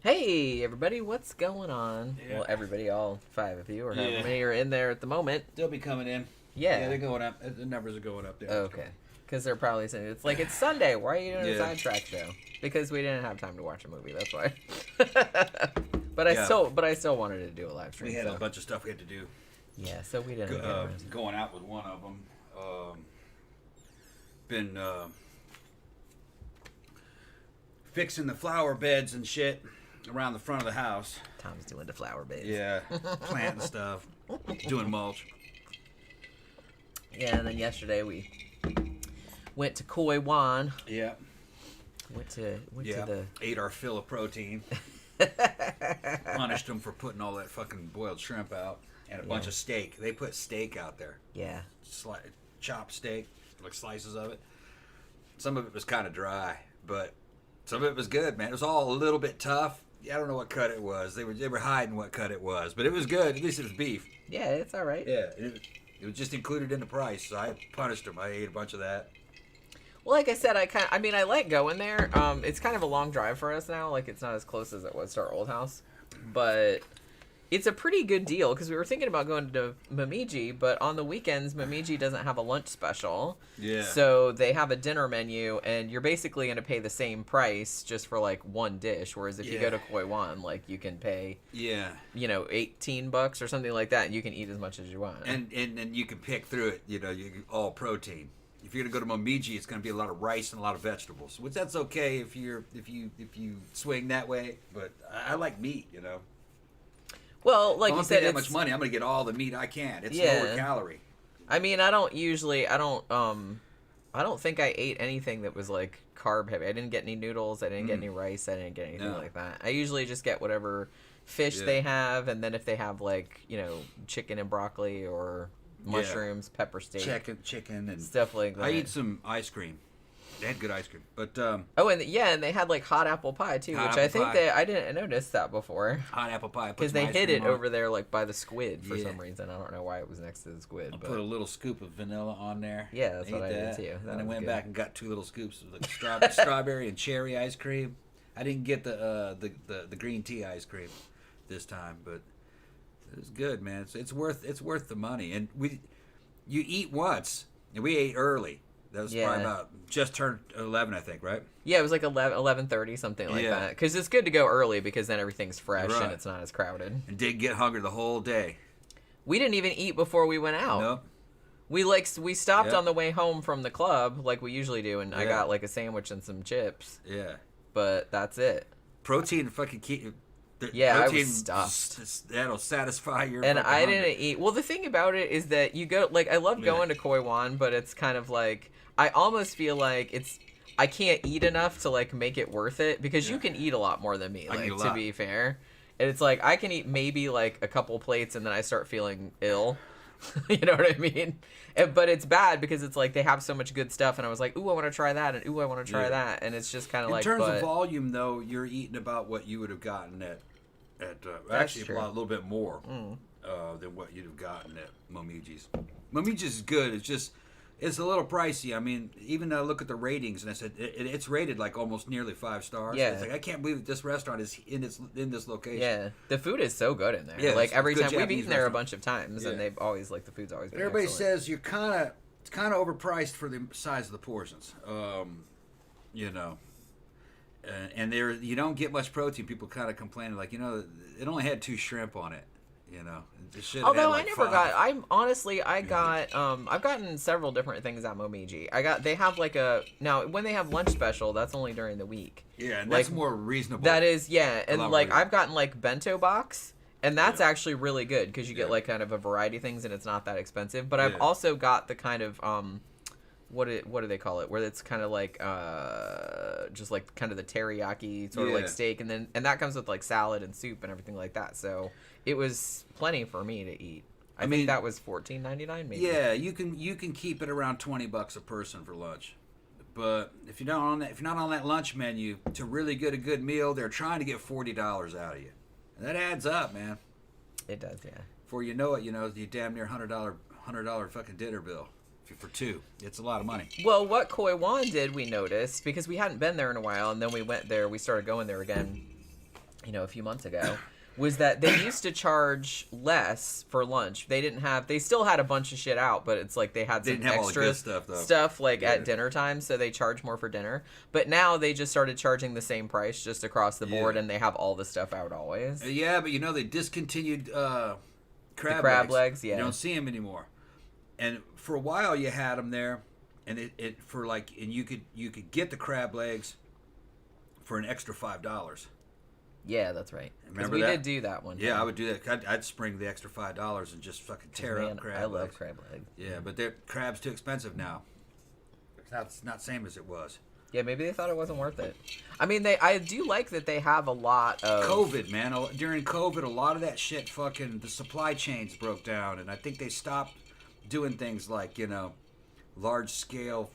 Hey everybody, what's going on? Yeah. Well, everybody, all 5 of you, or however many are in there at the moment. They'll be coming in. Yeah, they're going up. The numbers are going up there. Okay, because they're probably saying it's Sunday. Why are you doing a sidetrack show? Because we didn't have time to watch a movie. That's why. but I still wanted to do a live stream. We had a bunch of stuff we had to do. Yeah, so we didn't. Going out with one of them. Been fixing the flower beds and shit around the front of the house. Tom's doing the flower beds. Yeah, planting stuff, doing mulch. Yeah, and then yesterday we went to Koi Wan. Yeah. Went to the... Ate our fill of protein. Punished them for putting all that fucking boiled shrimp out. And a bunch of steak. They put steak out there. Yeah. Chopped steak, like slices of it. Some of it was kind of dry, but some of it was good, man. It was all a little bit tough. I don't know what cut it was. They were hiding what cut it was, but it was good. At least it was beef. Yeah, it's all right. Yeah, it was just included in the price, so I punished them. I ate a bunch of that. Well, like I said, I like going there. It's kind of a long drive for us now. Like, it's not as close as it was to our old house, but it's a pretty good deal because we were thinking about going to Momiji, but on the weekends, Momiji doesn't have a lunch special. Yeah. So they have a dinner menu, and you're basically going to pay the same price just for like one dish. Whereas if you go to Koi Wan, like you can pay, $18 or something like that, and you can eat as much as you want. And you can pick through it. All protein. If you're gonna go to Momiji, it's gonna be a lot of rice and a lot of vegetables, which that's okay if you swing that way. But I like meat, Well, like you said, that much money, I'm gonna get all the meat I can. It's lower calorie. I mean, I don't think I ate anything that was like carb heavy. I didn't get any noodles. I didn't get any rice. I didn't get anything like that. I usually just get whatever fish they have, and then if they have like chicken and broccoli or mushrooms, pepper steak, chicken and stuff like that. I eat some ice cream. They had good ice cream, but and they had like hot apple pie too, which I think I didn't notice that before. Hot apple pie because they hid it over there like by the squid for some reason. I don't know why it was next to the squid. I put a little scoop of vanilla on there. Yeah, that's what I did too. And I went back and got 2 little scoops of the strawberry and cherry ice cream. I didn't get the green tea ice cream this time, but it was good, man. It's worth the money. And you eat once, and we ate early. That was probably about just turned 11, I think, right? Yeah, it was like 11:30, something like that. Because it's good to go early because then everything's fresh and it's not as crowded. And didn't get hungry the whole day. We didn't even eat before we went out. Nope. We stopped on the way home from the club like we usually do, and I got like a sandwich and some chips. Yeah. But that's it. Protein fucking keep... I was stuffed. That'll satisfy your. And I hunger. didn't eat. Well, the thing about it is that you go I love going to Koi Wan, but it's kind of like I almost feel like I can't eat enough to like make it worth it because you can eat a lot more than me. Like to be fair, and it's like I can eat maybe like a couple plates and then I start feeling ill. You know what I mean? But it's bad because it's like they have so much good stuff, and I was like, ooh, I want to try that, and ooh, I want to try that, and it's just kind of like. In terms of volume, though, you're eating about what you would have gotten at actually a little bit more than what you'd have gotten at Momiji's. Momiji's is good. It's a little pricey. I mean, even though I look at the ratings and I said it's rated like almost nearly 5 stars. Yeah. It's like I can't believe that this restaurant is in this location. Yeah, the food is so good in there. Yeah, like every time Japanese we've eaten there a bunch of times, and they've always the food's always been Everybody excellent. says it's kind of overpriced for the size of the portions. And there you don't get much protein. People kind of complaining like it only had 2 shrimp on it. Although I never got, I've gotten several different things at Momiji. They have now when they have lunch special, that's only during the week. Yeah, and that's more reasonable. That is, and I've gotten bento box, and that's actually really good because you get kind of a variety of things, and it's not that expensive. But I've also got the kind of what do they call it? Where it's kind of like just like kind of the teriyaki sort of like steak, and that comes with like salad and soup and everything like that. So it was plenty for me to eat. I think that was $14.99 maybe. Yeah, you can keep it around $20 a person for lunch. But if you're not on that lunch menu to really get a good meal, they're trying to get $40 out of you. And that adds up, man. It does, yeah. Before you know it, you damn near $100 fucking dinner bill for two. It's a lot of money. Well, what Koi Wan did, we noticed, because we hadn't been there in a while, and then we went there, we started going there again, a few months ago, was that they used to charge less for lunch. They still had a bunch of shit out, but it's like they had some extra stuff at dinner time, so they charge more for dinner. But now they just started charging the same price just across the board, and they have all the stuff out always. Yeah, but they discontinued crab legs. Yeah, you don't see them anymore. And for a while you had them there, and you could get the crab legs for an extra $5. Yeah, that's right. Remember we did do that one. Yeah, I would do that. I'd spring the extra $5 and just fucking tear up crab legs. I love crab legs. Yeah, but crab's too expensive now. It's not same as it was. Yeah, maybe they thought it wasn't worth it. I mean, I do like that they have a lot of... COVID, man. During COVID, a lot of that shit fucking... The supply chains broke down, and I think they stopped doing things like, large-scale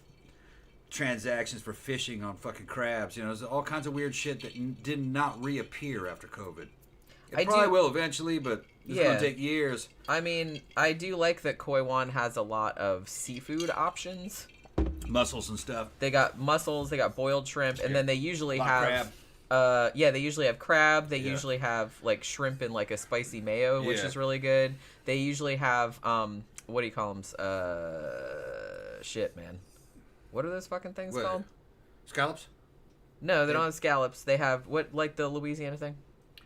transactions for fishing on fucking crabs. There's all kinds of weird shit that did not reappear after COVID. It probably will eventually, but it's going to take years. I mean, I do like that Koi Wan has a lot of seafood options. Mussels and stuff. They got mussels, they got boiled shrimp, and then they usually have crab. They usually have crab. They usually have shrimp in a spicy mayo, which is really good. They usually have what do you call them? Shit, man. What are those fucking things called? Scallops? No, they don't have scallops. They have the Louisiana thing?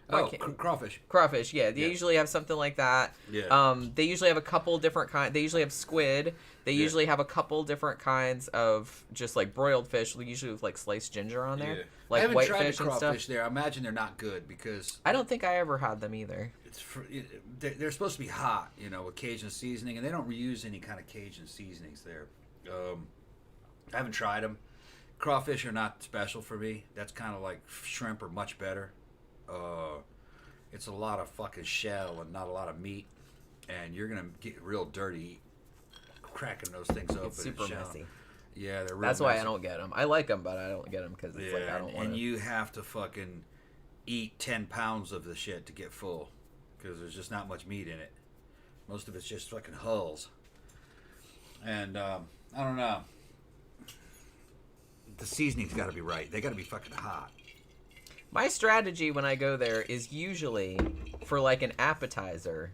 Crawfish. Crawfish, yeah. They usually have something like that. Yeah. They usually have a couple different kinds. They usually have squid. They usually have a couple different kinds of just broiled fish, usually with sliced ginger on there. Yeah. I haven't tried whitefish the and crawfish stuff. there. I imagine they're not good because... I don't think I ever had them either. They're supposed to be hot, with Cajun seasoning, and they don't reuse any kind of Cajun seasonings there. I haven't tried them. Crawfish are not special for me. That's kind of like shrimp are much better. It's a lot of fucking shell and not a lot of meat, and you're gonna get real dirty cracking those things open. It's super messy. Yeah, they're real That's why messy. I don't get them. I like them, but I don't get them because it's I don't want to. And you have to fucking eat 10 pounds of the shit to get full because there's just not much meat in it. Most of it's just fucking hulls. And I don't know. The seasoning's got to be right. They got to be fucking hot. My strategy when I go there is usually for an appetizer.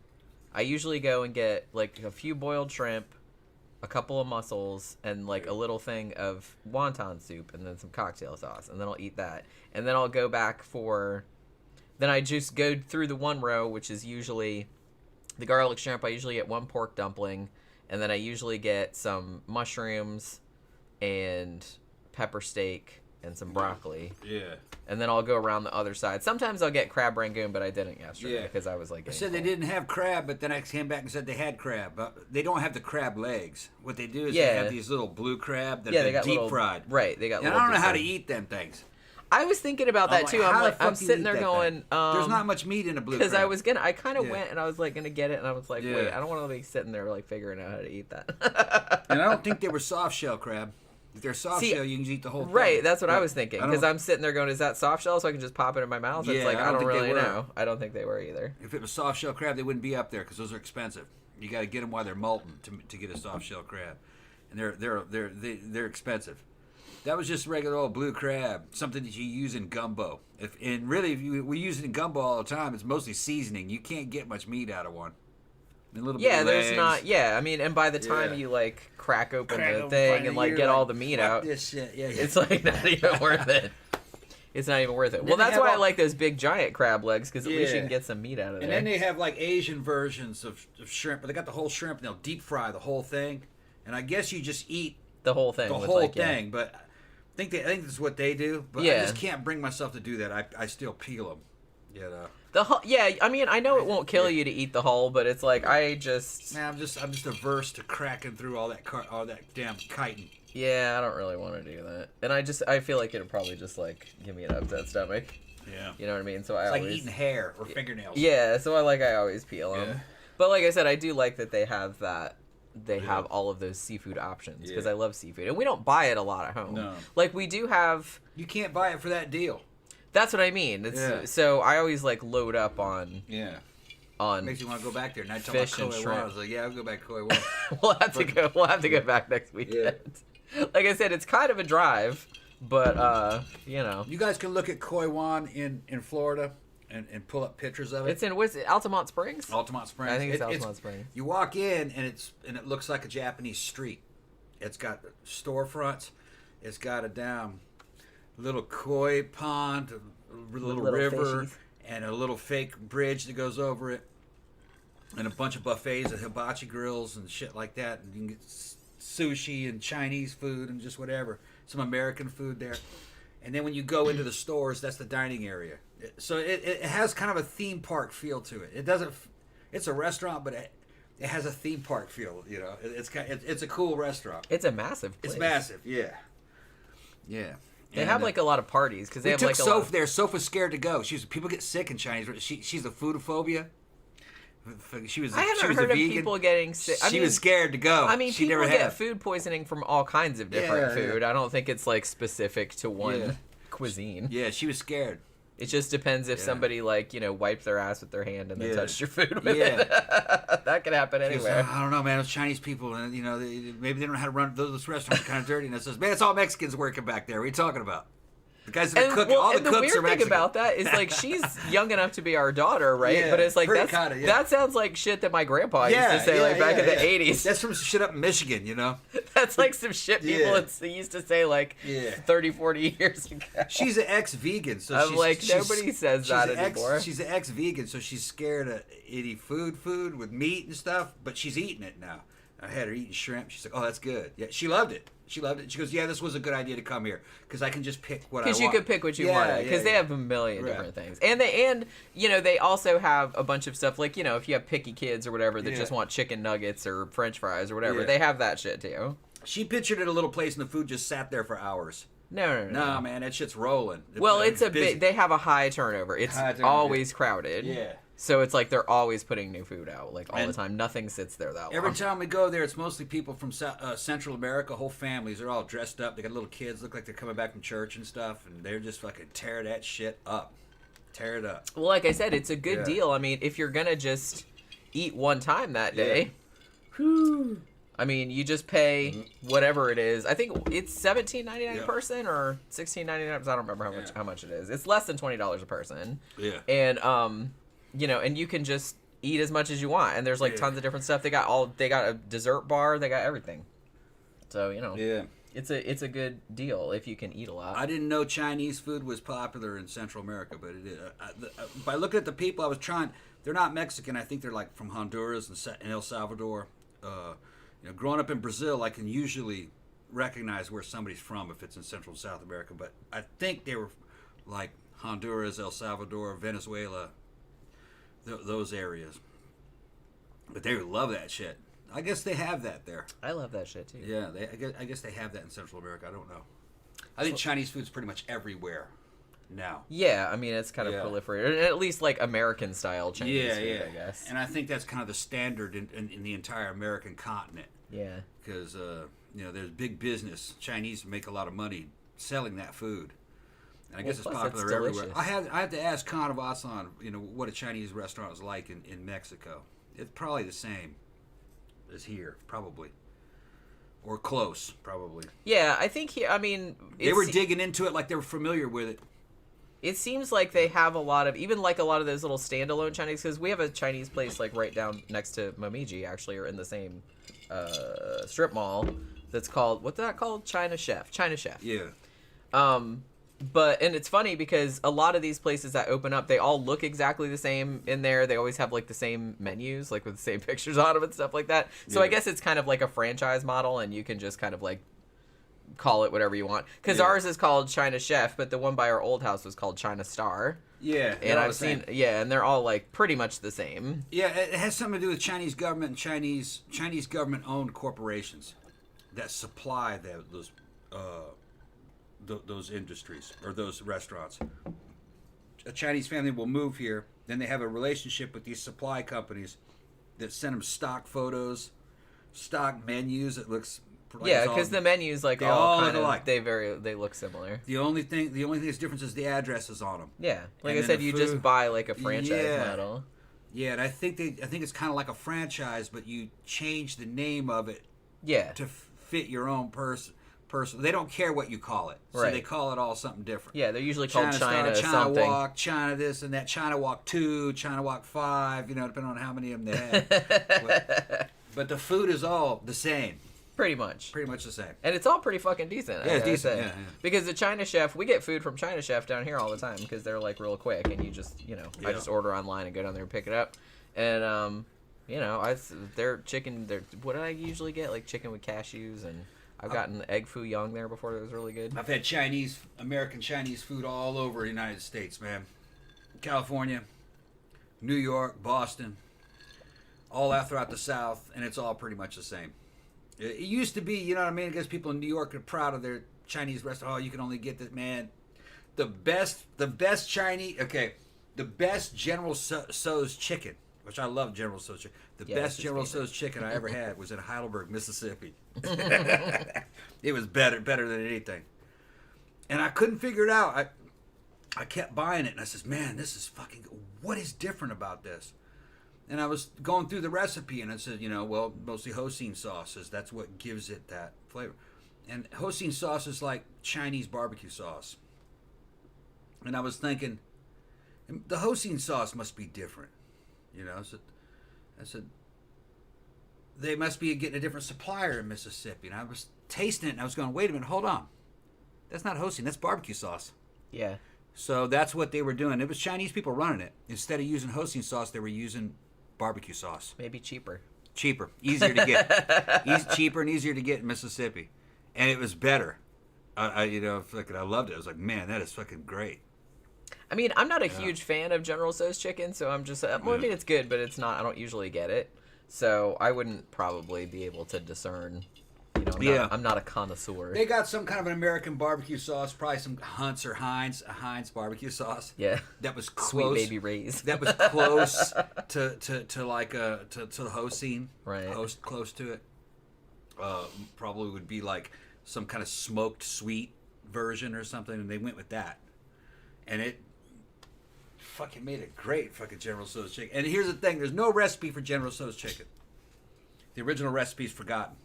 I usually go and get a few boiled shrimp, a couple of mussels, and a little thing of wonton soup, and then some cocktail sauce, and then I'll eat that. And then I'll go back then I just go through the one row, which is usually the garlic shrimp. I usually get one pork dumpling, and then I usually get some mushrooms and pepper steak and some broccoli. Yeah. And then I'll go around the other side. Sometimes I'll get crab rangoon, but I didn't yesterday because I was I said they didn't have crab, but then I came back and said they had crab. But they don't have the crab legs. What they do is they have these little blue crab that are deep fried. Right, they got. And I don't know how to eat them things. I was thinking about that too. I'm sitting there going, there's not much meat in a blue crab. Because I kind of went and I was gonna get it, and I was like, wait, I don't want to be sitting there figuring out how to eat that. And I don't think they were soft shell crab. If they're soft shell, you can eat the whole thing. Right, that's what I was thinking. Because I'm sitting there going, is that soft shell? So I can just pop it in my mouth? It's I don't really know. I don't think they were either. If it was soft shell crab, they wouldn't be up there because those are expensive. You got to get them while they're molten to get a soft shell crab, and they're expensive. That was just regular old blue crab, something that you use in gumbo. If we use it in gumbo all the time. It's mostly seasoning. You can't get much meat out of one. There's not. Yeah, I mean, and by the time you crack open the thing and get all the meat out, this shit. Yeah. It's not even worth it. It's not even worth it. Well, that's why I like those big giant crab legs because at least you can get some meat out of there. And then they have Asian versions of shrimp, but they got the whole shrimp and they'll deep fry the whole thing. And I guess you just eat the whole thing. But I think this is what they do. But I just can't bring myself to do that. I still peel them. I mean, I know it won't kill you to eat the hull, but it's I'm just averse to cracking through all that damn chitin. Yeah, I don't really want to do that, and I feel like it'd probably just give me an upset stomach. Yeah, you know what I mean. So it's like eating hair or fingernails. Yeah, so I always peel them. Yeah. But like I said, I do like that they have that. They have all of those seafood options because I love seafood, and we don't buy it a lot at home. No, we do have. You can't buy it for that deal. That's what I mean. So I always load up on. Yeah. on makes you want to go back there. And I told fish about and Koi shrimp. I was like, yeah, I'll go back to Koi Wan. We'll have to go back next weekend. Yeah. Like I said, it's kind of a drive, but you know. You guys can look at Koi Wan in Florida and pull up pictures of it. It's in what's it, Altamont Springs? Altamont Springs. I think it's Altamont Springs. You walk in and it looks like a Japanese street. It's got storefronts. It's got a little koi pond, a little river, fishies. And a little fake bridge that goes over it, and a bunch of buffets and hibachi grills and shit like that. And you can get sushi and Chinese food and just whatever. Some American food there. And then when you go into the stores, that's the dining area. So it has kind of a theme park feel to it. It doesn't. It's a restaurant, but it has a theme park feel. You know, it's a cool restaurant. It's a massive place. It's massive. Yeah. Yeah. They have like a lot of parties because they have like Soph there. Soph was scared to go. People get sick in Chinese. She's a foodphobia. I haven't heard of people getting sick. She was scared to go. I mean, people get food poisoning from all kinds of different food. I don't think it's like specific to one cuisine. Yeah, she was scared. It just depends if somebody wiped their ass with their hand and then touched your food with it. That could happen anywhere. I don't know, man. Those Chinese people, and maybe they don't know how to run. Those restaurants are kind of dirty. And it says, man, it's all Mexicans working back there. What are you talking about? The guys that cook, all the cooks are Mexican. The weird thing about that is like she's young enough to be our daughter, right? Yeah, but it's like that sounds like shit that my grandpa used to say back in the 80s. That's some shit up in Michigan, That's like some shit people used to say 30, 40 years ago. She's an ex-vegan, so nobody says that anymore. She's an ex-vegan, so she's scared of eating food with meat and stuff, but she's eating it now. I had her eating shrimp. She's like, oh, that's good. Yeah, she loved it. She goes, yeah, this was a good idea to come here because I can just pick what I want. Because you could pick what you wanted. Because they have a million different things. And they also have a bunch of stuff like, if you have picky kids or whatever that just want chicken nuggets or French fries or whatever, they have that shit too. She pictured it a little place and the food just sat there for hours. No, man, that shit's rolling. Well, it's a bit. They have a high turnover. It's always crowded. Yeah. So it's like they're always putting new food out, all the time. Nothing sits there that long. Every time we go there, it's mostly people from Central America, whole families. They're all dressed up. They got little kids, look like they're coming back from church and stuff, and they're just fucking tear that shit up. Tear it up. Well, like I said, it's a good deal. I mean, if you're going to just eat one time that day, I mean, you just pay whatever it is. I think it's $17.99 a person or $16.99. I don't remember how much it is. It's less than $20 a person. Yeah. And and you can just eat as much as you want. And there's tons of different stuff. They got a dessert bar. They got everything. So it's a good deal if you can eat a lot. I didn't know Chinese food was popular in Central America, but it is. By looking at the people I was trying, they're not Mexican. I think they're like from Honduras and El Salvador. Growing up in Brazil, I can usually recognize where somebody's from if it's in Central and South America. But I think they were like Honduras, El Salvador, Venezuela, those areas. But they would love that shit. I guess they have that there. I love that shit too. Yeah, I guess they have that in Central America. I don't know. I think Chinese food's pretty much everywhere now. Yeah, I mean it's kind of proliferated, at least like American style Chinese food, I guess. And I think that's kind of the standard in the entire American continent. Yeah. Because there's big business. Chinese make a lot of money selling that food. And I guess it's popular everywhere. I have to ask Kanavasan, what a Chinese restaurant is like in Mexico. It's probably the same as here, probably. Or close, probably. Yeah, I think here, I mean... They were digging into it like they were familiar with it. It seems like they have a lot of, even like a lot of those little standalone Chinese, because we have a Chinese place like right down next to Momiji, actually, or in the same strip mall that's called, what's that called? China Chef. Yeah. And it's funny because a lot of these places that open up, they all look exactly the same in there. They always have like the same menus, like with the same pictures on them and stuff like that. So I guess it's kind of like a franchise model, and you can just kind of like call it whatever you want. Because ours is called China Chef, but the one by our old house was called China Star. Yeah, and I've seen and they're all like pretty much the same. Yeah, it has something to do with Chinese government and Chinese government owned corporations that supply those industries or those restaurants. A Chinese family will move here, then they have a relationship with these supply companies that send them stock photos, stock menus. It looks like because the menus like all kind of they look similar. The only thing that's different is the addresses on them. Yeah, like I said, you just buy like a franchise model. Yeah, and I think it's kind of like a franchise, but you change the name of it. Yeah. To fit your own person. They don't care what you call it, so they call it all something different. Yeah, they're usually called China China something. Walk, China this and that, China Walk 2, China Walk 5. Depending on how many of them they have. But the food is all the same. Pretty much the same. And it's all pretty fucking decent. Yeah, it's decent. Yeah. Because the China Chef, we get food from China Chef down here all the time because they're like real quick, and you just I just order online and go down there and pick it up, and their chicken. What did I usually get? Like chicken with cashews, and I've gotten egg foo young there before. That was really good. I've had American Chinese food all over the United States, man. California, New York, Boston, all out throughout the South, and it's all pretty much the same. It used to be, you know what I mean? I guess people in New York are proud of their Chinese restaurant. Oh, you can only get this, man. The best Chinese, the best General Tso's chicken, which I love General Tso's chicken. The best General Tso's chicken I ever had was in Heidelberg, Mississippi. It was better than anything. And I couldn't figure it out. I kept buying it, and I says, man, this is fucking, what is different about this? And I was going through the recipe, and I said, mostly Hossein sauces. That's what gives it that flavor. And Hossein sauce is like Chinese barbecue sauce. And I was thinking, the Hossein sauce must be different. I said, they must be getting a different supplier in Mississippi. And I was tasting it, and I was going, wait a minute, hold on. That's not Hossein, that's barbecue sauce. Yeah. So that's what they were doing. It was Chinese people running it. Instead of using Hossein sauce, they were using barbecue sauce. Maybe cheaper. Easier to get. Cheaper and easier to get in Mississippi, and it was better. I loved it. I was like, man, that is fucking great. I mean, I'm not a huge fan of General Tso's chicken, so I'm just. I mean, it's good, but it's not. I don't usually get it, so I wouldn't probably be able to discern. I'm not a connoisseur. They got some kind of an American barbecue sauce, probably some Hunt's or Heinz barbecue sauce. Yeah, that was close. Sweet Baby Ray's. That was close to like to the Hossein. Right. Close to it. Probably would be like some kind of smoked sweet version or something, and they went with that, and it fucking made it great. Fucking General Tso's chicken. And here's the thing: there's no recipe for General Tso's chicken. The original recipe's forgotten.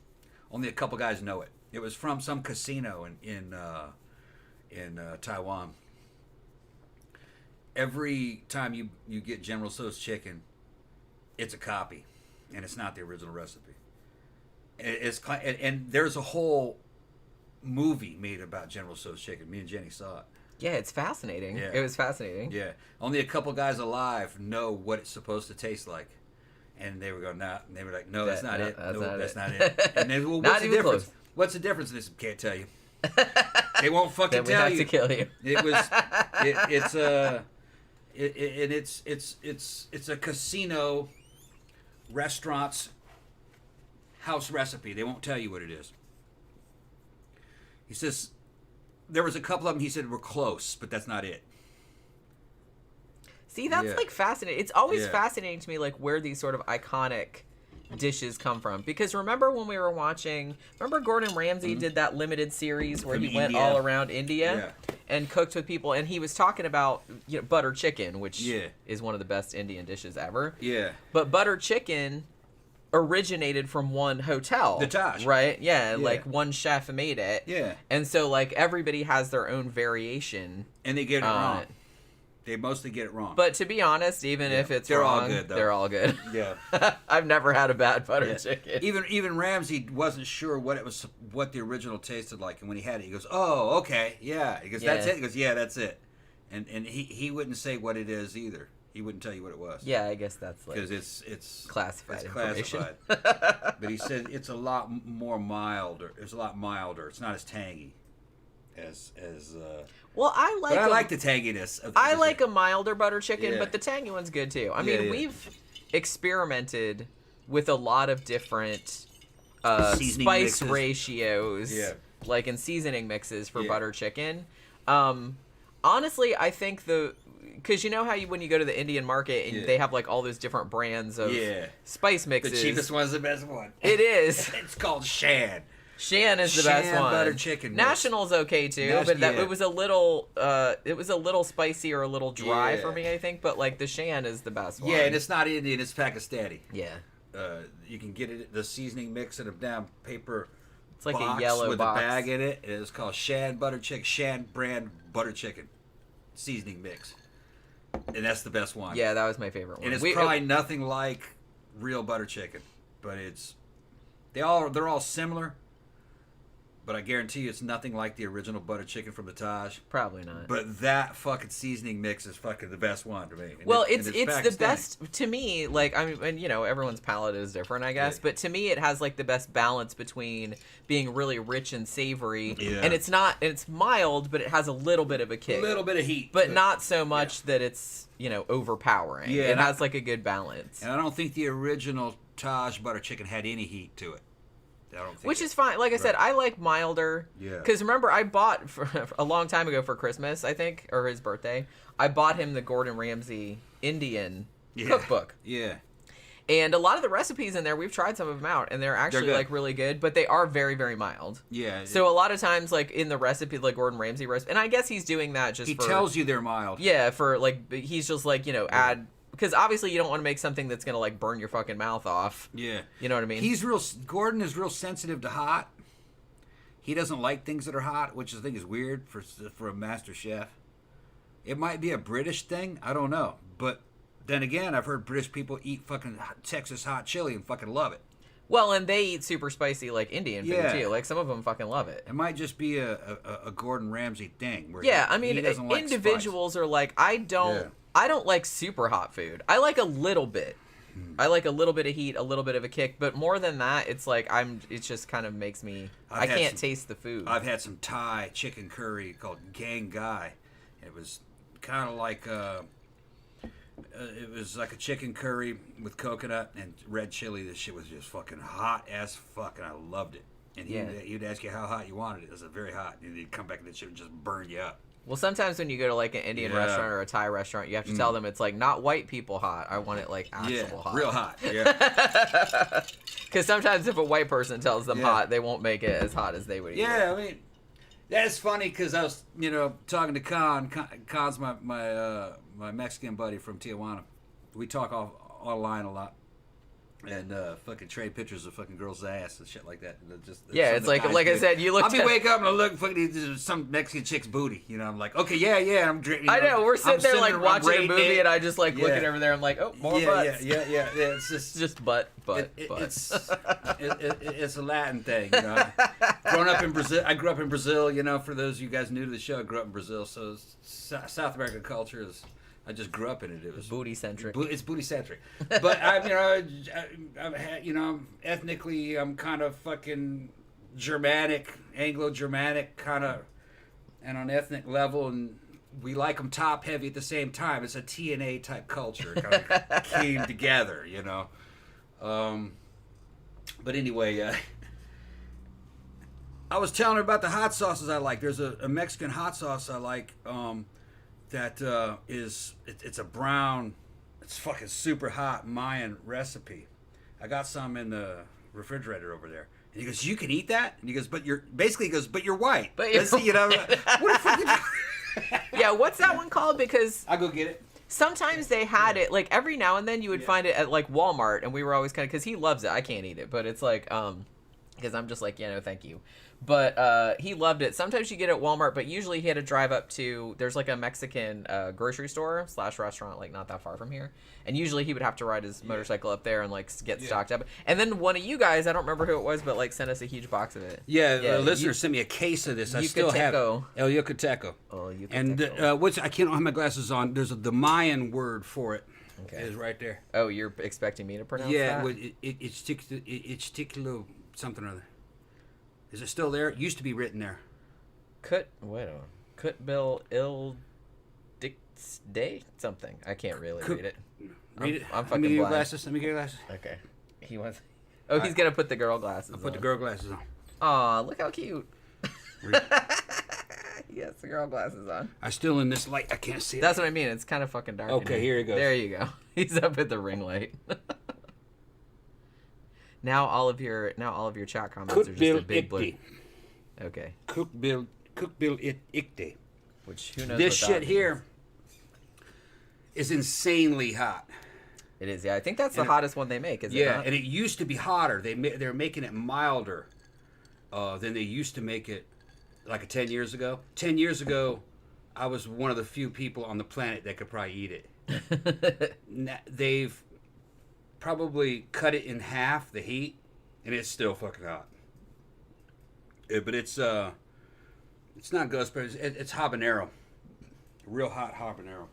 Only a couple guys know it. It was from some casino in Taiwan. Every time you get General Tso's chicken, it's a copy, and it's not the original recipe. And there's a whole movie made about General Tso's chicken. Me and Jenny saw it. Yeah, it's fascinating. Yeah. It was fascinating. Yeah. Only a couple guys alive know what it's supposed to taste like. And they were going, nah. And they were like, no, that's not it. That's not it. And then, well, what's the difference? Close. What's the difference? And they said, can't tell you. They won't fucking tell you. Then we have to kill you. It was, it's a casino restaurant's house recipe. They won't tell you what it is. He says, there was a couple of them he said were close, but that's not it. See, that's like fascinating. It's always fascinating to me, like where these sort of iconic dishes come from. Because remember when we were watching? Remember Gordon Ramsay did that limited series where he went all around India and cooked with people, and he was talking about butter chicken, which is one of the best Indian dishes ever. Yeah. But butter chicken originated from one hotel. The Taj. Right? Yeah, like one chef made it. Yeah. And so like everybody has their own variation. And they get it wrong. They mostly get it wrong. But to be honest, even if it's wrong, all good, though. They're all good. Yeah. I've never had a bad butter chicken. Even Ramsay wasn't sure what the original tasted like, and when he had it, he goes, "Oh, okay, yeah." He goes, "That's it." He goes, "Yeah, that's it." And he wouldn't say what it is either. He wouldn't tell you what it was. Yeah, I guess that's like because it's classified. It's classified. But he said it's a lot more milder. It's a lot milder. It's not as tangy as. Well, I like the tanginess. I like a milder butter chicken, but the tangy one's good too. I mean, we've experimented with a lot of different spice mixes. Ratios, like in seasoning mixes for butter chicken. Honestly, I think because you know how when you go to the Indian market and they have like all those different brands of spice mixes. The cheapest one's the best one. It is. It's called Shan. Shan is the best one. Butter chicken. National's okay too, but it was a little spicy or a little dry for me, I think. But like the Shan is the best one. Yeah, and it's not Indian; it's Pakistani. Yeah. You can get it the seasoning mix in a damn paper. It's like box a yellow with box a bag in it. And it's called Shan brand butter chicken seasoning mix, and that's the best one. Yeah, that was my favorite one. And it's probably nothing like real butter chicken, but they're all similar. But I guarantee you, it's nothing like the original butter chicken from the Taj. Probably not. But that fucking seasoning mix is fucking the best one to me. Well, it's the best to me. Like, I mean, and, everyone's palate is different, I guess. Yeah. But to me, it has like the best balance between being really rich and savory, and it's mild, but it has a little bit of a kick, a little bit of heat, but not so much that it's overpowering. Yeah, it has like a good balance. And I don't think the original Taj butter chicken had any heat to it. Which is fine. Like I said, I like milder. Yeah. Because remember, I bought a long time ago for Christmas, I think, or his birthday, I bought him the Gordon Ramsay Indian cookbook. Yeah. And a lot of the recipes in there, we've tried some of them out, and they're actually like really good, but they are very, very mild. Yeah. So a lot of times, like in the recipe, like Gordon Ramsay recipe, and I guess he's doing that just he tells you they're mild. Yeah, for like, he's just like, add... Because obviously you don't want to make something that's going to, like, burn your fucking mouth off. Yeah. You know what I mean? Gordon is real sensitive to hot. He doesn't like things that are hot, which I think is weird for a master chef. It might be a British thing. I don't know. But then again, I've heard British people eat fucking Texas hot chili and fucking love it. Well, and they eat super spicy, like, Indian food, too. Like, some of them fucking love it. It might just be a Gordon Ramsay thing. Where I mean, individuals are like, I don't like super hot food. I like a little bit. I like a little bit of heat, a little bit of a kick, but more than that, it's like it just kind of makes me. I can't taste the food. I've had some Thai chicken curry called Gang Gai. It was kind of like it was like a chicken curry with coconut and red chili. This shit was just fucking hot as fuck, and I loved it. And he'd ask you how hot you wanted it. It was very hot, and he'd come back and that shit would just burn you up. Well, sometimes when you go to like an Indian restaurant or a Thai restaurant, you have to tell them it's like not white people hot. I want it like actual hot. Real hot. Yeah. Because sometimes if a white person tells them hot, they won't make it as hot as they would eat. Yeah, I mean, that's funny because I was talking to Con. Con's my Mexican buddy from Tijuana. We talk online a lot. And fucking trade pictures of fucking girls' ass and shit like that. It's like I said, you look. I'll wake up and I look fucking some Mexican chick's booty. I'm like, okay, yeah. I know we're sitting there like watching a movie, and I just like looking over there. I'm like, oh, more butts. Yeah. It's just butt. It's a Latin thing. Growing up in Brazil, I grew up in Brazil. For those of you guys new to the show, I grew up in Brazil, so South American culture is. I just grew up in it. It was booty centric. It's booty centric, but I'm ethnically, I'm kind of fucking Germanic, Anglo-Germanic kind of, and on ethnic level, and we like them top heavy at the same time. It's a TNA type culture, kind of came together, But anyway, I was telling her about the hot sauces I like. There's a Mexican hot sauce I like. That it's a brown, it's fucking super hot Mayan recipe. I got some in the refrigerator over there. And he goes, "You can eat that?" And he goes, "But you're white." But what the fuck? Yeah, what's that one called? Because I'll go get it. Sometimes they had it, like every now and then you would find it at like Walmart, and we were always kind of, because he loves it. I can't eat it, but it's like, because I'm just like, no, thank you. But he loved it. Sometimes you get it at Walmart, but usually he had to drive up to, there's like a Mexican grocery store / restaurant like not that far from here. And usually he would have to ride his motorcycle up there and like get stocked up. And then one of you guys, I don't remember who it was, but like sent us a huge box of it. A listener sent me a case of this. I still have El Yucateco. And I don't have my glasses on. There's the Mayan word for it. Okay. It is right there. Oh, you're expecting me to pronounce that? Yeah, it's Ticulo something or other. Is it still there? It used to be written there. Kutbil Il Dix Day? Something. I can't really read it. Read it. I'm fucking blind. Let me get your glasses. Okay. He wants... Oh, he's going to put the girl glasses on. I'll put the girl glasses on. Aw, look how cute. He has the girl glasses on. I'm still in this light. I can't see it. That's what I mean. It's kind of fucking dark. Okay, here he goes. There you go. He's up at the ring light. Now all of your chat comments are just a big blue. Okay. Cookbill ikte. Which who knows? This what that shit means. here is insanely hot. It is. Yeah, I think that's the hottest one they make. Is it? Yeah, and it used to be hotter. They're making it milder than they used to make it, like 10 years ago. 10 years ago, I was one of the few people on the planet that could probably eat it. They've probably cut it in half, the heat, and it's still fucking hot. But it's not ghost pepper. It's habanero, real hot habanero,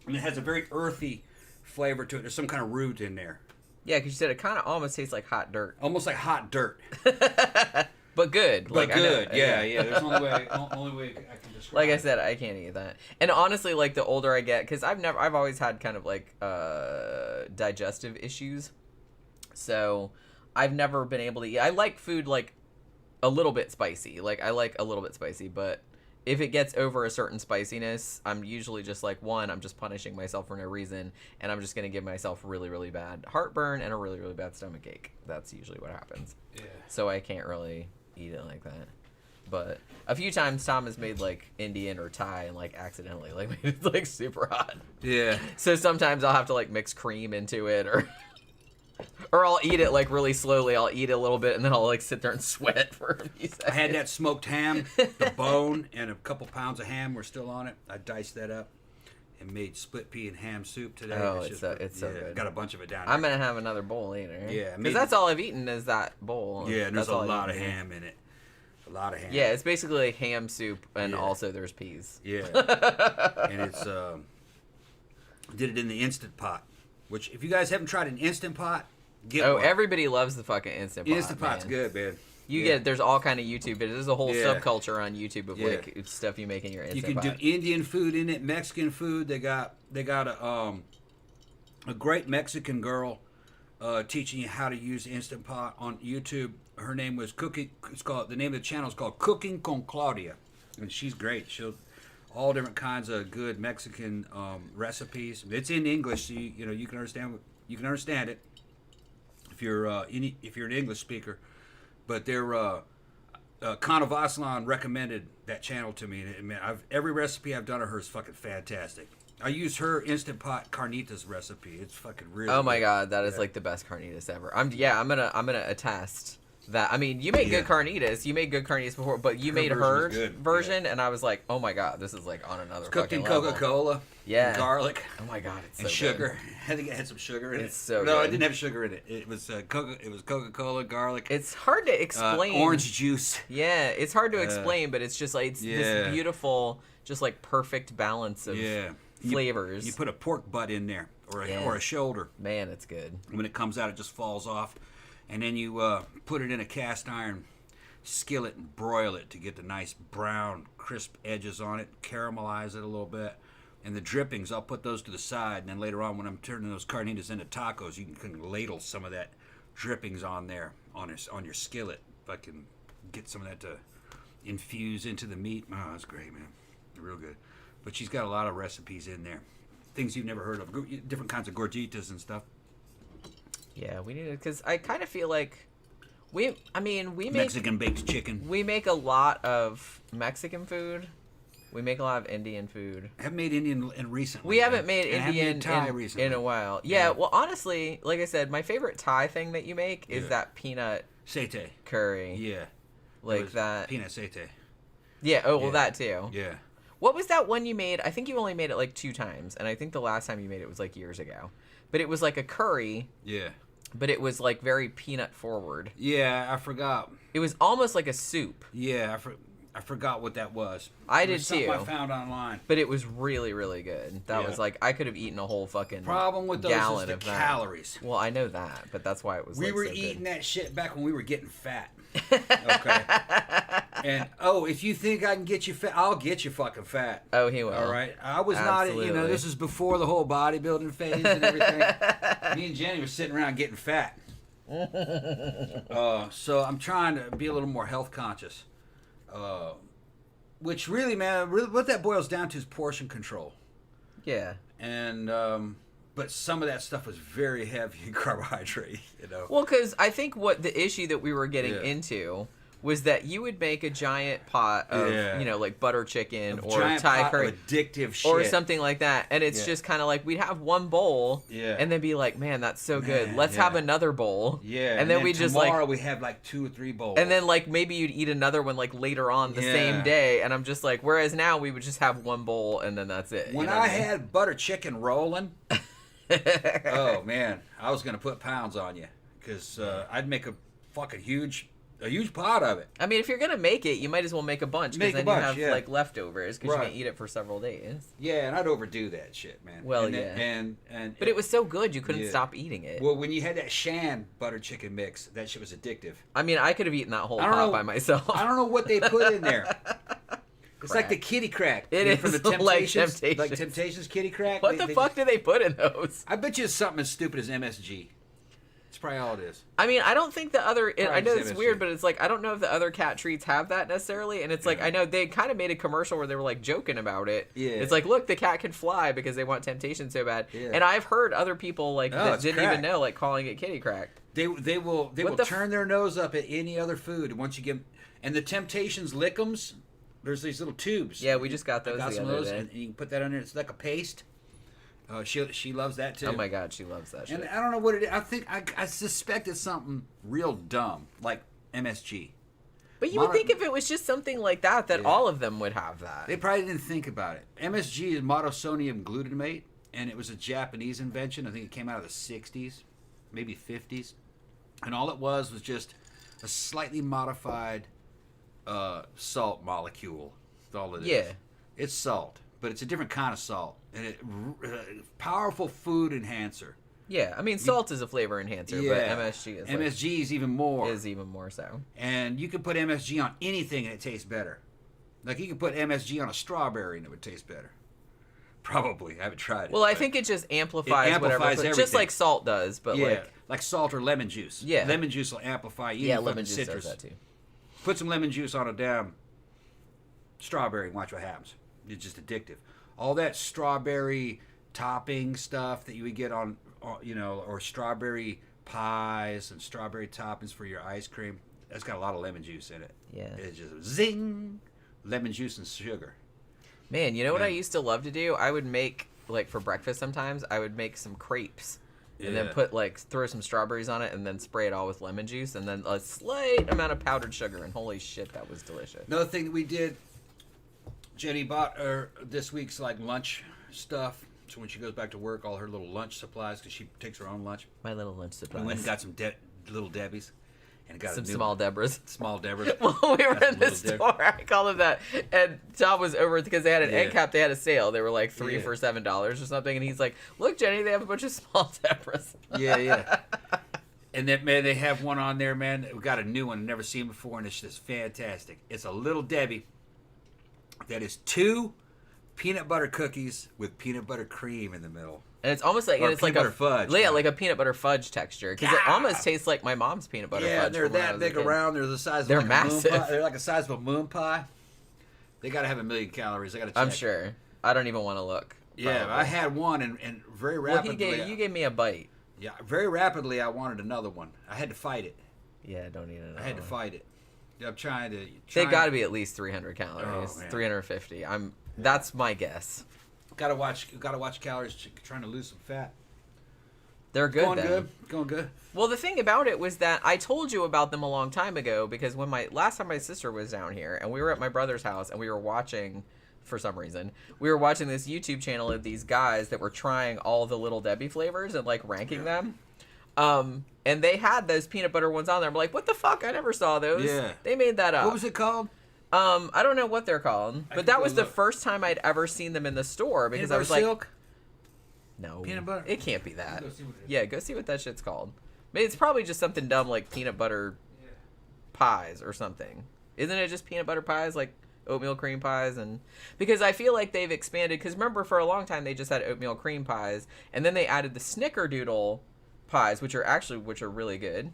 and it has a very earthy flavor to it. There's some kind of root in there. Yeah, because you said it kind of almost tastes like hot dirt. Almost like hot dirt. But good. But good. Yeah. There's only way I can describe. Like I said, I can't eat that. And honestly, like the older I get, because I've always had kind of like digestive issues, so I've never been able to eat. I like food like a little bit spicy. Like I like a little bit spicy, but if it gets over a certain spiciness, I'm usually just like, one, I'm just punishing myself for no reason, and I'm just going to give myself really, really bad heartburn and a really, really bad stomach ache. That's usually what happens. Yeah. So I can't really eat it like that. But a few times Tom has made like Indian or Thai and like accidentally like made it like super hot. Yeah. So sometimes I'll have to like mix cream into it or I'll eat it like really slowly. I'll eat a little bit and then I'll like sit there and sweat for a few seconds. I had that smoked ham, the bone, and a couple pounds of ham were still on it. I diced that up and made split pea and ham soup today. Oh, it's so good. Got a bunch of it down there. I'm gonna have another bowl later. Yeah, because that's all I've eaten is that bowl. Yeah, and there's that's a lot of ham in it. A lot of ham. Yeah, it's basically like ham soup, and also there's peas. Yeah, and it's did it in the Instant Pot, which if you guys haven't tried an Instant Pot, get one. Everybody loves the fucking Instant Pot. Instant Pot's good, man. There's all kind of YouTube videos. There's a whole subculture on YouTube of like stuff you make in your Instant Pot. You can do Indian food in it, Mexican food. They got a great Mexican girl teaching you how to use Instant Pot on YouTube. Her name was Cooking. The name of the channel is called Cooking con Claudia, and she's great. She'll all different kinds of good Mexican recipes. It's in English, so you can understand it if you're an English speaker. But they're Kana Vasalan recommended that channel to me, and man, every recipe I've done of hers is fucking fantastic. I use her Instant Pot carnitas recipe. It's fucking really. Oh my god, that is like the best carnitas ever. I'm gonna attest that. I mean, you made good carnitas. You made good carnitas before, but you made her version, and I was like, oh my god, this is like on another. It's cooked in Coca-Cola. Yeah. And garlic. Oh my god, it's so and sugar. Good. I think it had some sugar in it. It's so No, good. it didn't have sugar in it. It was Coca-Cola, garlic. It's hard to explain. Orange juice. Yeah, it's hard to explain, but it's just like this beautiful, just like perfect balance of flavors. You put a pork butt in there or a shoulder. Man, it's good. When it comes out, it just falls off, and then you put it in a cast iron skillet and broil it to get the nice brown, crisp edges on it. Caramelize it a little bit. And the drippings, I'll put those to the side, and then later on when I'm turning those carnitas into tacos, you can ladle some of that drippings on there, on your skillet. Fucking get some of that to infuse into the meat. Oh, that's great, man. Real good. But she's got a lot of recipes in there. Things you've never heard of. Different kinds of gorditas and stuff. Yeah, we need it, because I kind of feel like we make Mexican baked chicken. We make a lot of Mexican food. We make a lot of Indian food. I haven't made Indian recently. We haven't made Indian Thai recently. in a while. Yeah, well, honestly, like I said, my favorite Thai thing that you make is that peanut satay curry. Yeah. Like that. Peanut satay. Yeah, well, that too. Yeah. What was that one you made? I think you only made it like 2 times, and I think the last time you made it was like years ago. But it was like a curry. Yeah. But it was like very peanut forward. Yeah, I forgot. It was almost like a soup. Yeah, I forgot what that was. I did too. Something I found online. But it was really, really good. That was like, I could have eaten a whole fucking problem with those gallon is the of calories. Well, I know that, but that's why it was. We were so eating good. that shit back when we were getting fat. Okay. And if you think I can get you fat, I'll get you fucking fat. Oh, he will. All right. I was Absolutely. not. This is before the whole bodybuilding phase and everything. Me and Jenny were sitting around getting fat. So I'm trying to be a little more health conscious. Which really, man, what that boils down to is portion control. Yeah. And but some of that stuff was very heavy in carbohydrate, you know. Well, because I think what the issue that we were getting into was that you would make a giant pot of, you know, like butter chicken or Thai curry. Addictive shit. Or something like that. And it's just kind of like, we'd have one bowl and then be like, man, that's so good. Let's have another bowl. Yeah. And then we just like... tomorrow we have like 2 or 3 bowls. And then like maybe you'd eat another one like later on the same day. And I'm just like, whereas now we would just have one bowl and then that's it. When I had butter chicken rolling, oh man, I was going to put pounds on you. Because I'd make a fucking huge pot of it. I mean, if you're gonna make it, you might as well make a bunch, because then you have like leftovers, because you can eat it for several days. Yeah, and I'd overdo that shit, man. Well, and but it was so good you couldn't stop eating it. Well, when you had that Shan butter chicken mix, that shit was addictive. I mean, I could have eaten that whole pot by myself. I don't know what they put in there. It's like the kitty crack. It is from the Temptations, like Temptations kitty crack. What the fuck do they put in those? I bet you it's something as stupid as MSG. It's probably all it is. I mean, I don't think the other... I know it's weird, but it's like, I don't know if the other cat treats have that necessarily. And it's like, I know they kind of made a commercial where they were like joking about it. Yeah. It's like, look, the cat can fly because they want Temptation so bad. Yeah. And I've heard other people like that didn't even know, like calling it kitty crack. They will turn their nose up at any other food once you give them... And the Temptations Lick'ems, there's these little tubes. Yeah, we just got those the other day. And you can put that on there. It's like a paste. She loves that too. Oh my god, she loves that shit. And I don't know what it is. I suspect it's something real dumb, like MSG. But you would think if it was just something like that all of them would have that. They probably didn't think about it. MSG is monosodium glutamate, and it was a Japanese invention. I think it came out of the 60s, maybe 50s. And all it was just a slightly modified salt molecule. That's all it is. Yeah. It's salt, but it's a different kind of salt. And powerful food enhancer. Yeah, I mean, salt is a flavor enhancer, but MSG is MSG is even more. Is even more so. And you can put MSG on anything and it tastes better. Like you can put MSG on a strawberry and it would taste better. Probably. I haven't tried it. Well, I think it just amplifies whatever. Everything. Just like salt does, but like salt or lemon juice. Yeah. Lemon juice will amplify lemon juice citrus. does that too. Put some lemon juice on a damn strawberry and watch what happens. It's just addictive. All that strawberry topping stuff that you would get on, or strawberry pies and strawberry toppings for your ice cream, that's got a lot of lemon juice in it. Yeah. It's just zing, lemon juice and sugar. Man, you know what I used to love to do? I would make, like for breakfast sometimes, I would make some crepes. And then throw some strawberries on it and then spray it all with lemon juice and then a slight amount of powdered sugar. And holy shit, that was delicious. Another thing that we did, Jenny bought her this week's like lunch stuff. So when she goes back to work, all her little lunch supplies, because she takes her own lunch. My little lunch supplies. We went and got some little Debbie's. And got some small Debras. Small Debras. Well, we were in the store. I called them that. And Tom was over because they had an end cap. They had a sale. They were like 3 for $7 or something. And he's like, look, Jenny, they have a bunch of small Debras. Yeah. And then, man, they have one on there, man. We got a new one I've never seen before, and it's just fantastic. It's a little Debbie that is 2 peanut butter cookies with peanut butter cream in the middle. And it's almost like it's like a fudge. Yeah, like a peanut butter fudge texture, because it almost tastes like my mom's peanut butter fudge. Yeah, they're that big around. They're the size. They're massive. They're like the size of a moon pie. They got to have 1 million calories. I got to check. I'm sure. I don't even want to look. Yeah, I had one, and very rapidly. Well, you gave me a bite. Yeah, very rapidly. I wanted another one. I had to fight it. Yeah, don't eat it. I had to fight it. I'm trying to. They got to be at least 300 calories. 350. That's my guess. Gotta watch calories. Trying to lose some fat. They're good. Going good. Well, the thing about it was that I told you about them a long time ago, because when last time my sister was down here and we were at my brother's house and we were watching, for some reason, we were watching this YouTube channel of these guys that were trying all the Little Debbie flavors and like ranking them. And they had those peanut butter ones on there. I'm like, what the fuck? I never saw those. Yeah. They made that up. What was it called? I don't know what they're called, but that was the first time I'd ever seen them in the store, because I was like, silk? No, peanut butter. It can't be that. Go see what that shit's called. Maybe it's probably just something dumb like peanut butter pies or something. Isn't it just peanut butter pies, like oatmeal cream pies? And because I feel like they've expanded, because remember for a long time they just had oatmeal cream pies, and then they added the snickerdoodle pies, which are really good.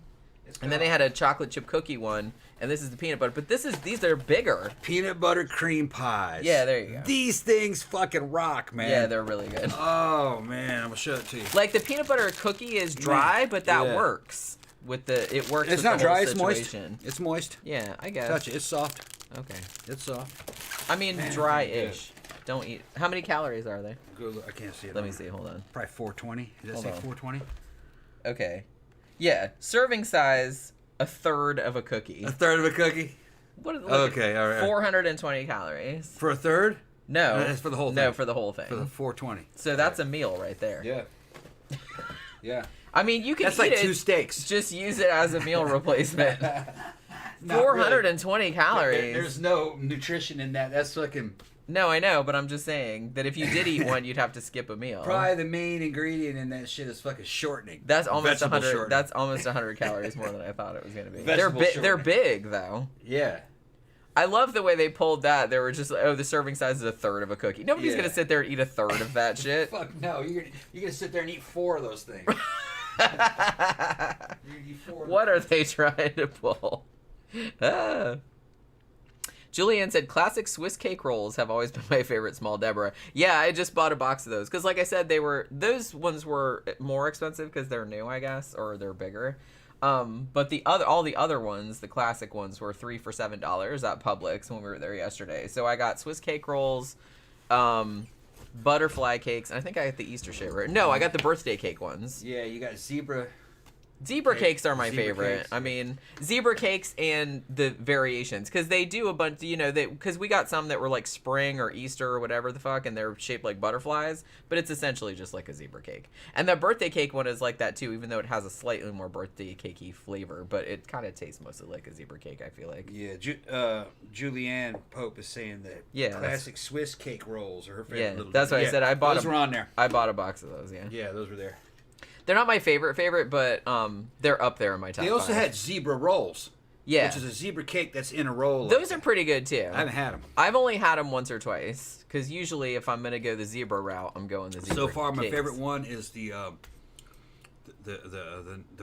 And then they had a chocolate chip cookie one, and this is the peanut butter. But these are bigger. Peanut butter cream pies. Yeah, there you go. These things fucking rock, man. Yeah, they're really good. Oh man, I'm gonna show it to you. Like the peanut butter cookie is dry, but that works with the it works. It's with not the whole dry. situation. It's moist. It's moist. Yeah, I guess. Touch it. It's soft. Okay. It's soft. I mean, dry-ish. Don't eat. How many calories are they? I can't see it. Let me see. Hold on. Probably 420. Does that say 420? Okay. Yeah. Serving size, a third of a cookie. A third of a cookie? Okay, all right. 420 calories. For a third? No. That's for the whole thing. No, for the whole thing. For the 420. So that's a meal right there. Yeah. Yeah. I mean, you can That's eat like it, 2 steaks. Just use it as a meal replacement. 420 calories. There's no nutrition in that. That's fucking... No, I know, but I'm just saying that if you did eat one, you'd have to skip a meal. Probably the main ingredient in that shit is fucking shortening. That's almost Vegetable 100. Shortening. That's almost 100 calories more than I thought it was going to be. Vegetable They're big though. Yeah. I love the way they pulled that. They were just like, oh, the serving size is a third of a cookie. Nobody's gonna sit there and eat a third of that shit. Fuck no, you're gonna sit there and eat 4 of those things. What are they trying to pull? Julianne said, classic Swiss cake rolls have always been my favorite, Small Deborah. Yeah, I just bought a box of those. Because like I said, those ones were more expensive because they're new, I guess, or they're bigger. But all the other ones, the classic ones, were 3 for $7 at Publix when we were there yesterday. So I got Swiss cake rolls, butterfly cakes, and I think I got the Easter shit, right? No, I got the birthday cake ones. Yeah, you got zebra Cakes are my favorite. Cakes. I mean, zebra cakes and the variations, because they do a bunch. Because we got some that were like spring or Easter or whatever the fuck, and they're shaped like butterflies, but it's essentially just like a zebra cake. And the birthday cake one is like that too, even though it has a slightly more birthday cakey flavor, but it kind of tastes mostly like a zebra cake. I feel like. Yeah, Julianne Pope is saying that classic Swiss cake rolls are her favorite. Yeah, that's what I said. Those were on there. I bought a box of those. Yeah. Yeah, those were there. They're not my favorite, but they're up there in my top 5. They also had zebra rolls. Yeah. Which is a zebra cake that's in a roll. Those are pretty good, too. I haven't had them. I've only had them once or twice, because usually if I'm going to go the zebra route, I'm going the zebra So far, my cakes. favorite one is the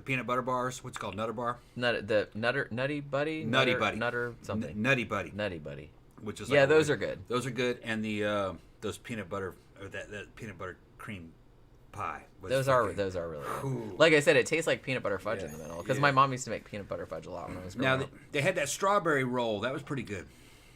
peanut butter bars. What's it called? Nutter bar? Nutty Buddy? Nutty Buddy. Nutter something. Nutty Buddy. Nutty Buddy. Which is those are good. Those are good. And the those peanut butter, or that peanut butter cream pie. Those are really good. Like I said, it tastes like peanut butter fudge in the middle. Because my mom used to make peanut butter fudge a lot when I was growing up. They had that strawberry roll. That was pretty good.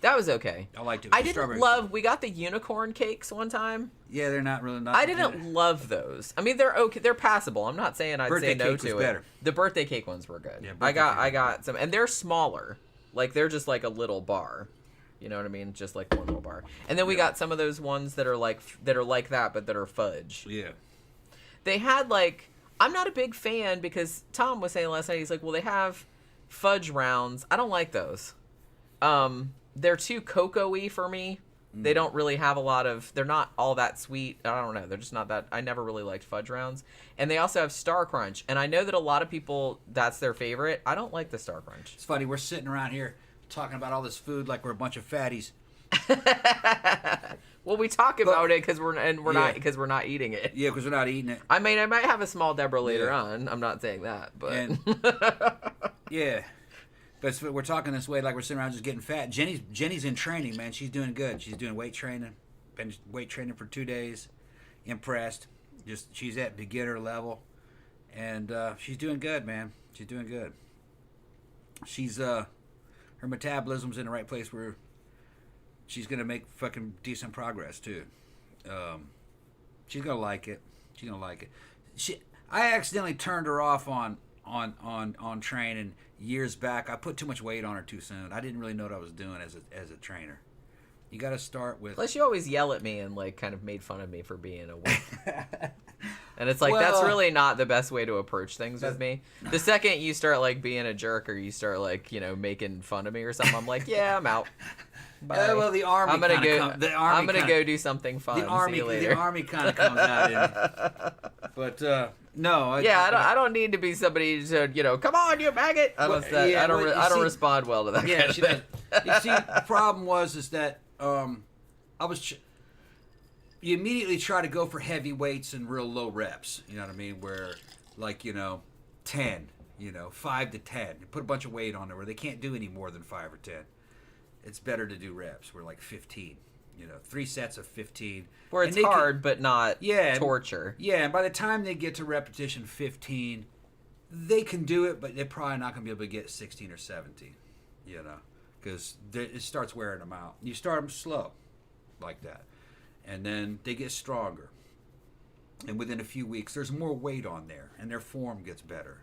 That was okay. I liked it. I didn't love. We got the unicorn cakes one time. Yeah, they're not really. I didn't love those. I mean, they're okay. They're passable. I'm not saying I'd say no to it. Better. The birthday cake ones were good. Yeah, I got some, and they're smaller. Like they're just like a little bar. You know what I mean? Just like one little bar. And then we got some of those ones that are like that, but that are fudge. Yeah. They had like, I'm not a big fan because Tom was saying last night, he's like, well, they have fudge rounds. I don't like those. They're too cocoa-y for me. They don't really have a lot of, they're not all that sweet. I don't know. They're just not that, I never really liked fudge rounds. And they also have Star Crunch. And I know that a lot of people, that's their favorite. I don't like the Star Crunch. It's funny, we're sitting around here talking about all this food like we're a bunch of fatties. Well, we talk about it because we're not eating it. Yeah, because we're not eating it. I mean, I might have a Small Deborah later on. I'm not saying that, but yeah. But we're talking this way like we're sitting around just getting fat. Jenny's in training, man. She's doing good. She's doing weight training. Been weight training for 2 days. Impressed. She's at beginner level, and she's doing good, man. She's doing good. She's her metabolism's in the right place where she's gonna make fucking decent progress too. She's gonna like it. She's gonna like it. I accidentally turned her off on training years back. I put too much weight on her too soon. I didn't really know what I was doing as a trainer. You got to start with. Plus, you always yell at me and like kind of made fun of me for being a wimp. And it's like, that's really not the best way to approach things with me. The second you start like being a jerk or you start like, making fun of me or something, I'm like, yeah, I'm out. Bye. Well, the army. I'm gonna go do something fun. The army. See you later. The army kind of comes out in it. But no. I don't need to be somebody who said, come on, you maggot. I don't respond well to that. Yeah, she does. You see, the problem is that you immediately try to go for heavy weights and real low reps. You know what I mean? Where like 10, 5 to 10. You put a bunch of weight on there where they can't do any more than 5 or 10. It's better to do reps. We're like 15. 3 sets of 15. Where it's hard, but not torture. Yeah, and by the time they get to repetition 15, they can do it, but they're probably not going to be able to get 16 or 17, because it starts wearing them out. You start them slow, like that, and then they get stronger. And within a few weeks, there's more weight on there, and their form gets better,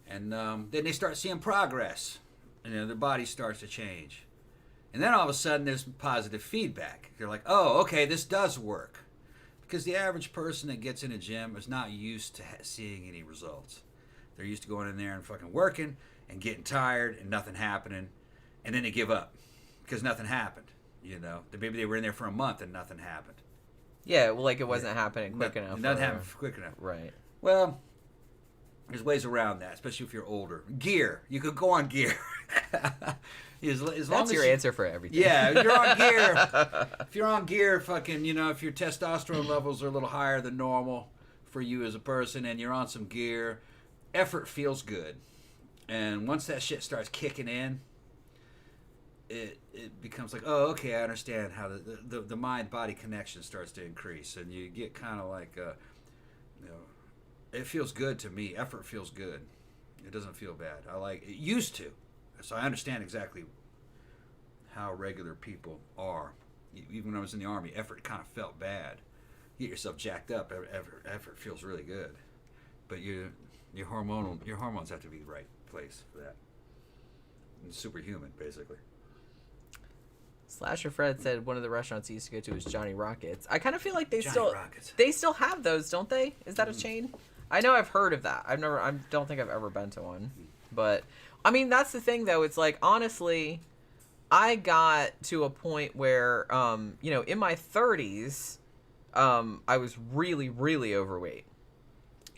And then they start seeing progress, and their body starts to change. And then all of a sudden, there's positive feedback. You're like, oh, okay, this does work. Because the average person that gets in a gym is not used to seeing any results. They're used to going in there and fucking working and getting tired and nothing happening. And then they give up because nothing happened. Maybe they were in there for a month and nothing happened. Yeah, well, like it wasn't happening quick enough. Nothing happened quick enough. Right. Well, there's ways around that, especially if you're older. Gear. You could go on gear. As long That's as your answer for everything. Yeah, if you're on gear. If you're on gear, fucking, if your testosterone levels are a little higher than normal for you as a person and you're on some gear, effort feels good. And once that shit starts kicking in, it becomes like, oh, okay, I understand how the mind-body connection starts to increase. And you get kind of like, it feels good to me. Effort feels good. It doesn't feel bad. It used to. So I understand exactly how regular people are. Even when I was in the Army, effort kind of felt bad. You get yourself jacked up, effort feels really good. But your hormones have to be the right place for that. It's superhuman, basically. Slasher Fred said one of the restaurants he used to go to was Johnny Rockets. I kind of feel like they Rockets. still have those, don't they? Is that a chain? I know I've heard of that. I don't think I've ever been to one. But I mean, that's the thing though. It's like, honestly, I got to a point where, in my 30s, I was really, really overweight.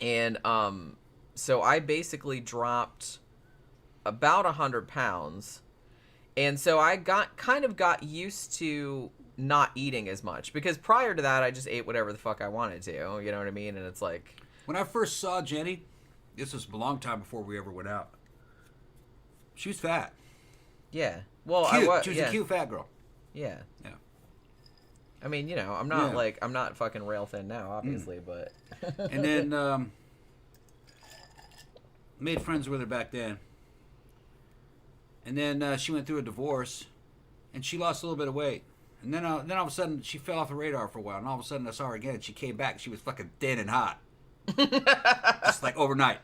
And so I basically dropped about 100 pounds. And so I got used to not eating as much. Because prior to that, I just ate whatever the fuck I wanted to. You know what I mean? And it's like... When I first saw Jenny, this was a long time before we ever went out. She was fat. Yeah. Well, cute. She was a cute fat girl. Yeah. Yeah. I mean, I'm not I'm not fucking rail thin now, obviously, but. And then made friends with her back then. And then she went through a divorce, and she lost a little bit of weight. And then all of a sudden she fell off the radar for a while, and all of a sudden I saw her again, and she came back. She was fucking thin and hot, just like overnight.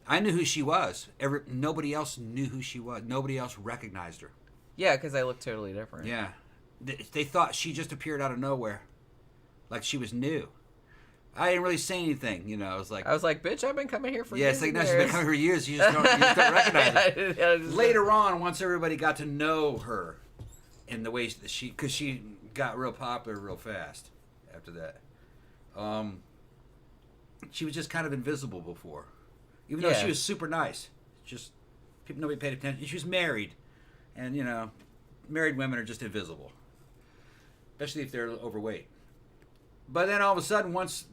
I knew who she was. Nobody else knew who she was. Nobody else recognized her. Yeah, because I look totally different. Yeah. They thought she just appeared out of nowhere. Like she was new. I didn't really say anything, I was like, bitch, I've been coming here for years. Yeah, it's like, no, she's been coming for years. You just don't recognize her. Later on, once everybody got to know her in the way that because she got real popular real fast after that. She was just kind of invisible before. Even though she was super nice. Just, nobody paid attention. She was married. And, married women are just invisible. Especially if they're overweight. But then all of a sudden, once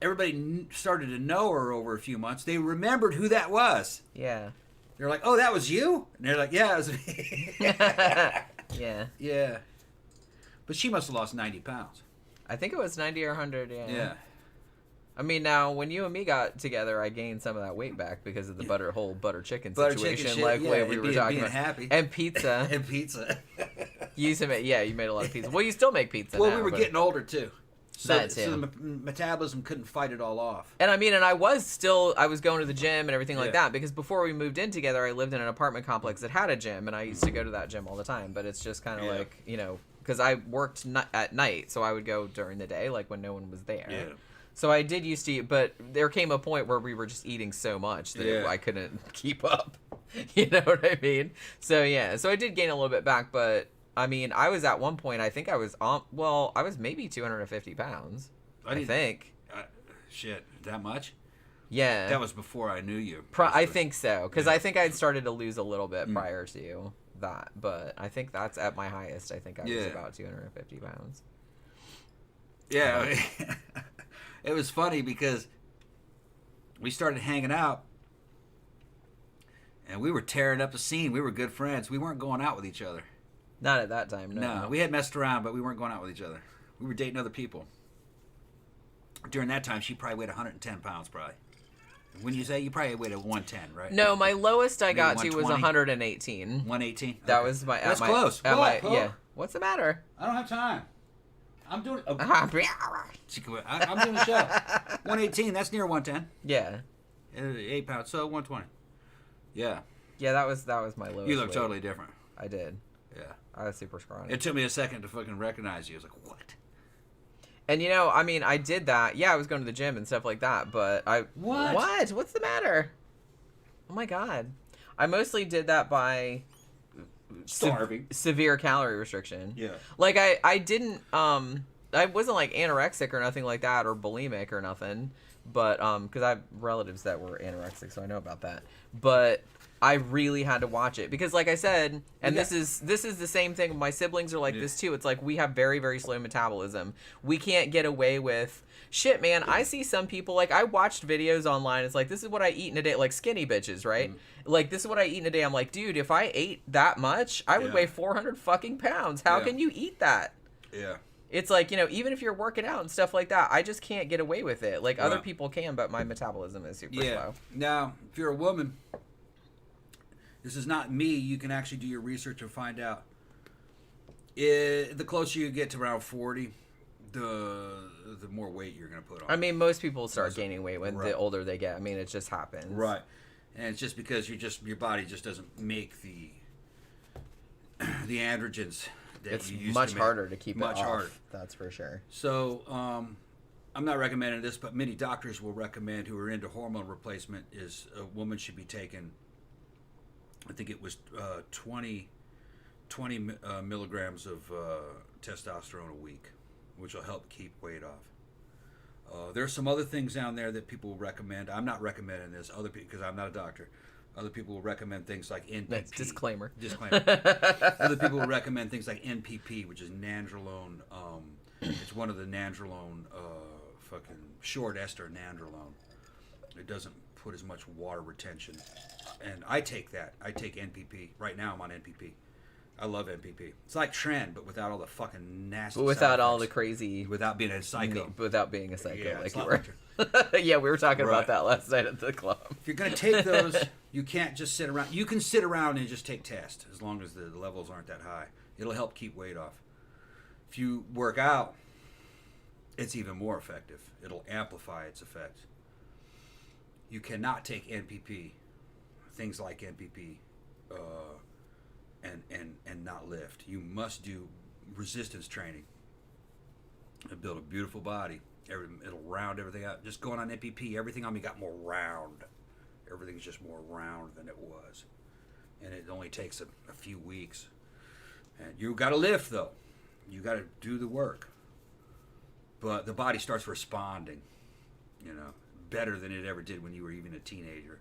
everybody started to know her over a few months, they remembered who that was. Yeah. They're like, oh, that was you? And they're like, yeah, it was me. Yeah. Yeah. But she must have lost 90 pounds. I think it was 90 or 100, yeah. Yeah. I mean, now, when you and me got together, I gained some of that weight back because of the whole butter chicken situation, way we were talking about. Happy. And pizza. And pizza. You made a lot of pizza. Well, you still make pizza Well, now, we were getting older, too. So the metabolism couldn't fight it all off. And I mean, I was going to the gym and everything like that, because before we moved in together, I lived in an apartment complex that had a gym, and I used to go to that gym all the time. But it's just kind of like, because I worked at night, so I would go during the day, like when no one was there. Yeah. So I did used to eat, but there came a point where we were just eating so much that I couldn't keep up. You know what I mean? So so I did gain a little bit back, but I mean, I was at one point, I think I was I was maybe 250 pounds. I think. Shit, that much? Yeah. That was before I knew you. I think so, because I think I'd started to lose a little bit prior to that, but I think that's at my highest. I think I was about 250 pounds. Yeah. It was funny because we started hanging out, And we were tearing up the scene. We were good friends. We weren't going out with each other. Not at that time, no. No, we had messed around, but we weren't going out with each other. We were dating other people. During that time, she probably weighed 110 pounds, probably. When you say you probably weighed at 110, right? No, my lowest I got to was 118. 118? That was my... That's close. Yeah. What's the matter? I don't have time. I'm doing... Oh. I'm doing a show. 118, that's near 110. Yeah. 8 pounds, so 120. Yeah. Yeah, that was my lowest. You look weight. totally different. I did. Yeah. I was super scrawny. It took me a second to fucking recognize you. I was like, what? And I mean, I did that. Yeah, I was going to the gym and stuff like that, but What? What? What's the matter? Oh my god. I mostly did that by Starving. Severe calorie restriction. Yeah. Like I didn't I wasn't like anorexic or nothing like that or bulimic or nothing, but cuz I have relatives that were anorexic, so I know about that. But I really had to watch it because, like I said, and this is the same thing. My siblings are like this too. It's like we have very, very slow metabolism. We can't get away with shit, man. I see some people, like, I watched videos online. It's like, this is what I eat in a day, like skinny bitches, right? Like, this is what I eat in a day. I'm like, dude, if I ate that much, I would weigh 400 fucking pounds. How can you eat that? Yeah. It's like, even if you're working out and stuff like that, I just can't get away with it. Like, other people can, but my metabolism is super slow. Now, if you're a woman, this is not me. You can actually do your research and find out. The closer you get to around 40, the more weight you're going to put on. I mean, most people start gaining weight when the older they get. I mean, it just happens. Right. And it's just because your body just doesn't make the androgens that it's you used much to make. harder to keep much it off. harder. That's for sure. So, I'm not recommending this, but many doctors will recommend who are into hormone replacement is a woman should be taking, I think it was 20 milligrams of testosterone a week, which will help keep weight off. There's some other things down there that people will recommend. I'm not recommending this, other people, because I'm not a doctor. Other people will recommend things like NPP. That's disclaimer. Other people will recommend things like NPP, which is nandrolone. It's one of the nandrolone, fucking short ester nandrolone. It doesn't put as much water retention. And I take that. I take NPP. Right now I'm on NPP. I love NPP. It's like Tren, but without all the fucking nasty. But without all the crazy. Without being a psycho. Without being a psycho, like you were. Like yeah, we were talking about that last night at the club. If you're gonna take those, you can't just sit around. You can sit around and just take test as long as the levels aren't that high. It'll help keep weight off. If you work out, it's even more effective. It'll amplify its effects. You cannot take NPP, things like NPP, and not lift. You must do resistance training and build a beautiful body. It'll round everything out. Just going on NPP, everything on me got more round. Everything's just more round than it was. And it only takes a few weeks. And you got to lift, though. You got to do the work. But the body starts responding, better than it ever did when you were even a teenager.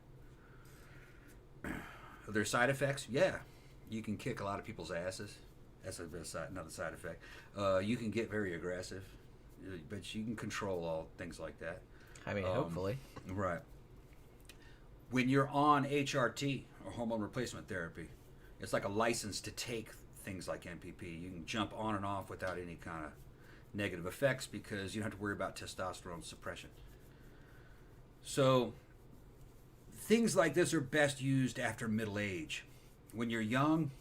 Are there side effects? Yeah. You can kick a lot of people's asses. That's another side effect. You can get very aggressive, but you can control all things like that. I mean, hopefully. Right. When you're on HRT, or hormone replacement therapy, it's like a license to take things like NPP. You can jump on and off without any kind of negative effects because you don't have to worry about testosterone suppression. So things like this are best used after middle age. When you're young,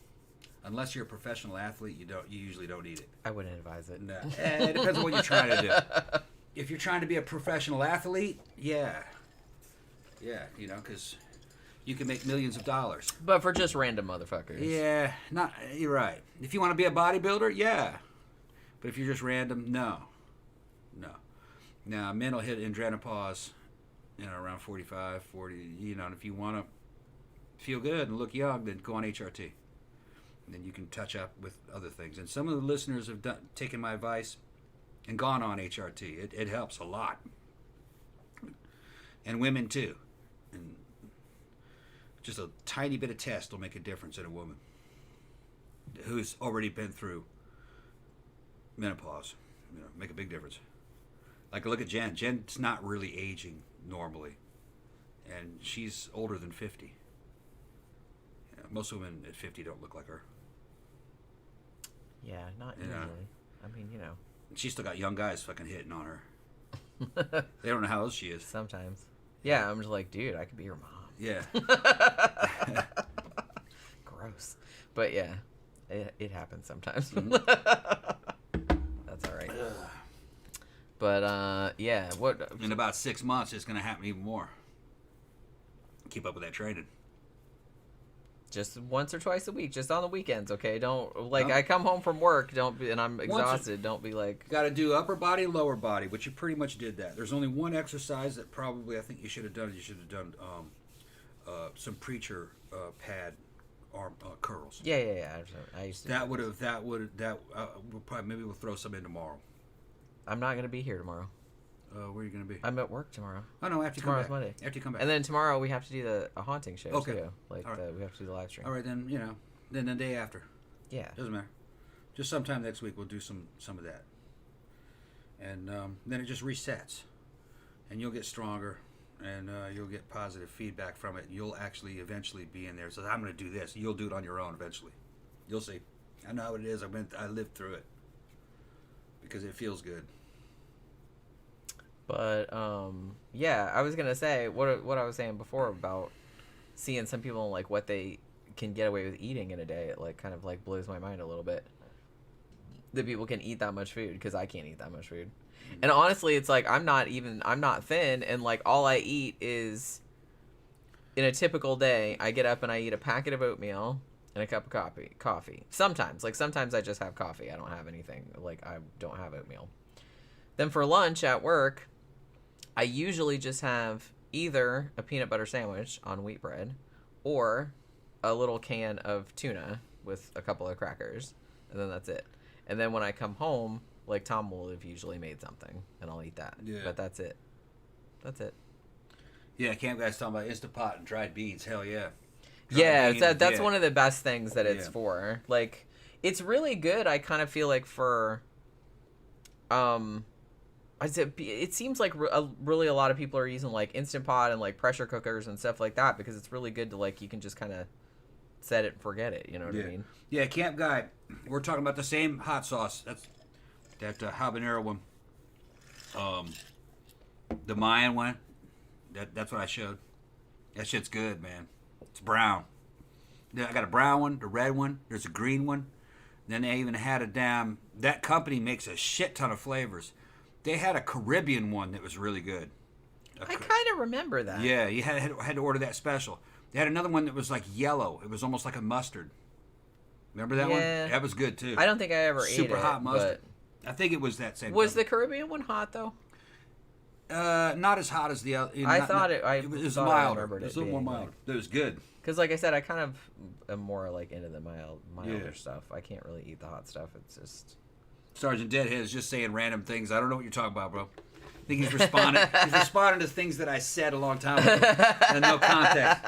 unless you're a professional athlete, you usually don't eat it. I wouldn't advise it. No. It depends on what you're trying to do. If you're trying to be a professional athlete, yeah, because you can make millions of dollars. But for just random motherfuckers. Yeah, you're right. If you want to be a bodybuilder, yeah. But if you're just random, no. Now, men will hit andropause, around 45, 40, and if you want to feel good and look young, then go on HRT. And then you can touch up with other things. And some of the listeners have taken my advice and gone on HRT. It helps a lot. And women too. And just a tiny bit of test will make a difference in a woman who's already been through menopause. Make a big difference. Like, look at Jen. Jen's not really aging normally. And she's older than 50. Most women at 50 don't look like her. Yeah, not usually. I mean, She's still got young guys fucking hitting on her. They don't know how old she is. Sometimes. Yeah, I'm just like, dude, I could be your mom. Yeah. Gross. But yeah, it happens sometimes. Mm-hmm. That's all right. But yeah, what? In about 6 months, it's gonna happen even more. Keep up with that training. Just once or twice a week, just on the weekends, okay? Don't I come home from work, and I'm exhausted. Don't be like. Got to do upper body and lower body, which you pretty much did that. There's only one exercise that probably I think you should have done. You should have done some preacher pad arm curls. Yeah. I used to. That would we'll probably maybe we'll throw some in tomorrow. I'm not gonna be here tomorrow. Where are you gonna be? I'm at work tomorrow. Oh no, after tomorrow's you come back. Monday. After you come back. And then tomorrow we have to do a haunting show okay. too. Like right. we have to do the live stream. All right, then then the day after. Yeah. Doesn't matter. Just sometime next week we'll do some of that. And then it just resets, and you'll get stronger, and you'll get positive feedback from it. You'll actually eventually be in there. So I'm going to do this. You'll do it on your own eventually. You'll see. I know how it is. I lived through it because it feels good. But yeah, I was gonna say what I was saying before about seeing some people like what they can get away with eating in a day. It like kind of like blows my mind a little bit. That people can eat that much food because I can't eat that much food. And honestly, it's like I'm not thin, and like all I eat is in a typical day. I get up and I eat a packet of oatmeal and a cup of coffee. Sometimes I just have coffee. I don't have anything. Like I don't have oatmeal. Then for lunch at work, I usually just have either a peanut butter sandwich on wheat bread or a little can of tuna with a couple of crackers, and then that's it. And then when I come home, like Tom will have usually made something, and I'll eat that. Yeah. But that's it. Yeah, Camp Guy's talking about Instant Pot and dried beans. Hell yeah. That's one of the best things that it's for. Like, it's really good. I kind of feel like for, it seems like really a lot of people are using like Instant Pot and like pressure cookers and stuff like that because it's really good to like you can just kind of set it and forget it. You know what I mean? Yeah, Camp Guy. We're talking about the same hot sauce. That's that habanero one. The Mayan one. That's what I showed. That shit's good, man. It's brown. I got a brown one, the red one. There's a green one. Then they even had that company makes a shit ton of flavors. They had a Caribbean one that was really good. I kind of remember that. Yeah, you had to order that special. They had another one that was like yellow. It was almost like a mustard. Remember that one? That was good too. I don't think I ever ate it. Super hot mustard. I think it was that same. Was the Caribbean one hot though? Not as hot as the other. I thought it was milder. It was a little more mild. It was good. Because, like I said, I kind of am more like into the milder stuff. I can't really eat the hot stuff. It's just. Sergeant Deadhead is just saying random things. I don't know what you're talking about, bro. I think he's responding. He's responding to things that I said a long time ago, and no context.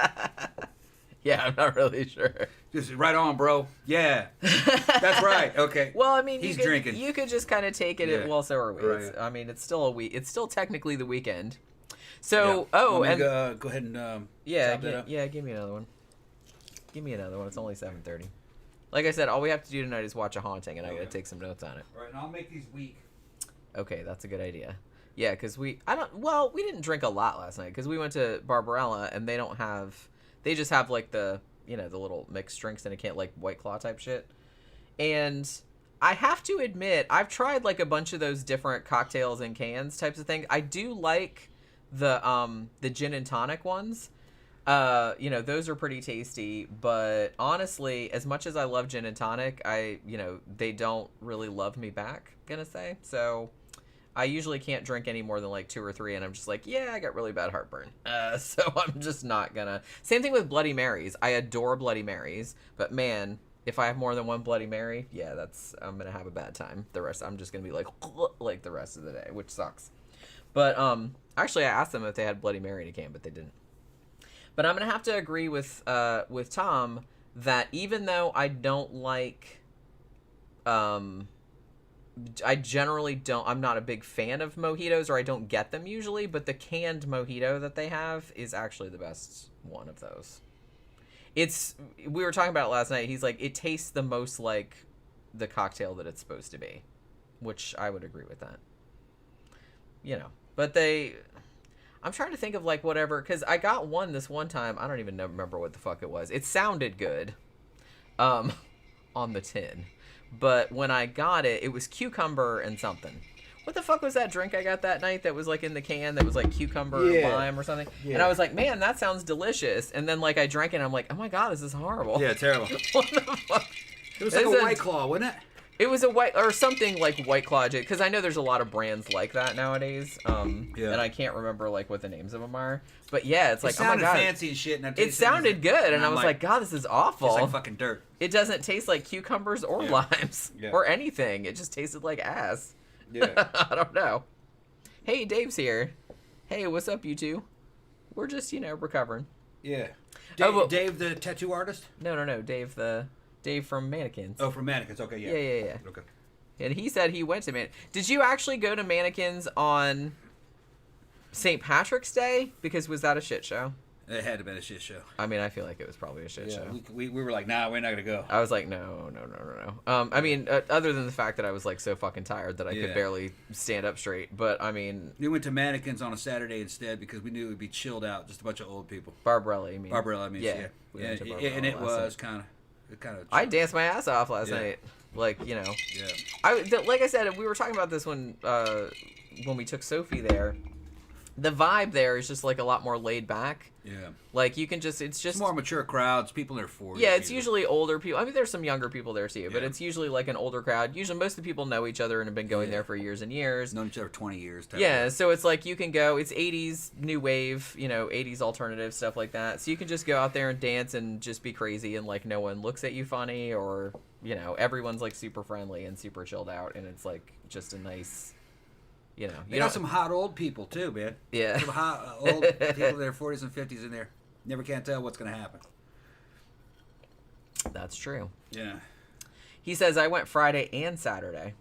Yeah, I'm not really sure. Just right on, bro. Yeah, that's right. Okay. Well, I mean, he's drinking. You could just kind of take it. Well, so are we. Right. I mean, it's still a week. It's still technically the weekend. So, and go ahead and give me another one. Give me another one. It's only 7:30. Like I said, all we have to do tonight is watch a haunting, and I got to take some notes on it. All right, and I'll make these weak. Okay, that's a good idea. Yeah, because we didn't drink a lot last night because we went to Barbarella, and they just have like the little mixed drinks in a can, like White Claw type shit. And I have to admit, I've tried like a bunch of those different cocktails in cans types of things. I do like the gin and tonic ones. Those are pretty tasty, but honestly, as much as I love gin and tonic, they don't really love me back, gonna say. So I usually can't drink any more than like 2 or 3, and I'm just like, yeah, I got really bad heartburn. So I'm just not gonna. Same thing with Bloody Marys. I adore Bloody Marys, but man, if I have more than one Bloody Mary, yeah, I'm gonna have a bad time. The rest, I'm just gonna be like the rest of the day, which sucks. But actually, I asked them if they had Bloody Mary in a can, but they didn't. But I'm gonna have to agree with Tom that even though I don't like, I generally don't. I'm not a big fan of mojitos, or I don't get them usually. But the canned mojito that they have is actually the best one of those. we were talking about it last night. He's like, it tastes the most like the cocktail that it's supposed to be, which I would agree with that. You know, but I'm trying to think of like whatever, because I got one this one time. I don't even remember what the fuck it was. It sounded good on the tin, but when I got it, it was cucumber and something. What the fuck was that drink I got that night that was like in the can that was like cucumber lime or something? Yeah. And I was like, man, that sounds delicious. And then like I drank it and I'm like, oh my God, this is horrible. Yeah, terrible. What the fuck? It was like a White Claw, wasn't it? It was a white or something like White Claw, because I know there's a lot of brands like that nowadays. And I can't remember like what the names of them are. But yeah, it's like, oh my God, fancy and shit. And it sounded good, and I was like, God, this is awful. It's like fucking dirt. It doesn't taste like cucumbers or limes or anything. It just tasted like ass. Yeah. I don't know. Hey, Dave's here. Hey, what's up, you two? We're just, recovering. Yeah. Dave, the tattoo artist? No. Dave from Mannequins. Oh, from Mannequins. Okay, yeah. Yeah. Okay. And he said he went to Did you actually go to Mannequins on St. Patrick's Day? Because was that a shit show? It had to have been a shit show. I mean, I feel like it was probably a shit show. We were like, nah, we're not going to go. I was like, no. I mean, other than the fact that I was like so fucking tired that I could barely stand up straight. But I mean... We went to Mannequins on a Saturday instead because we knew it would be chilled out, just a bunch of old people. Barbarella, you mean? Barbarella, yeah. And it was kind of... I danced my ass off last night. Like, Yeah. Like I said, we were talking about this when we took Sophie there. The vibe there is just like a lot more laid back. Yeah. Like you can just, it's more mature crowds, people in their 40s. Yeah, it's usually older people. I mean, there's some younger people there too, but it's usually like an older crowd. Usually most of the people know each other and have been going there for years and years. Known each other 20 years. Yeah, so it's like you can go, it's 80s new wave, 80s alternative, stuff like that. So you can just go out there and dance and just be crazy and like no one looks at you funny or, everyone's like super friendly and super chilled out and it's like just a nice... You got some hot old people too, man. Yeah. Some hot old people in their 40s and 50s in there. Never can't tell what's going to happen. That's true. Yeah. He says, I went Friday and Saturday.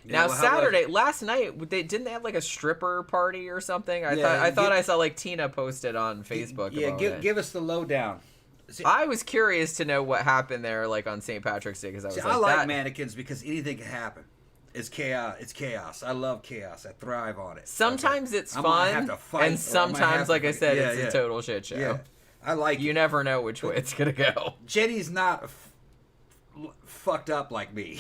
Yeah, now, Saturday, last night, didn't they have like a stripper party or something? I thought I saw like Tina posted on Facebook. Yeah, give us the lowdown. See, I was curious to know what happened there like on St. Patrick's Day because I like Mannequins because anything can happen. It's chaos. I love chaos. I thrive on it. Sometimes it's fun, and sometimes, like I said, it's a total shit show. Yeah. I like you never know which way it's gonna go. Jenny's not fucked up like me.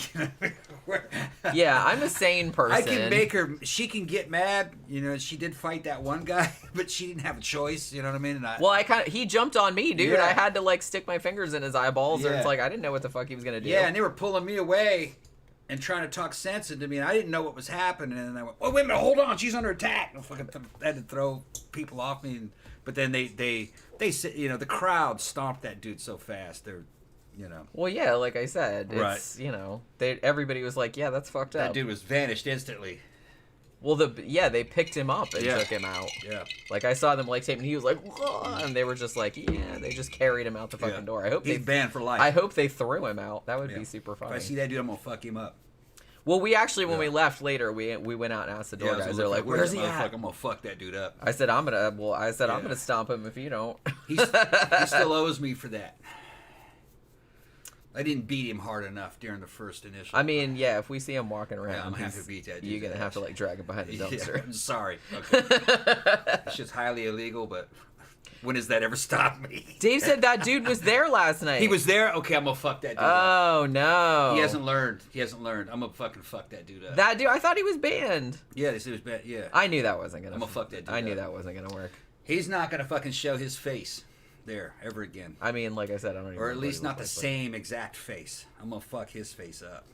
Yeah, I'm a sane person. I can make her. She can get mad. She did fight that one guy, but she didn't have a choice. You know what I mean? And he jumped on me, dude. I had to like stick my fingers in his eyeballs, or it's like I didn't know what the fuck he was gonna do. Yeah, and they were pulling me away. And trying to talk sense into me, and I didn't know what was happening. And I went, "Oh, wait a minute, hold on, she's under attack!" And I had to throw people off me. But then they the crowd stomped that dude so fast. Well, yeah, like I said, it's everybody was like, "Yeah, that's fucked up." That dude was vanished instantly. Well, they picked him up and took him out. Yeah. Like I saw them like tape, and he was like, whoa, and they were just like, they just carried him out the fucking door. I hope he's banned for life. I hope they threw him out. That would be super funny. If I see that dude, I'm gonna fuck him up. Well, we actually when we left later, we went out and asked the door guys. They're like, "Where's he at?" I'm gonna fuck that dude up. I said, "I'm gonna stomp him if you don't." He still owes me for that. I didn't beat him hard enough during the first initial. I mean, if we see him walking around, I'm gonna have to beat that dude. You're gonna have to like drag him behind the dumpster. I'm sorry. Okay. It's just highly illegal, but when does that ever stop me? Dave said that dude was there last night. He was there? Okay, I'm gonna fuck that dude up. Oh, no. He hasn't learned. I'm gonna fucking fuck that dude up. That dude, I thought he was banned. Yeah, they said he was banned, yeah. I knew that wasn't gonna I'm gonna fuck that dude up. I knew that wasn't gonna work. He's not gonna fucking show his face there ever again. I mean, like I said, I don't even Or at least not the same exact face. I'm gonna fuck his face up.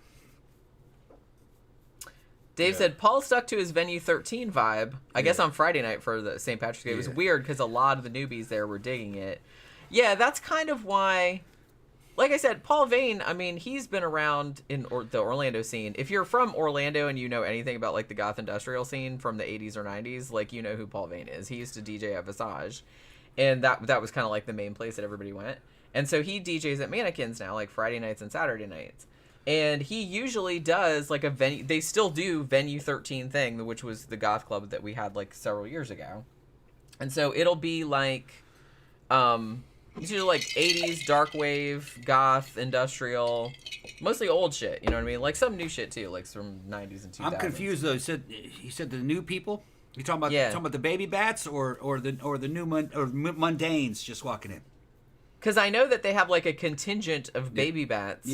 Dave said Paul stuck to his Venue 13 vibe, I guess on Friday night for the St. Patrick's Day. It was weird because a lot of the newbies there were digging it. Yeah, that's kind of why, like I said, Paul Vane, I mean, he's been around in the Orlando scene. If you're from Orlando and you know anything about like the goth industrial scene from the 80s or 90s, like you know who Paul Vane is. He used to DJ at Visage. And that was kind of like the main place that everybody went. And so he DJs at Mannequins now, like Friday nights and Saturday nights. And he usually does like a venue. They still do Venue 13 thing, which was the goth club that we had like several years ago. And so it'll be like, It's usually like 80s, dark wave, goth, industrial, mostly old shit, you know what I mean? Like some new shit too, like from 90s and 2000s. I'm confused though. He said the new people? You talking about the baby bats or the new mundanes just walking in? Because I know that they have like a contingent of baby bats,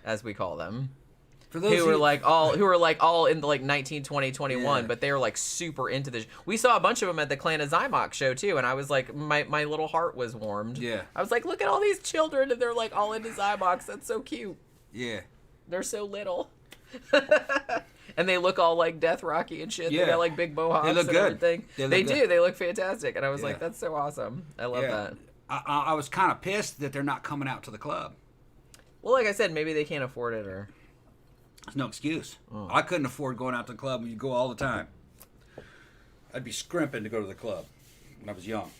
as we call them. For those who are like all in the like 19, 20, 21, but they were like super into this. We saw a bunch of them at the Clan of Zymox show too, and I was like, my little heart was warmed. Yeah. I was like, look at all these children, and they're like all into Zymox. That's so cute. Yeah. They're so little. And they look all like Death Rocky and shit. Yeah. They got like big mohawks and everything. They do. They look fantastic. And I was like, that's so awesome. I love that. I was kind of pissed that they're not coming out to the club. Well, like I said, maybe they can't afford it or... There's no excuse. Oh. I couldn't afford going out to the club when you go all the time. I'd be scrimping to go to the club when I was young.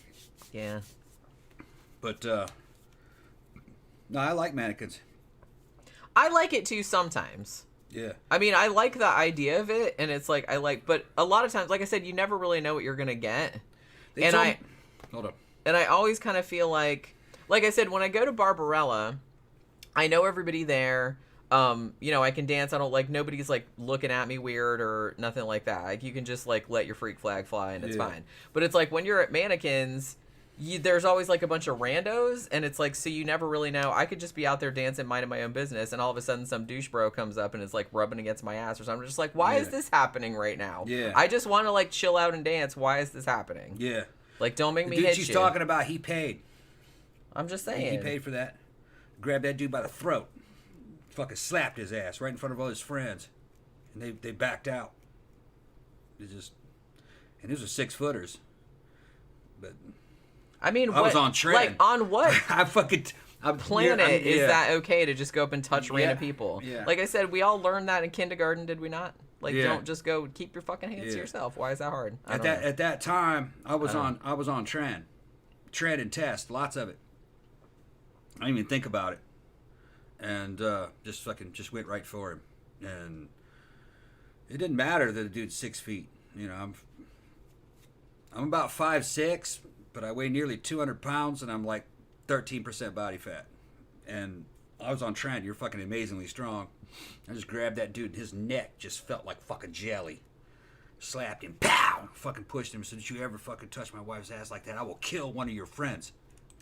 Yeah. But, no, I like mannequins. I like it too sometimes. Yeah. I mean, I like the idea of it, and it's like, but a lot of times, like I said, you never really know what you're going to get. Hold up. And I always kind of feel like I said, when I go to Barbarella, I know everybody there. You know, I can dance. I don't like nobody's like looking at me weird or nothing like that. Like you can just like let your freak flag fly and it's fine. But it's like when you're at mannequins, there's always like a bunch of randos, and it's like, so you never really know. I could just be out there dancing, minding my own business, and all of a sudden some douche bro comes up and is like rubbing against my ass or something. I'm just like, why is this happening right now? Yeah. I just want to like chill out and dance. Why is this happening? Yeah. Like, don't make me hit you. The dude she's talking about, he paid. I'm just saying. He paid for that. Grabbed that dude by the throat. Fucking slapped his ass right in front of all his friends. And they backed out. And these are 6-footers. But I mean, I was on trend. Like, on what planet is that okay to just go up and touch random people? Yeah. Like I said, we all learned that in kindergarten, did we not? Like, don't just go keep your fucking hands to yourself. Why is that hard? At that time, I was on trend and test, lots of it. I didn't even think about it, and just went right for him. And it didn't matter that the dude's 6 feet. You know, I'm about 5'6", but I weigh nearly 200 pounds, and I'm like 13% body fat. And I was on trend. You're fucking amazingly strong. I just grabbed that dude, and his neck just felt like fucking jelly. Slapped him, pow! Fucking pushed him. Said, "Did you ever fucking touch my wife's ass like that? I will kill one of your friends."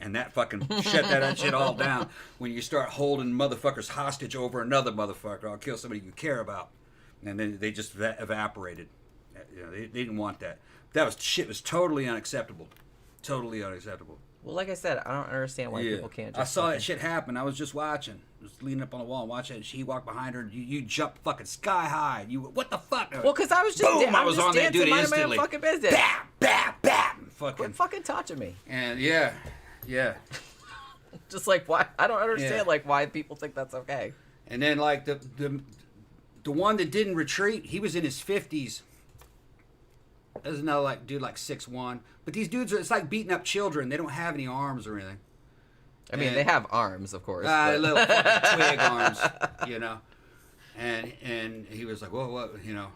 And that fucking shut that shit all down. When you start holding motherfuckers hostage over another motherfucker, I'll kill somebody you care about. And then they just evaporated. You know, they didn't want that. Shit was totally unacceptable. Totally unacceptable. Well, like I said, I don't understand why people can't just... I saw that shit happen. I was just watching. I was leaning up on the wall and watching it. She walked behind her. And you jumped fucking sky high. What the fuck? Well, because I was just... Boom! I was on that dude instantly. My own fucking business. Bam! Bam! Bam! Quit fucking touching me. And yeah. Just like, why? I don't understand like why people think that's okay. And then like the one that didn't retreat, he was in his 50s. There's another like dude like 6'1", but these dudes it's like beating up children. They don't have any arms or anything. I mean, they have arms, of course. Little fucking twig arms, you know. And he was like, whoa, what, you know.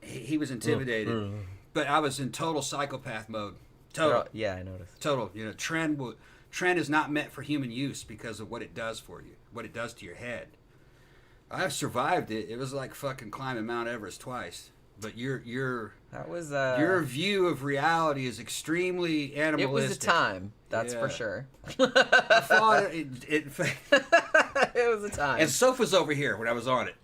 He was intimidated, but I was in total psychopath mode. Total. Yeah, I noticed. Total. You know, trend is not meant for human use because of what it does for you, what it does to your head. I've survived it. It was like fucking climbing Mount Everest twice. But your view of reality is extremely animalistic. It was a time, that's for sure. I thought it was a time. And Soph was over here when I was on it.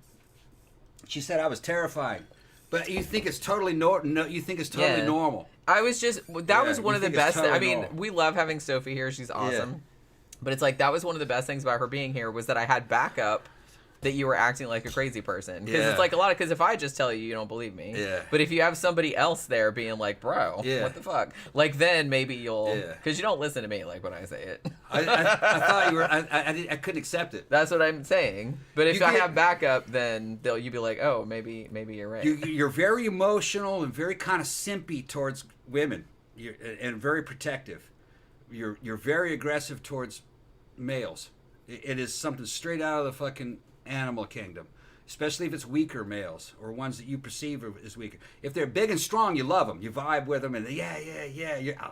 She said I was terrifying, but you think it's totally normal. I was just that was one of the best. Totally I mean, normal. We love having Sophie here. She's awesome. Yeah. But it's like that was one of the best things about her being here was that I had backup. That you were acting like a crazy person. Because it's like a lot of... Because if I just tell you, you don't believe me. Yeah. But if you have somebody else there being like, bro, what the fuck? Like, then maybe you'll... Because you don't listen to me, like, when I say it. I thought you were... I couldn't accept it. That's what I'm saying. But if I have backup, then you'd be like, oh, maybe you're right. You're very emotional and very kind of simpy towards women. And very protective. You're very aggressive towards males. It is something straight out of the fucking... animal kingdom. especially if it's weaker males or ones that you perceive as weaker. If they're big and strong, you love them. You vibe with them, and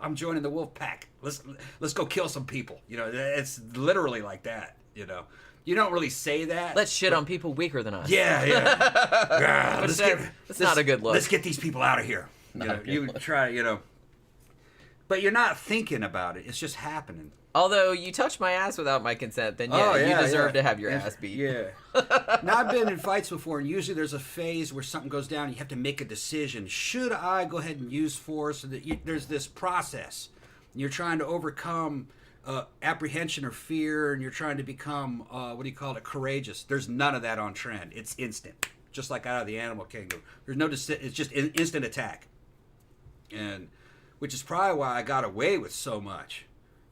I'm joining the wolf pack. Let's go kill some people. You know, it's literally like that. You know, you don't really say that. Let's shit on people weaker than us. Yeah. That's not a good look. Let's get these people out of here. You try, but you're not thinking about it. It's just happening. Although you touch my ass without my consent, then you deserve to have your ass beat. Yeah. Now, I've been in fights before, and usually there's a phase where something goes down, and you have to make a decision. Should I go ahead and use force? There's this process. And you're trying to overcome apprehension or fear, and you're trying to become, courageous. There's none of that on trend. It's instant. Just like out of the animal kingdom. There's no it's just instant attack. And which is probably why I got away with so much.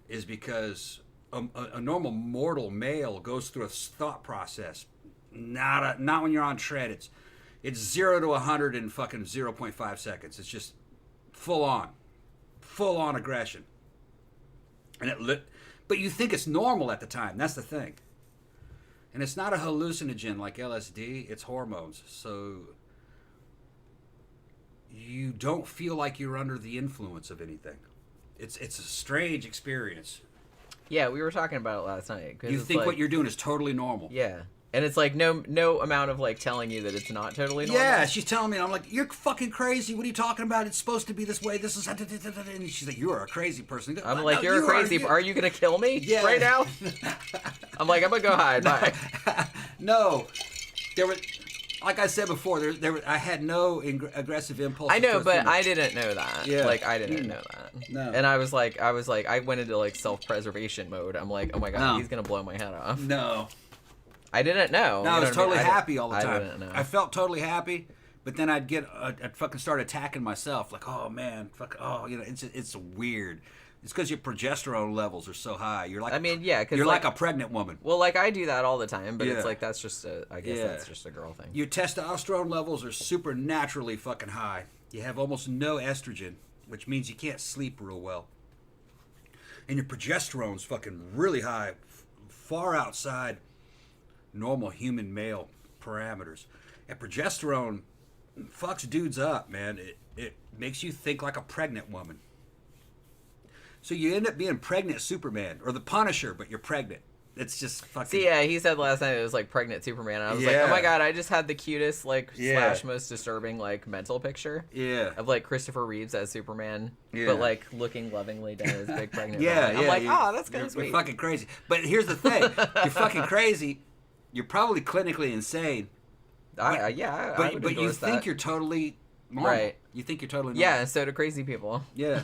Is because a normal mortal male goes through a thought process. Not when you're on tread. It's 0 to 100 in fucking 0.5 seconds. It's just full on aggression. But you think it's normal at the time. That's the thing. And it's not a hallucinogen like LSD. It's hormones. So you don't feel like you're under the influence of anything. It's a strange experience. Yeah, we were talking about it last night. You think what you're doing is totally normal. Yeah. And it's like no amount of like telling you that it's not totally normal. Yeah, she's telling me, and I'm like, you're fucking crazy. What are you talking about? It's supposed to be this way. This is... And she's like, you're a crazy person. I'm like, you're crazy. Are you going to kill me right now? I'm like, I'm going to go hide. Bye. No. There were... Like I said before, I had no aggressive impulse. I know, but I didn't know that. Yeah. Like, I didn't know that. No. And I was like, I went into like self-preservation mode. I'm like, oh my God, he's going to blow my head off. No. I didn't know. No, I was totally happy all the time. I didn't know. I felt totally happy, but then I'd fucking start attacking myself. Like, oh man, it's weird. It's because your progesterone levels are so high. You're like, you're like a pregnant woman. Well, like I do that all the time, but it's like that's just that's just a girl thing. Your testosterone levels are supernaturally fucking high. You have almost no estrogen, which means you can't sleep real well. And your progesterone's fucking really high, far outside normal human male parameters. And progesterone fucks dudes up, man. It makes you think like a pregnant woman. So you end up being pregnant Superman or the Punisher, but you're pregnant. It's just fucking... See, yeah, he said last night it was like pregnant Superman. And I was like, oh my God, I just had the cutest, like, / most disturbing, like, mental picture. Yeah. Of, like, Christopher Reeves as Superman. Yeah. But, like, looking lovingly down his big pregnant woman. I'm like, that's kind of sweet. You're fucking crazy. But here's the thing. You're fucking crazy. You're probably clinically insane. But you think you're totally... normal. Right. You think you're totally normal. Yeah, so do crazy people. Yeah.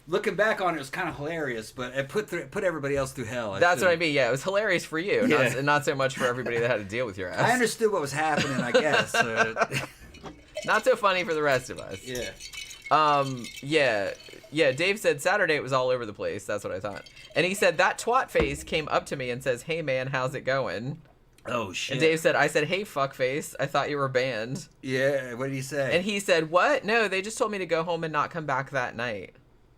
Looking back on it, it was kind of hilarious, but it put everybody else through hell. That's what I mean. Yeah, it was hilarious for you, not so much for everybody that had to deal with your ass. I understood what was happening, I guess. Not so funny for the rest of us. Yeah. Yeah, Dave said Saturday it was all over the place. That's what I thought. And he said, that twat face came up to me and says, hey man, how's it going? Oh, shit. And Dave said, I said, hey, fuckface, I thought you were banned. Yeah, what did he say? And he said, what? No, they just told me to go home and not come back that night.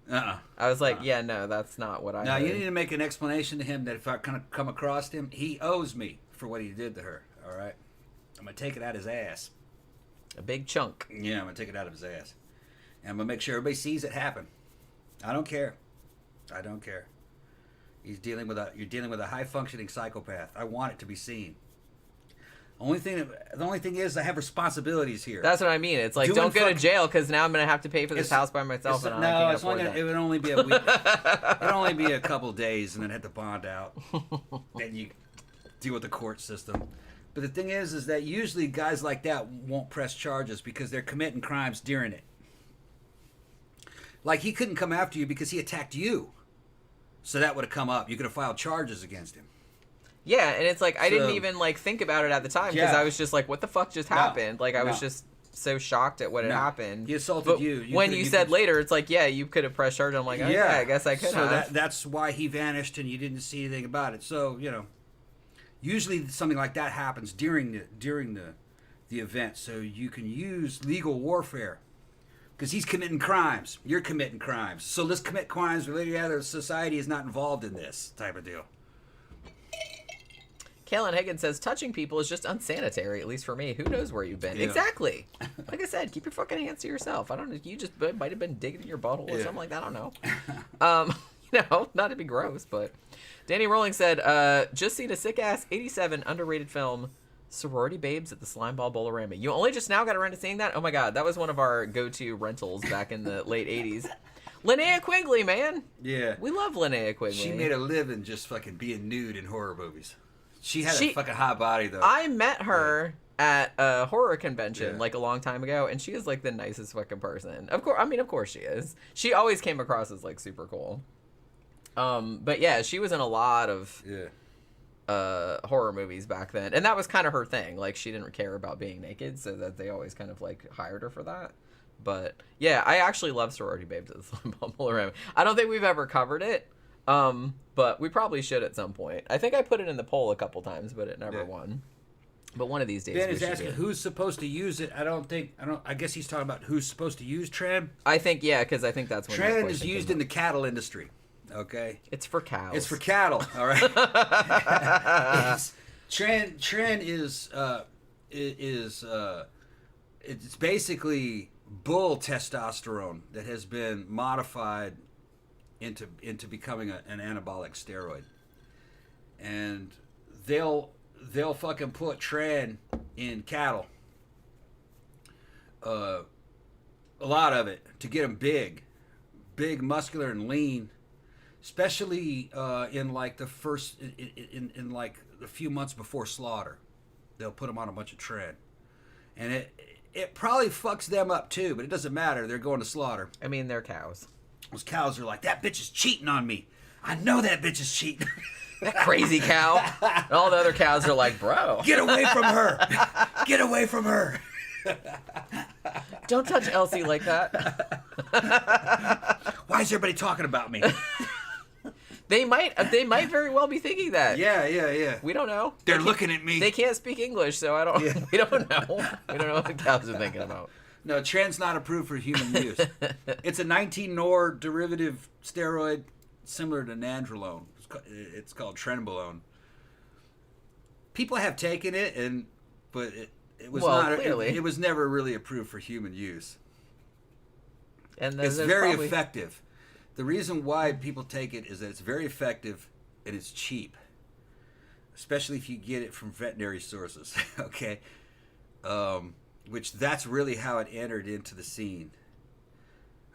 I was like, yeah, no, that's not what I Now, heard. you need to make an explanation to him that if I kind of come across him, he owes me for what he did to her, all right? I'm going to take it out of his ass. A big chunk. Yeah, I'm going to take it out of his ass. And I'm going to make sure everybody sees it happen. I don't care. I don't care. You're dealing with a high-functioning psychopath. I want it to be seen. The only thing is I have responsibilities here. That's what I mean. It's like, don't go to jail because now I'm going to have to pay for this house by myself. And it would only be a week. It would only be a couple days and then have to bond out. Then you deal with the court system. But the thing is that usually guys like that won't press charges because they're committing crimes during it. Like he couldn't come after you because he attacked you. So that would have come up. You could have filed charges against him. Yeah, and it's like I didn't even like think about it at the time because I was just like, "What the fuck just happened?" Like I was just so shocked at what had happened. He assaulted you. When you said later, it's like, "Yeah, you could have pressed charge." I'm like, "Okay, I guess I could have." So that's why he vanished, and you didn't see anything about it. So usually something like that happens during the event, so you can use legal warfare. Because he's committing crimes. You're committing crimes. So let's commit crimes related to other society is not involved in this type of deal. Kaylin Hagen says, touching people is just unsanitary, at least for me. Who knows where you've been? Yeah. Exactly. Like I said, keep your fucking hands to yourself. I don't know. You just might have been digging in your butthole or something like that. I don't know. Not to be gross, but... Danny Rowling said, just seen a sick-ass 87 underrated film, Sorority Babes at the Slimeball Bolorama. You only just now got around to seeing that? Oh my god, that was one of our go-to rentals back in the late 80s. Linnea Quigley, man. Yeah. We love Linnea Quigley. She made a living just fucking being nude in horror movies. She had a fucking hot body, though. I met her at a horror convention like a long time ago, and she is like the nicest fucking person. Of course she is. She always came across as like super cool. But yeah, she was in a lot of horror movies back then, and that was kind of her thing. Like, she didn't care about being naked, so that they always kind of like hired her for that. But yeah, I actually love Sorority Babes at the Slimeball Bolorama. I don't think we've ever covered it. But we probably should at some point. I think I put it in the poll a couple times, but it never won. But one of these days, Ben is asking who's supposed to use it. I guess he's talking about who's supposed to use Tren. I think, because I think that's when Tren is used in the cattle industry. Okay, it's for cows. It's for cattle. All right. Tren it's basically bull testosterone that has been modified into becoming an anabolic steroid, and they'll fucking put Tren in cattle, a lot of it, to get them big, muscular, and lean, especially in like the first in like a few months before slaughter. They'll put them on a bunch of Tren, and it probably fucks them up too, but it doesn't matter. They're going to slaughter. I mean, they're cows. Those cows are like, that bitch is cheating on me. I know that bitch is cheating. That crazy cow. And all the other cows are like, bro. Get away from her. Get away from her. Don't touch Elsie like that. Why is everybody talking about me? They might very well be thinking that. Yeah. We don't know. They're looking at me. They can't speak English, so we don't know. We don't know what the cows are thinking about. No, Tren's not approved for human use. It's a 19-nor derivative steroid similar to nandrolone. It's called trenbolone. People have taken it, but it was it was never really approved for human use. And it's very effective. The reason why people take it is that it's very effective and it's cheap, especially if you get it from veterinary sources. Okay. Which that's really how it entered into the scene.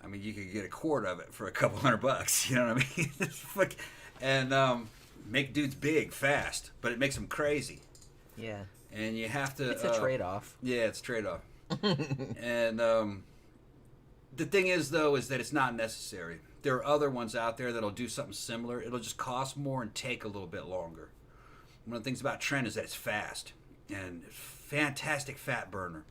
I mean, you could get a quart of it for a couple $100, you know what I mean? And make dudes big fast, but it makes them crazy. Yeah. And you have to... It's a trade-off. Yeah, it's a trade-off. And the thing is, though, is that it's not necessary. There are other ones out there that'll do something similar. It'll just cost more and take a little bit longer. One of the things about Tren is that it's fast and fantastic fat burner.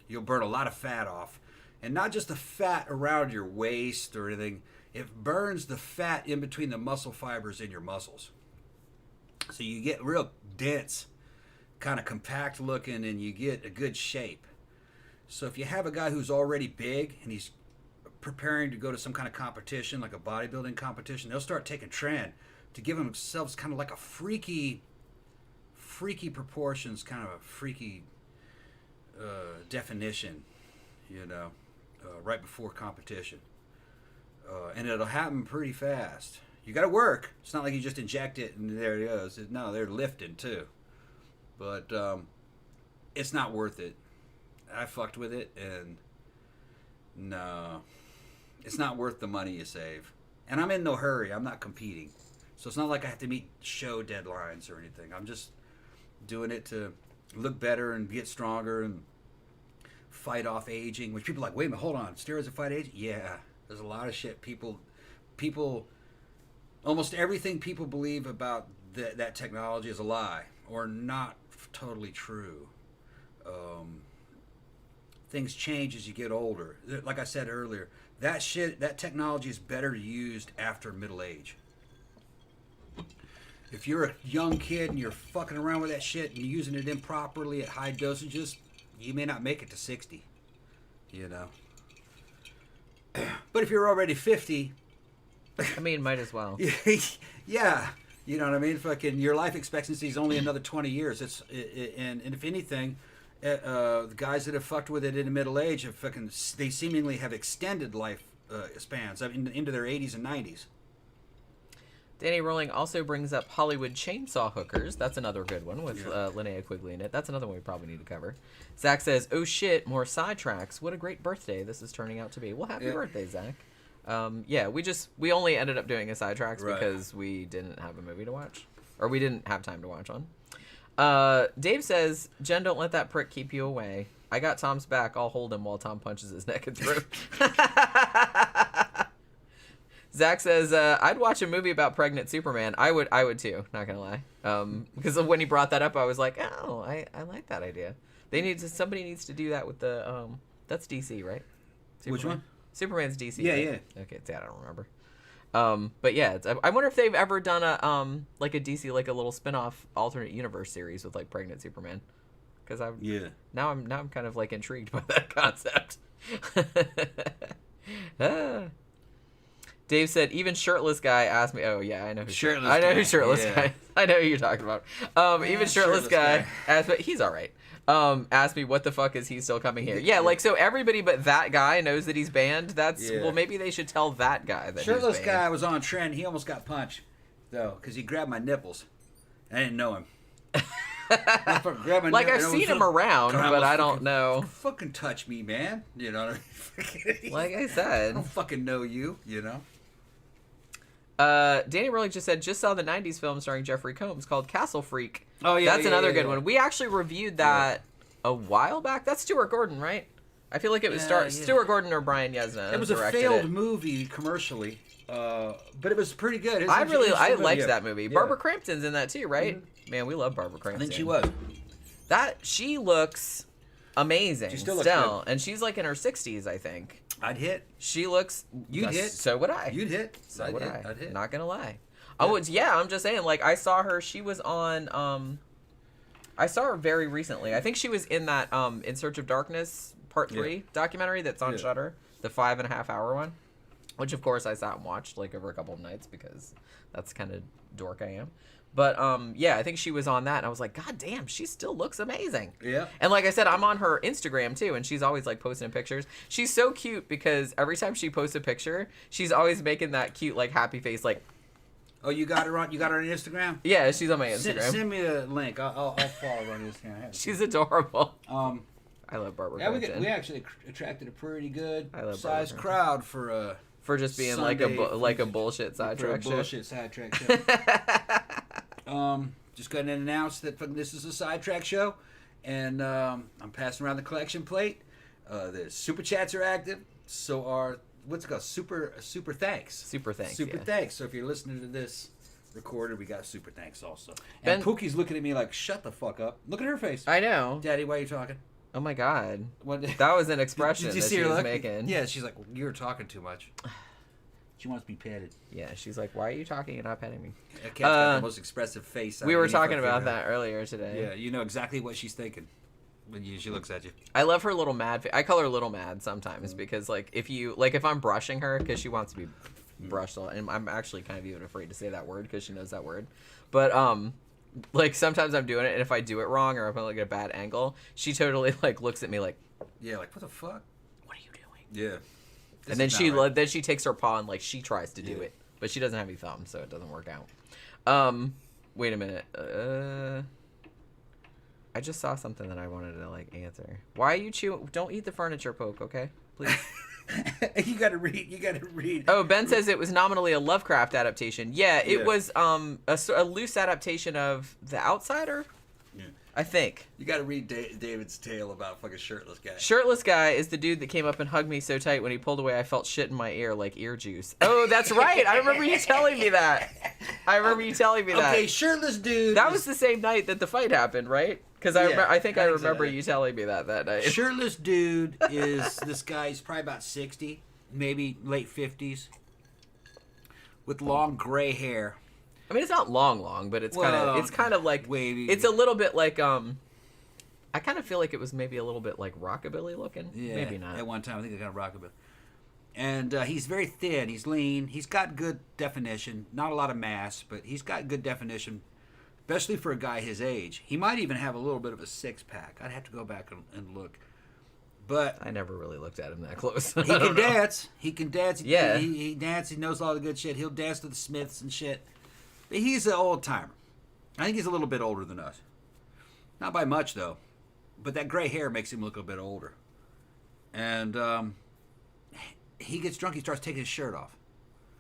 You'll burn a lot of fat off. And not just the fat around your waist or anything. It burns the fat in between the muscle fibers in your muscles. So you get real dense, kind of compact looking, and you get a good shape. So if you have a guy who's already big and he's preparing to go to some kind of competition, like a bodybuilding competition, they'll start taking Tren to give themselves kind of like a freaky proportions, kind of a freaky definition, right before competition. And it'll happen pretty fast. You got to work. It's not like you just inject it and there it goes. No, they're lifting too. But it's not worth it. I fucked with it, and no, it's not worth the money you save. And I'm in no hurry. I'm not competing. So it's not like I have to meet show deadlines or anything. I'm just doing it to look better and get stronger and fight off aging, which people are like, wait a minute, hold on, steroids to fight aging? Yeah, there's a lot of shit people, almost everything people believe about that technology is a lie or not totally true. Things change as you get older. Like I said earlier, that technology is better used after middle age. If you're a young kid and you're fucking around with that shit and using it improperly at high dosages, you may not make it to 60, But if you're already 50... I mean, might as well. Yeah, You know what I mean? Fucking, your life expectancy is only another 20 years. And if anything, the guys that have fucked with it in the middle age they seemingly have extended life spans into their 80s and 90s. Danny Rolling also brings up Hollywood Chainsaw Hookers. That's another good one with Linnea Quigley in it. That's another one we probably need to cover. Zach says, "Oh shit, more Sidetracks. What a great birthday this is turning out to be." Well, happy birthday, Zach. We only ended up doing a Sidetracks because we didn't have a movie to watch, or we didn't have time to watch on. Dave says, "Jen, don't let that prick keep you away. I got Tom's back. I'll hold him while Tom punches his neck and throat." Zach says, "I'd watch a movie about pregnant Superman." I would too. Not gonna lie. Because when he brought that up, I was like, "Oh, I like that idea." Somebody needs to do that with the that's DC, right? Superman? Which one? Superman's DC. Yeah, right? Yeah. Okay, I don't remember. But yeah, I wonder if they've ever done a like a DC, like a little spin-off alternate universe series with like pregnant Superman. Because now I'm kind of like intrigued by that concept. Dave said, "Even shirtless guy asked me." Oh yeah, I know who shirtless. I know who shirtless guy. I know who you're talking about. Even shirtless guy asked, but he's all right. Asked me, "What the fuck is he still coming here?" Yeah, like, so everybody but that guy knows that he's banned. Well, maybe they should tell that guy that shirtless he's banned. guy was on trend. He almost got punched though, because he grabbed my nipples. I didn't know him. Like, I've seen him around, but I don't know. Fucking touch me, man. You know what I mean? Like I said, I don't fucking know you. You know. Danny Rolling just said, "Just saw the 90s film starring Jeffrey Combs called Castle Freak." Oh, yeah. That's another good one. We actually reviewed that a while back. That's Stuart Gordon, right? I feel like it was Stuart Gordon or Brian Yezna. It was a failed movie commercially, but it was pretty good. I liked that movie. Yeah. Barbara Crampton's in that too, right? Mm-hmm. Man, we love Barbara Crampton. I think she was. She looks amazing. She still looks good. And she's like in her 60s, I think. I'd hit. She looks. You'd hit. So would I. You'd hit. So would I. I'd hit. Not gonna lie. Yeah. I'm just saying. Like, I saw her. She was on. I saw her very recently. I think she was in that In Search of Darkness Part 3 documentary that's on Shudder, the 5.5 hour one, which of course I sat and watched like over a couple of nights because that's kind of dork I am. But I think she was on that, and I was like, God damn, she still looks amazing. Yeah. And like I said, I'm on her Instagram too, and she's always like posting pictures. She's so cute because every time she posts a picture, she's always making that cute like happy face, like. Oh, you got her on Instagram? Yeah, she's on my Instagram. Send me a link. I'll follow her on Instagram. She's adorable. I love Barbara. Yeah, we actually attracted a pretty good sized crowd for just being Sunday, like a bullshit sidetrack show. Bullshit sidetrack show. Just going to announce that this is a sidetrack show, and I'm passing around the collection plate. The super chats are active. So are what's it called? Super thanks. Super thanks. Super thanks. So if you're listening to this recorded, we got super thanks also. And Pookie's looking at me like, shut the fuck up. Look at her face. I know. Daddy, why are you talking? Oh my God. That was an expression did you that see she her was look? making. Yeah, she's like, you're talking too much. She wants to be petted. Yeah, she's like, why are you talking and not petting me? That cat's got the most expressive face. We were talking about that earlier today. Yeah, you know exactly what she's thinking when she looks at you. I love her little mad face. I call her little mad sometimes because like if I'm brushing her because she wants to be brushed, and I'm actually kind of even afraid to say that word because she knows that word. But like sometimes I'm doing it, and if I do it wrong or if I'm like at a bad angle, she totally like looks at me like, yeah, like what the fuck? What are you doing? Yeah. And then she takes her paw and like she tries to do it, but she doesn't have any thumbs, so it doesn't work out. Wait a minute. I just saw something that I wanted to like answer. Why are you chewing? Don't eat the furniture, Poke. Okay, please. You gotta read. Oh, Ben says it was nominally a Lovecraft adaptation. Yeah, it was a loose adaptation of The Outsider. Yeah. I think. You gotta read David's tale about fucking shirtless guy. Shirtless guy is the dude that came up and hugged me so tight when he pulled away I felt shit in my ear like ear juice. Oh, that's right. I remember you telling me that. Okay, shirtless dude. That was the same night that the fight happened, right? Because I think I remember you telling me that night. Shirtless dude is this guy's probably about 60, maybe late 50s, with long gray hair. I mean, it's not long, but it's kind of like wavy. It's a little bit like I kind of feel like it was maybe a little bit like rockabilly looking. Yeah, maybe not. At one time, I think it kind of rockabilly. And he's very thin. He's lean. He's got good definition. Not a lot of mass, but he's got good definition, especially for a guy his age. He might even have a little bit of a six-pack. I'd have to go back and look. But I never really looked at him that close. He can dance. He can dance. Yeah. He dances. He knows all the good shit. He'll dance to the Smiths and shit. But he's an old-timer. I think he's a little bit older than us. Not by much, though. But that gray hair makes him look a bit older. And he gets drunk. He starts taking his shirt off.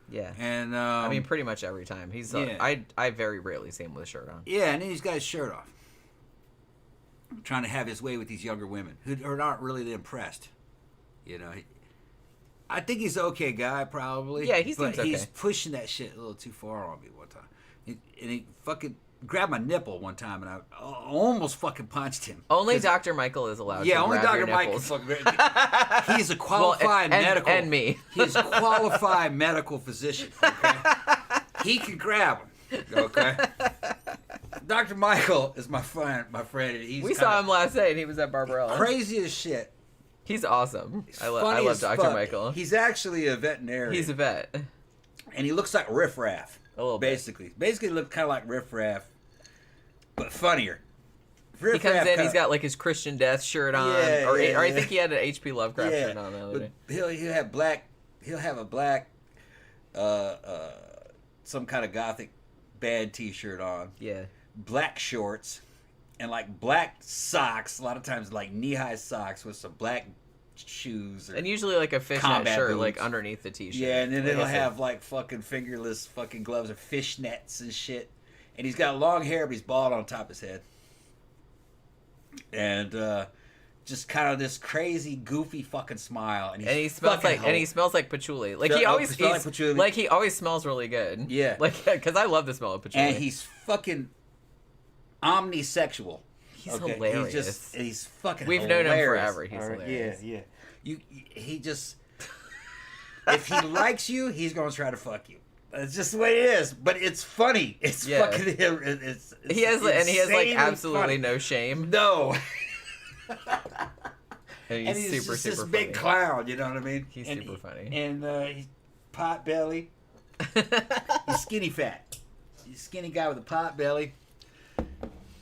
Yeah. And I mean, pretty much every time. He's I very rarely see him with a shirt on. Yeah, and then he's got his shirt off. Trying to have his way with these younger women who are not really impressed. You know, I think he's an okay guy, probably. Yeah, he seems but okay. He's pushing that shit a little too far on me one time. And he fucking grabbed my nipple one time, and I almost fucking punched him. Only Dr. Michael is allowed to only grab Dr. your Michael. nipples. He's a qualified medical. And me. He's a qualified medical physician. Okay? He can grab him. Okay? Dr. Michael is my friend. We saw him last night, and he was at Barbarella. Crazy as shit. He's awesome. I Funny love as Dr. fuck. Michael. He's actually a veterinarian. He's a vet. And he looks like Riff Raff. A little bit. Basically looks kind of like Riff Raff, but funnier. He comes in, he's got like his Christian Death shirt on, or I think he had an H.P. Lovecraft shirt on the other day. He'll have a black, some kind of gothic band T-shirt on. Yeah. Black shorts, and like black socks. A lot of times, like knee-high socks with some black shoes. And usually like a fishnet shirt, boots. like underneath the T-shirt. Yeah, and then it'll have like fucking fingerless fucking gloves or fishnets and shit. And he's got long hair, but he's bald on top of his head. And just kind of this crazy, goofy fucking smile. And he smells like patchouli. Like he always smells really good. Yeah. Like because I love the smell of patchouli. And he's fucking omnisexual. He's hilarious. He's fucking We've hilarious. known him forever. He's hilarious. Yeah. He just, if he likes you, he's gonna try to fuck you. That's just the way it is. But it's funny. It's fucking him. He has like absolutely funny. no shame. No. And he's super just this funny. big clown. You know what I mean? He's super funny. And he's pot belly. He's skinny fat. He's a skinny guy with a pot belly.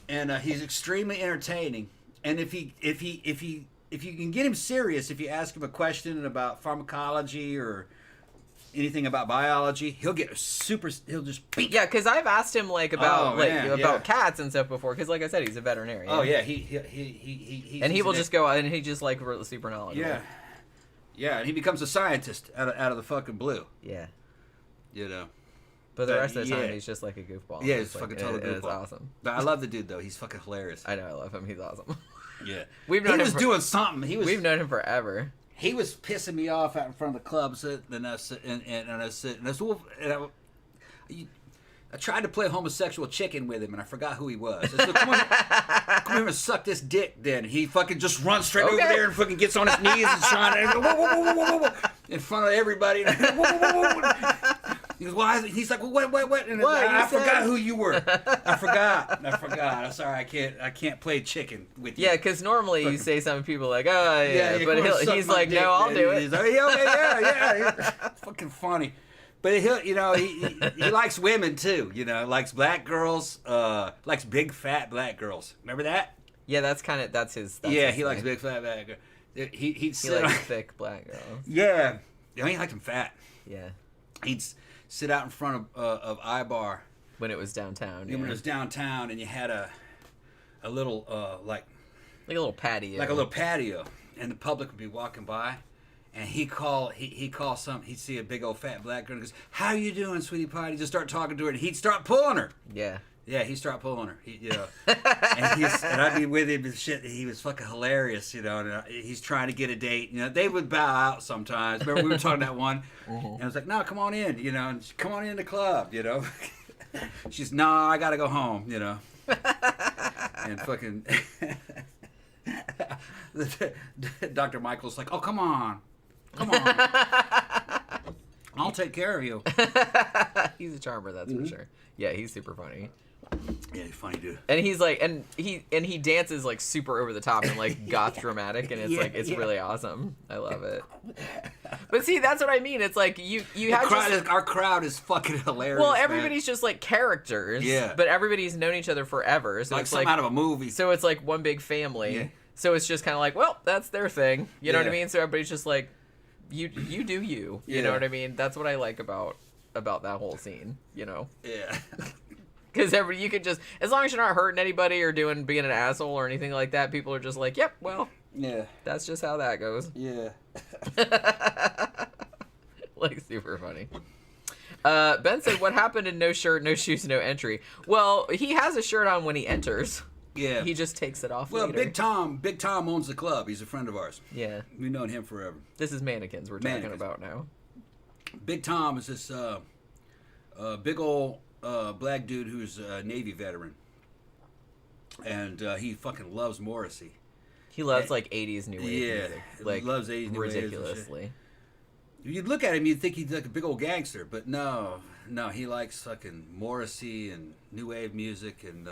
And he's extremely entertaining. And if you can get him serious, if you ask him a question about pharmacology or anything about biology, he'll just beat. Yeah, because I've asked him like about cats and stuff before. Because like I said, he's a veterinarian. Oh yeah, he will just go out and he just like super knowledgeable. Yeah, and he becomes a scientist out of the fucking blue. Yeah, you know. But the rest of the time, he's just like a goofball. Yeah, he's fucking total goofball. It's awesome. But I love the dude though. He's fucking hilarious. I know, I love him. He's awesome. Yeah, We've known doing something. We've known him forever. He was pissing me off out in front of the club, I tried to play homosexual chicken with him, and I forgot who he was. I said, come here and suck this dick, then. He fucking just runs straight over there and fucking gets on his knees and trying to, whoa, in front of everybody. He goes, well, he's like, well, what? And I forgot who you were. I forgot. I'm sorry, I can't play chicken with you. Yeah, because normally you say something, people are like, oh, yeah. But he's like, no, I'll do it. He's like, yeah. Fucking funny. But he likes women too. Likes black girls. Likes big fat black girls. Remember that? Yeah, that's his. He likes big fat black girls. He likes thick black girls. Yeah, he liked them fat. Yeah. He'd sit out in front of iBar when it was downtown. When it was downtown, and you had a little like a little patio. Like a little patio, and the public would be walking by. And he'd see a big old fat black girl and goes, how you doing, sweetie pie? He'd just start talking to her, and he'd start pulling her. Yeah. Yeah, he'd start pulling her. And I'd be with him and shit. He was fucking hilarious, and he's trying to get a date. They would bow out sometimes. Remember we were talking that one? And I was like, no, come on in, and come on in the club, She's, no, I got to go home, And fucking Dr. Michael's like, oh, come on. I'll take care of you. He's a charmer, that's for sure. Yeah, he's super funny. Yeah, he's funny dude. And he's like, and he dances like super over the top and like goth dramatic, and it's like it's really awesome. I love it. But see, that's what I mean. It's like you have our crowd is fucking hilarious. Well, everybody's just like characters. Yeah. But everybody's known each other forever, so like it's something out of a movie. So it's like one big family. Yeah. So it's just kind of like, well, that's their thing. You know what I mean? So everybody's just like, you do you. You know what I mean? That's what I like about that whole scene. You know? Yeah. Because you could just, as long as you're not hurting anybody or being an asshole or anything like that, people are just like, yep, well, that's just how that goes. Yeah. Like, super funny. Ben said, what happened in no shirt, no shoes, no entry? Well, he has a shirt on when he enters. Yeah. He just takes it off later. Big Tom owns the club. He's a friend of ours. Yeah. We've known him forever. This is mannequins we're talking about now. Big Tom is this big old black dude who's a Navy veteran. And he fucking loves Morrissey. He loves, like, 80s new wave music. Like, loves 80s new wave ridiculously. You'd look at him, you'd think he's like a big old gangster. But no, he likes fucking Morrissey and new wave music. And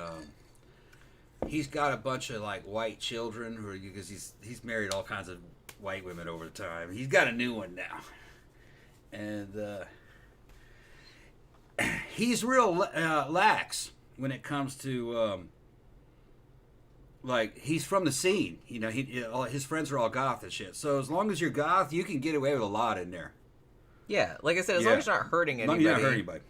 he's got a bunch of, like, white children because he's married all kinds of white women over the time. He's got a new one now. And he's real lax when it comes to like he's from the scene, you know. His friends are all goth and shit. So as long as you're goth, you can get away with a lot in there. Yeah, like I said, as long as you're not hurting anybody. You're not hurting anybody.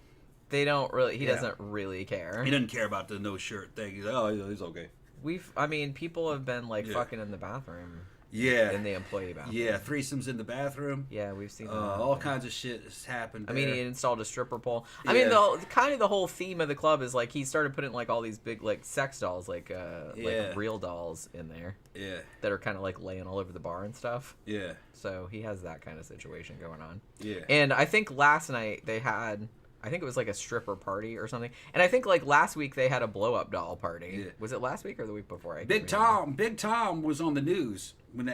They don't really. He doesn't really care. He doesn't care about the no shirt thing. He's like, oh, he's okay. I mean, people have been like fucking in the bathroom. Yeah. In the employee bathroom. Yeah, threesomes in the bathroom. Yeah, we've seen that. All kinds of shit has happened there. I mean, he installed a stripper pole. I mean, the whole theme of the club is like he started putting like all these big like sex dolls, like real dolls in there. Yeah. That are kind of like laying all over the bar and stuff. Yeah. So he has that kind of situation going on. Yeah. And I think last night they had, I think it was like a stripper party or something. And I think like last week they had a blow up doll party. Yeah. Was it last week or the week before? Big Tom was on the news when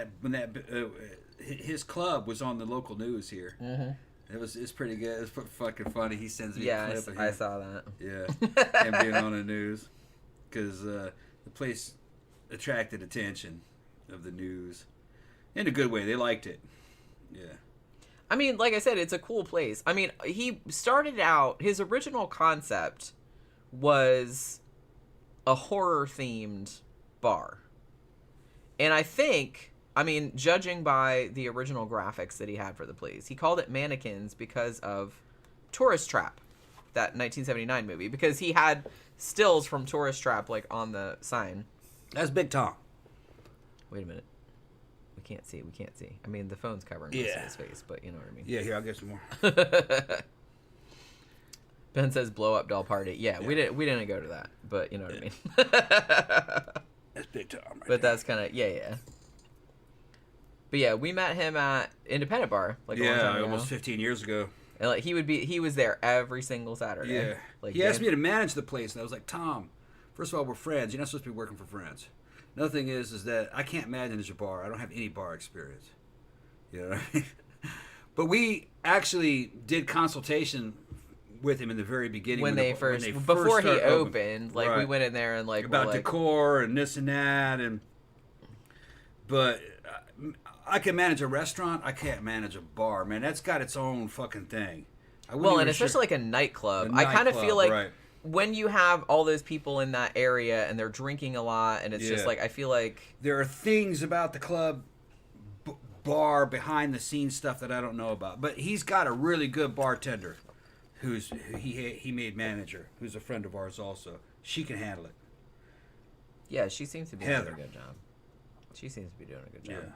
his club was on the local news here. Mm-hmm. It's pretty good. It's fucking funny. He sends me a clip of him. I saw that. Yeah, him being on the news because the place attracted attention of the news in a good way. They liked it. Yeah. I mean, like I said, it's a cool place. I mean, he started out, his original concept was a horror-themed bar. And I think, I mean, judging by the original graphics that he had for the place, he called it Mannequins because of Tourist Trap, that 1979 movie, because he had stills from Tourist Trap, like, on the sign. That's Big Tom. Wait a minute. We can't see. I mean, the phone's covering most of his face, but you know what I mean. Yeah, here, I'll get some more. Ben says blow up doll party. Yeah, we didn't go to that, but you know what I mean. That's Big Tom right But that's kind of, yeah. But yeah, we met him at Independent Bar, like a long time ago. Almost 15 years ago. And like he was there every single Saturday. Yeah. Like, he asked me to manage the place, and I was like, Tom, first of all, we're friends. You're not supposed to be working for friends. Another thing is that I can't manage a bar. I don't have any bar experience. You know what I mean? But we actually did consultation with him in the very beginning when they first before he opened. Like we went in there and like about decor and this and that, but I can manage a restaurant. I can't manage a bar, man. That's got its own fucking thing. Well, and especially like a nightclub. I kind of feel like when you have all those people in that area and they're drinking a lot, and it's just like I feel like there are things about the club bar behind the scenes stuff that I don't know about. But he's got a really good bartender he made manager, who's a friend of ours also. She can handle it. Yeah, she seems to be doing a good job. She seems to be doing a good job. Yeah.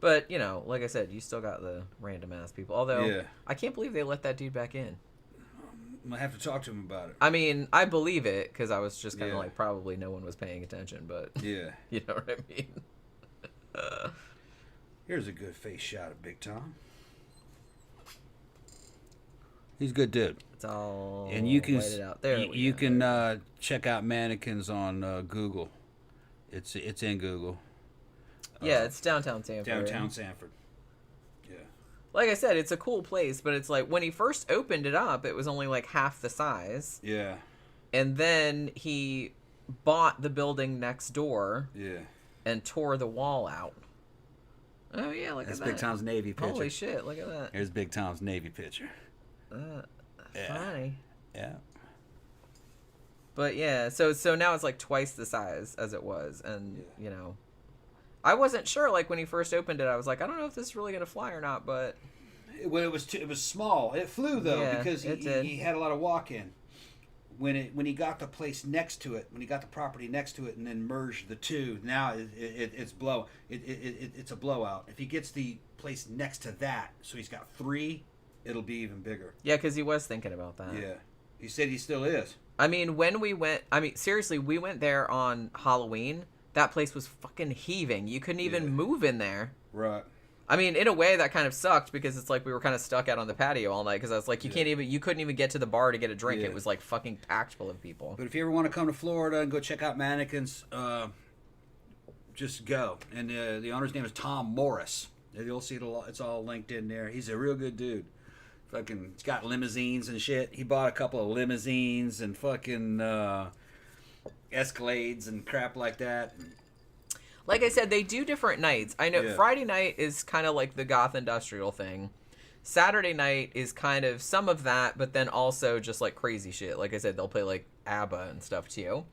But, you know, like I said, you still got the random ass people. Although I can't believe they let that dude back in. I have to talk to him about it. I mean, I believe it because I was just kind of like probably no one was paying attention, but you know what I mean. Here's a good face shot of Big Tom. He's a good dude. It's all and you can out there. You can check out Mannequins on Google. It's in Google. Yeah, it's downtown Sanford. Downtown Sanford. Yeah. like I said, it's a cool place, but it's like when he first opened it up, it was only like half the size. Yeah. And then he bought the building next door. Yeah. And tore the wall out. Oh yeah, look at that. That's Big Tom's Navy picture. Holy shit, look at that. Here's Big Tom's Navy picture. Funny. Yeah. But yeah, so now it's like twice the size as it was, and you know, I wasn't sure. Like when he first opened it, I was like, I don't know if this is really gonna fly or not. But well, it was small. It flew though because he had a lot of walk-in. When he got the place next to it, when he got the property next to it, and then merged the two, now it's a blowout. If he gets the place next to that, so he's got 3, it'll be even bigger. Yeah, because he was thinking about that. Yeah, he said he still is. I mean, when we went, seriously, we went there on Halloween. That place was fucking heaving. You couldn't even move in there. Right. I mean, in a way, that kind of sucked because it's like we were kind of stuck out on the patio all night because I was like, you couldn't even get to the bar to get a drink. It was like fucking packed full of people. But if you ever want to come to Florida and go check out mannequins, just go. And the owner's name is Tom Morris. You'll see it's all linked in there. He's a real good dude. Fucking, he's got limousines and shit. He bought a couple of limousines and fucking Escalades and crap like that. Like I said, they do different nights. I know Friday night is kind of like the goth industrial thing. Saturday night is kind of some of that, but then also just like crazy shit. Like I said, they'll play like ABBA and stuff too.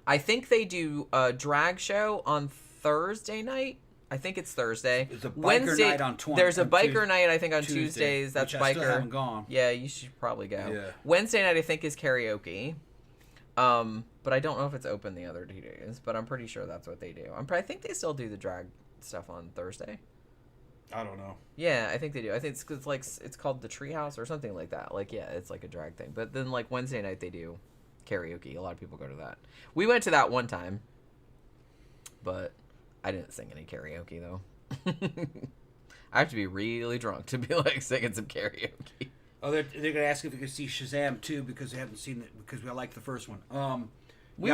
I think they do a drag show on Thursday night. I think it's Thursday. There's a biker night on There's a biker night, I think, on Tuesdays. That's which biker. I still haven't gone. Yeah, you should probably go. Yeah. Wednesday night, I think, is karaoke. But I don't know if it's open the other 2 days. But I'm pretty sure that's what they do. I think they still do the drag stuff on Thursday. I don't know. Yeah, I think they do. I think it's called the Treehouse or something like that. Like, yeah, it's like a drag thing. But then like Wednesday night they do karaoke. A lot of people go to that. We went to that one time, but I didn't sing any karaoke though. I have to be really drunk to be like singing some karaoke. Oh, they're gonna ask if we can see Shazam too because they haven't seen it because we like the first one. We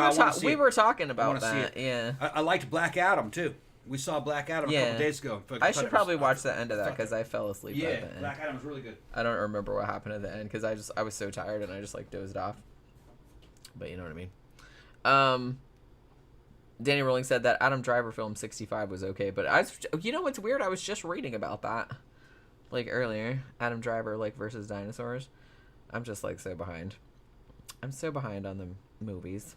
were talking about that. Yeah, I liked Black Adam too. We saw Black Adam a couple days ago. I should probably watch the end of that because I fell asleep at the end. Black Adam was really good. I don't remember what happened at the end because I was so tired and I just like dozed off. But you know what I mean. Danny Rowling said that Adam Driver film 65 was okay, but you know what's weird? I was just reading about that like earlier. Adam Driver like versus dinosaurs. I'm just like so behind. I'm so behind on the movies.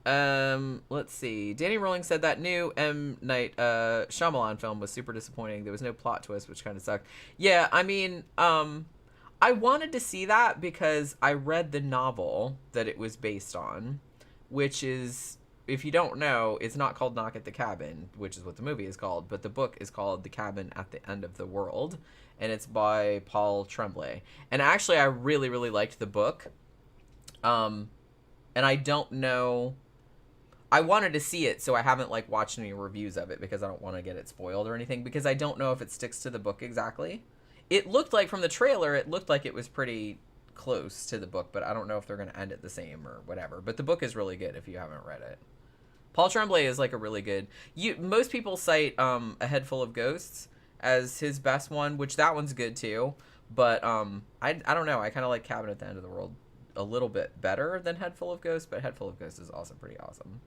Let's see. Danny Rowling said that new M. Night Shyamalan film was super disappointing. There was no plot twist, which kind of sucked. Yeah, I mean, I wanted to see that because I read the novel that it was based on, which is, if you don't know, it's not called Knock at the Cabin, which is what the movie is called, but the book is called The Cabin at the End of the World, and it's by Paul Tremblay. And actually, I really, really liked the book. And I don't know... I wanted to see it, so I haven't like watched any reviews of it because I don't want to get it spoiled or anything, because I don't know if it sticks to the book exactly. It looked like, from the trailer, it looked like it was pretty close to the book, but I don't know if they're going to end it the same or whatever. But the book is really good if you haven't read it. Paul Tremblay is like a really good... Most people cite A Head Full of Ghosts as his best one, which that one's good too. But I don't know. I kind of like Cabin at the End of the World a little bit better than Head Full of Ghosts, but Head Full of Ghosts is also pretty awesome.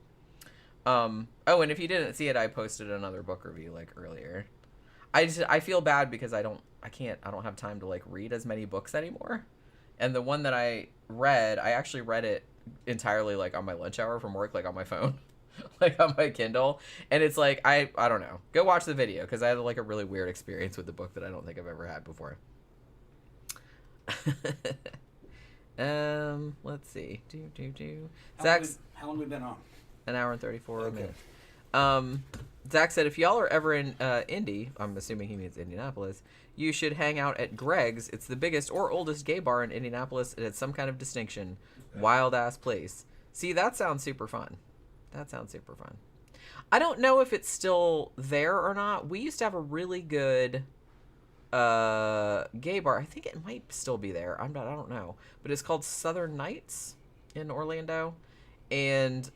Oh, and if you didn't see it, I posted another book review like earlier. I feel bad because I don't have time to like read as many books anymore. And the one that I read, I actually read it entirely like on my lunch hour from work, like on my phone, like on my Kindle. And it's like, I don't know. Go watch the video because I had like a really weird experience with the book that I don't think I've ever had before. Let's see. Zach's... How long have we been on? An hour and 34 minutes. Zach said, if y'all are ever in Indy, I'm assuming he means Indianapolis, you should hang out at Greg's. It's the biggest or oldest gay bar in Indianapolis. It has some kind of distinction. Wild ass place. See, that sounds super fun. I don't know if it's still there or not. We used to have a really good gay bar. I think it might still be there. I don't know. But it's called Southern Nights in Orlando. And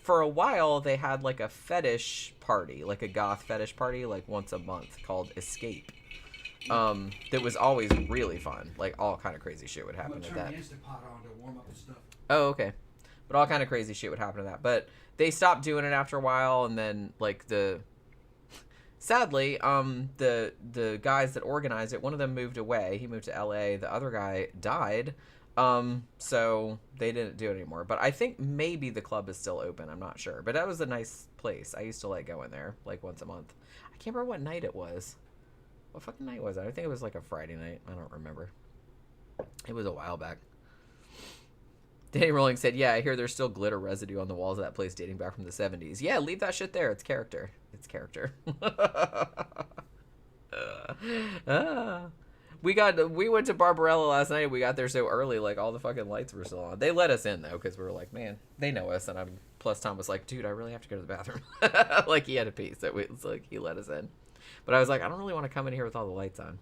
for a while, they had like a fetish party, like a goth fetish party, like once a month called Escape. that was always really fun. Like all kind of crazy shit would happen at that. I'm gonna turn the Instant Pot on to warm up the stuff. Oh, okay. But all kind of crazy shit would happen to that. But they stopped doing it after a while, and then like sadly, the guys that organized it, one of them moved away. He moved to LA. The other guy died. So they didn't do it anymore. But I think maybe the club is still open. I'm not sure. But that was a nice place. I used to like going there like once a month. I can't remember what night it was. What fucking night was it? I think it was like a Friday night. I don't remember. It was a while back. Danny Rolling said, yeah, I hear there's still glitter residue on the walls of that place dating back from the 70s. Yeah, leave that shit there. It's character. It's character. We went to Barbarella last night. We got there so early, like all the fucking lights were still on. They let us in though, because we were like, man, they know us. And plus Tom was like, dude, I really have to go to the bathroom. Like he had to pee, so it's like he let us in. But I was like, I don't really want to come in here with all the lights on.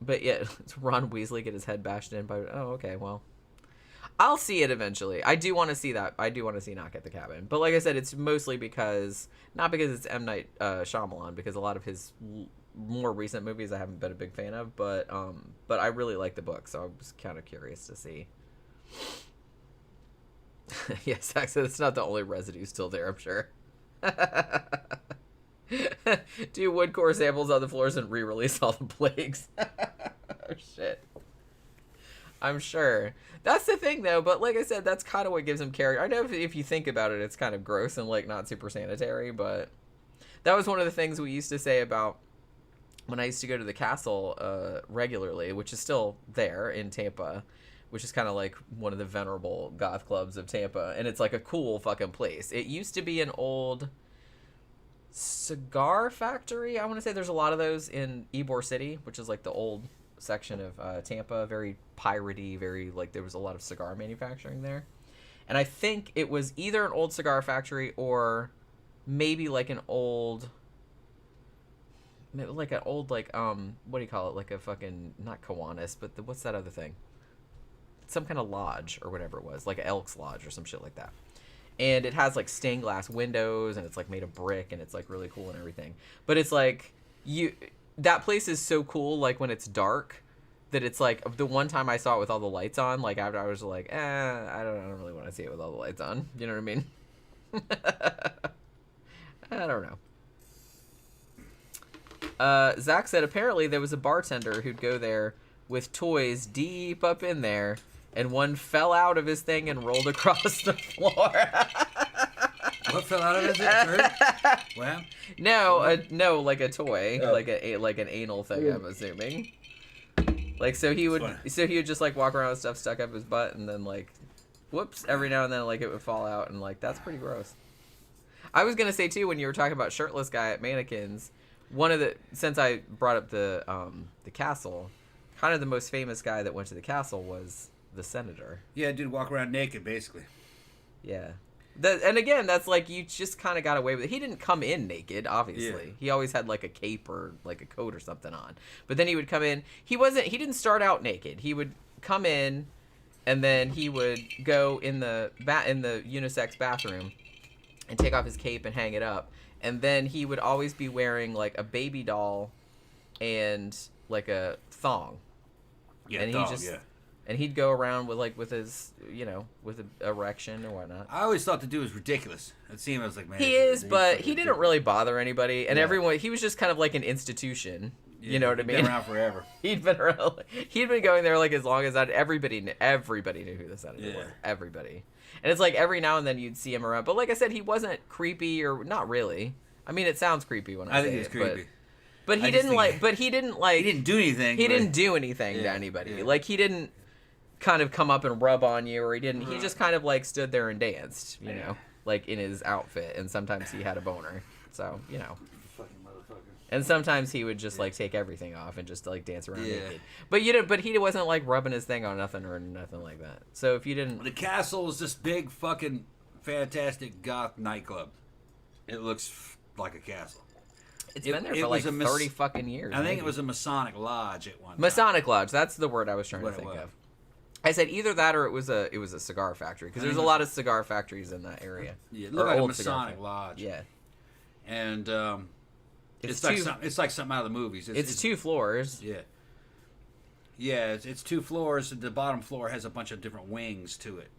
But yeah, Ron Weasley get his head bashed in by. Oh, okay, well, I'll see it eventually. I do want to see that. I do want to see Knock at the Cabin. But like I said, it's mostly not because it's M. Night Shyamalan, because a lot of his more recent movies I haven't been a big fan of. But I really like the book, so I was kind of curious to see. Yes, actually, it's not the only residue still there, I'm sure. Do woodcore samples on the floors and re-release all the plagues. Oh, shit. I'm sure. That's the thing, though. But like I said, that's kind of what gives him character. I know if you think about it, it's kind of gross and like not super sanitary. But that was one of the things we used to say about when I used to go to the castle regularly, which is still there in Tampa, which is kind of like one of the venerable goth clubs of Tampa. And it's like a cool fucking place. It used to be an old cigar factory. I want to say there's a lot of those in Ybor City, which is like the old section of Tampa, very piratey, very like there was a lot of cigar manufacturing there. And I think it was either an old cigar factory or maybe like an old what do you call it, like a fucking, not Kiwanis, but what's that other thing, some kind of lodge or whatever it was, like an Elks Lodge or some shit like that. And it has like stained glass windows, and it's like made of brick, and it's like really cool and everything. But it's like that place is so cool, like when it's dark, that it's like the one time I saw it with all the lights on, like after I was like, I don't really want to see it with all the lights on. You know what I mean? I don't know. Zach said apparently there was a bartender who'd go there with toys deep up in there, and one fell out of his thing and rolled across the floor. What fell out of his shirt? Well, no, like a toy, oh. like an anal thing. I'm assuming. Like so he would just like walk around with stuff stuck up his butt, and then like, whoops, every now and then like it would fall out, and like that's pretty gross. I was gonna say too, when you were talking about shirtless guy at mannequins, since I brought up the castle, kind of the most famous guy that went to the castle was the senator. Yeah, dude, walk around naked, basically. Yeah. And again, that's like, you just kind of got away with it. He didn't come in naked, obviously. Yeah. He always had like a cape or like a coat or something on. But then he would come in. He didn't start out naked. He would come in, and then he would go in the unisex bathroom and take off his cape and hang it up. And then he would always be wearing like a baby doll and like a thong. Yeah, and thong, And he'd go around with his, with an erection or whatnot. I always thought the dude was ridiculous. It seemed, I was like, man. He is, but he didn't really bother anybody. And everyone, he was just kind of like an institution. Yeah, you know what I mean? He'd been around forever. He'd been going there like as long as that. Everybody knew who the senator was. Everybody. And it's like every now and then you'd see him around. But like I said, he wasn't creepy, or not really. I mean, it sounds creepy when I say think he's creepy. But he didn't He didn't do anything. He didn't do anything to anybody. Yeah. Like he didn't kind of come up and rub on you, or he didn't. He just kind of like stood there and danced, you know, like in his outfit. And sometimes he had a boner, so Fucking motherfucker. And sometimes he would just like take everything off and just like dance around naked. But but he wasn't like rubbing his thing on nothing or nothing like that. So if you didn't, the castle is this big fucking fantastic goth nightclub. It looks like a castle. It's been there for like 30 fucking years. I think it was a Masonic lodge at one time. Masonic lodge. That's the word I was trying to think of. I said either that or it was a cigar factory, because there's a lot of cigar factories in that area. Yeah, it looked like a Masonic lodge. Yeah. And It's like something out of the movies. It's 2 floors. Yeah. Yeah, it's 2 floors, and the bottom floor has a bunch of different wings to it.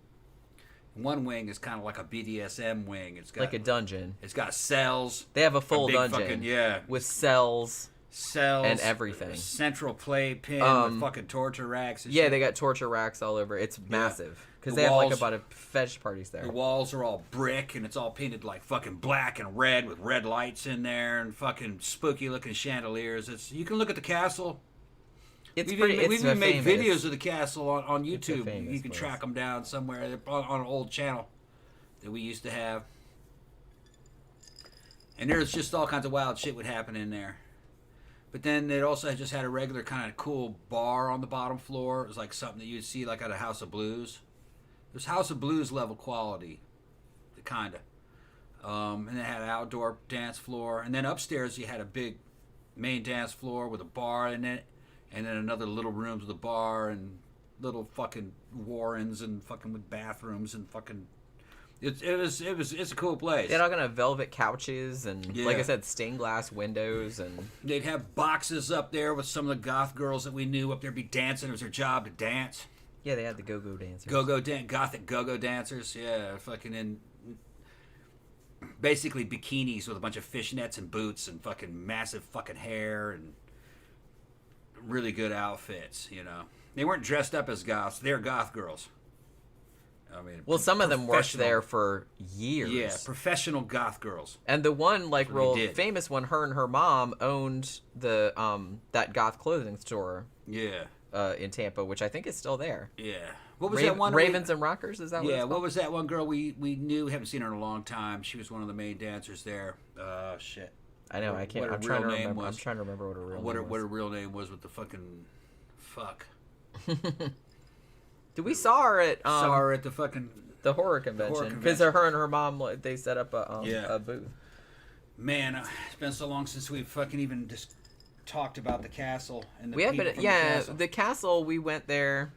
One wing is kind of like a BDSM wing. It's got like a dungeon. It's got cells. They have a full dungeon. With cells and everything. Central play pin with fucking torture racks. And yeah, shit. They got torture racks all over. It's massive. Because they have like about a fetish parties there. The walls are all brick, and it's all painted like fucking black and red with red lights in there and fucking spooky looking chandeliers. You can look at the castle. We've even made videos of the castle on YouTube. You can track them down somewhere on an old channel that we used to have. And there's just all kinds of wild shit would happen in there. But then it also just had a regular kind of cool bar on the bottom floor. It was like something that you'd see like at a House of Blues. It was House of Blues level quality, kind of. And it had an outdoor dance floor. And then upstairs you had a big main dance floor with a bar in it. And then another little rooms with a bar and little fucking warrens and fucking with bathrooms and fucking. It's a cool place. They're all gonna have velvet couches and like I said, stained glass windows and. They'd have boxes up there with some of the goth girls that we knew up there be dancing. It was their job to dance. Yeah, they had the go-go dancers. Gothic go-go dancers. Yeah, fucking in. Basically bikinis with a bunch of fishnets and boots and fucking massive fucking hair and. Really good outfits, you know. They weren't dressed up as goths. They're goth girls. I mean, well, some of them worked there for years. Yeah, professional goth girls. And the one, like, real famous one, her and her mom owned the that goth clothing store. Yeah. In Tampa, which I think is still there. Yeah. What was that one? Ravens and Rockers, is that what it's called? What was that one girl we knew? Haven't seen her in a long time. She was one of the main dancers there. Shit. I know, I can't. I'm trying to remember. I'm trying to remember what her real name was. What her real name was with the fucking fuck. Did we saw her at the fucking the horror convention because her and her mom they set up a booth. Man, it's been so long since we've fucking even just talked about the castle and the we people have been, the castle. We went there.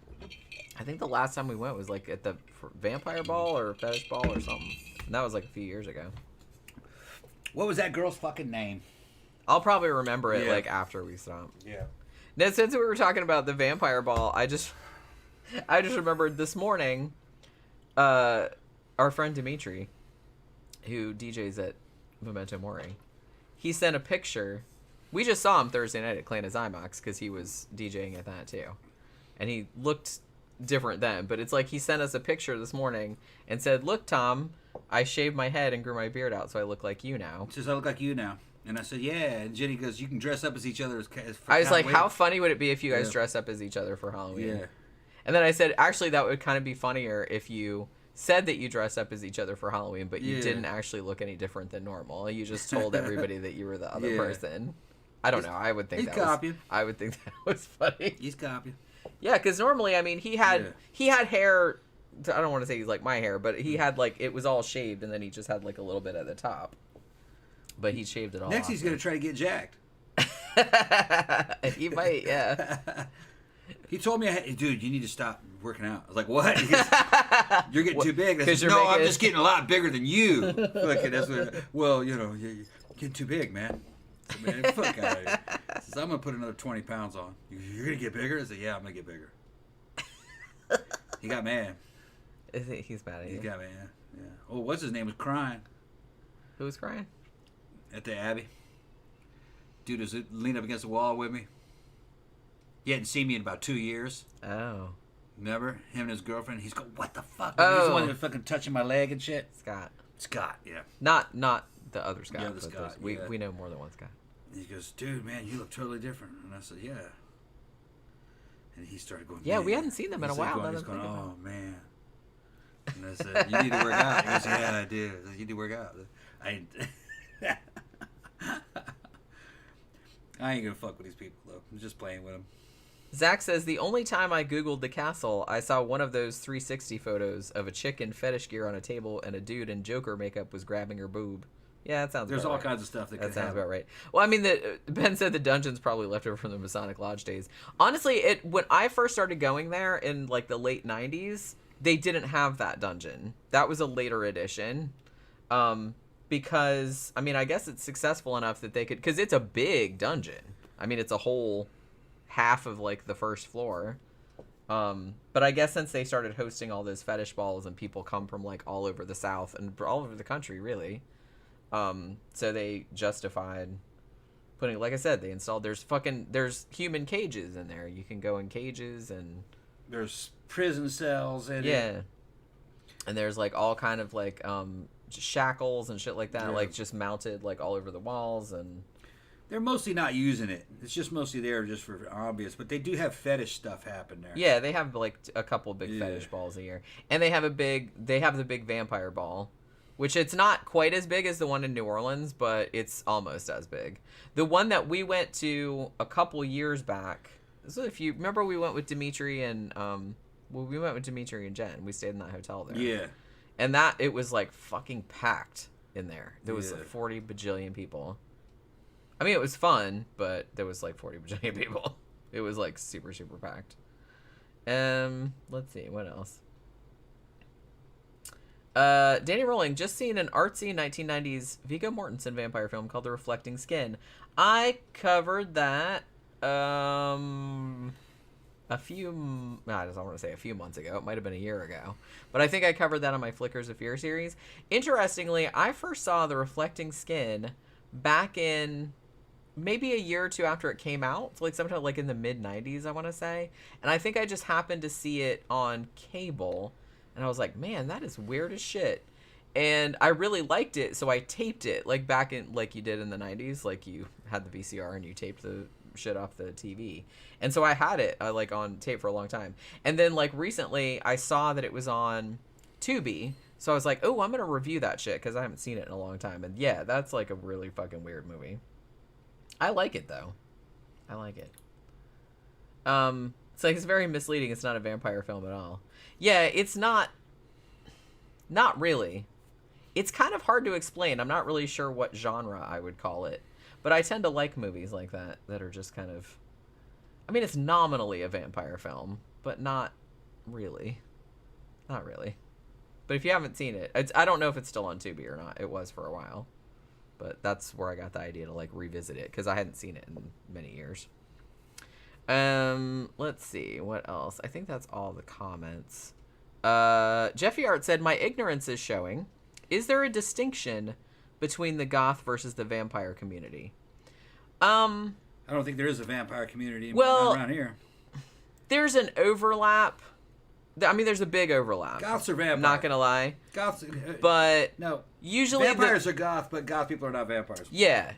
I think the last time we went was like at the vampire ball or fetish ball or something. And that was like a few years ago. What was that girl's fucking name? I'll probably remember it like after we stop. Yeah. Now, since we were talking about the vampire ball, I just remembered this morning, our friend Dimitri, who DJs at Memento Mori, he sent a picture. We just saw him Thursday night at Clan Zymox because he was DJing at that too, and he looked different then. But it's like he sent us a picture this morning and said, "Look, Tom, I shaved my head and grew my beard out, so I look like you now." He says, "I look like you now." And I said, "Yeah." And Jenny goes, "You can dress up as each other." I was like, "How funny would it be if you guys dress up as each other for Halloween?" Yeah. And then I said, "Actually, that would kind of be funnier if you said that you dressed up as each other for Halloween, but you didn't actually look any different than normal. You just told everybody that you were the other person." I don't know. I would think I would think that was funny. He's copying. Yeah, because normally, I mean, he had hair. I don't want to say he's like my hair, but he had like it was all shaved, and then he just had like a little bit at the top. But he shaved it all. Next, he's gonna try to get jacked. He might, yeah. He told me, "Dude, you need to stop working out." I was like, "What?" He goes, "You're getting too big." I said, "No, I'm just getting a lot bigger than you." Okay, that's what. Well, you know, you're getting too big, man. So, man, fuck out of here. He says, "I'm gonna put another 20 pounds on." "You're gonna get bigger?" I said, "Yeah, I'm gonna get bigger." He got mad. He's mad at you. He got mad. Yeah. Oh, what's his name was crying. Who was crying? At the Abbey. Dude was leaning up against the wall with me. He hadn't seen me in about 2 years. Oh. Remember? Him and his girlfriend. He's going, "What the fuck?" Oh. He's the one that was fucking touching my leg and shit. Scott, yeah. Not the other Scott. Yeah, the Scott. We know more than one Scott. And he goes, "Dude, man, you look totally different." And I said, "Yeah." And he started going, "Yeah, we hadn't seen them in a while." He's going, "Oh, man." And I said, "You need to work out." He goes, "Yeah, I do." I said, "You need to work out." I ain't gonna fuck with these people, though. I'm just playing with them. Zach says, "The only time I Googled the castle, I saw one of those 360 photos of a chick in fetish gear on a table and a dude in Joker makeup was grabbing her boob." Yeah, that sounds There's about all right. kinds of stuff that sounds about right. Well, I mean, Ben said the dungeon's probably left over from the Masonic Lodge days. Honestly, when I first started going there in like the late 90s, they didn't have that dungeon. That was a later edition. because I mean, I guess it's successful enough that they could, because it's a big dungeon. I mean, it's a whole half of like the first floor. But I guess since they started hosting all those fetish balls and people come from like all over the South and all over the country, really, so they justified putting, like I said, they installed, there's human cages in there. You can go in cages, and there's prison cells in it. And there's like all kind of like shackles and shit like that, like just mounted like all over the walls. And they're mostly not using it. It's just mostly there just for obvious, but they do have fetish stuff happen there. Yeah, they have like a couple big fetish balls a year, and they have the big vampire ball, which it's not quite as big as the one in New Orleans, but it's almost as big. The one that we went to a couple years back. So if you remember, we went with Dimitri and we went with Dimitri and Jen. We stayed in that hotel there. Yeah. And it was like fucking packed in there. There was like 40 bajillion people. I mean, it was fun, but there was like 40 bajillion people. It was like super, super packed. Let's see, what else? Danny Rolling, just seen an artsy 1990s Viggo Mortensen vampire film called The Reflecting Skin. I covered that I don't want to say a few months ago. It might have been a year ago. But I think I covered that on my Flickers of Fear series. Interestingly, I first saw The Reflecting Skin back in maybe a year or two after it came out. So like sometime like in the mid-90s, I want to say. And I think I just happened to see it on cable. And I was like, man, that is weird as shit. And I really liked it, so I taped it. Like back in, like you did in the 90s. Like you had the VCR and you taped the shit off the TV. And so I had it like on tape for a long time. And then like recently I saw that it was on Tubi. So I was like, oh, I'm going to review that shit because I haven't seen it in a long time. And yeah, that's like a really fucking weird movie. I like it though. I like it. It's like, it's very misleading. It's not a vampire film at all. Yeah, it's not really. It's kind of hard to explain. I'm not really sure what genre I would call it. But I tend to like movies like that are just kind of... I mean, it's nominally a vampire film, but not really. Not really. But if you haven't seen it, I don't know if it's still on Tubi or not. It was for a while. But that's where I got the idea to, like, revisit it, because I hadn't seen it in many years. Let's see. What else? I think that's all the comments. Jeffy Art said, my ignorance is showing. Is there a distinction between the goth versus the vampire community? I don't think there is a vampire community around here. There's an overlap. I mean, there's a big overlap. Goths are vampires. I'm not gonna lie. Goths, but no. Usually vampires are goth, but goth people are not vampires. Yeah,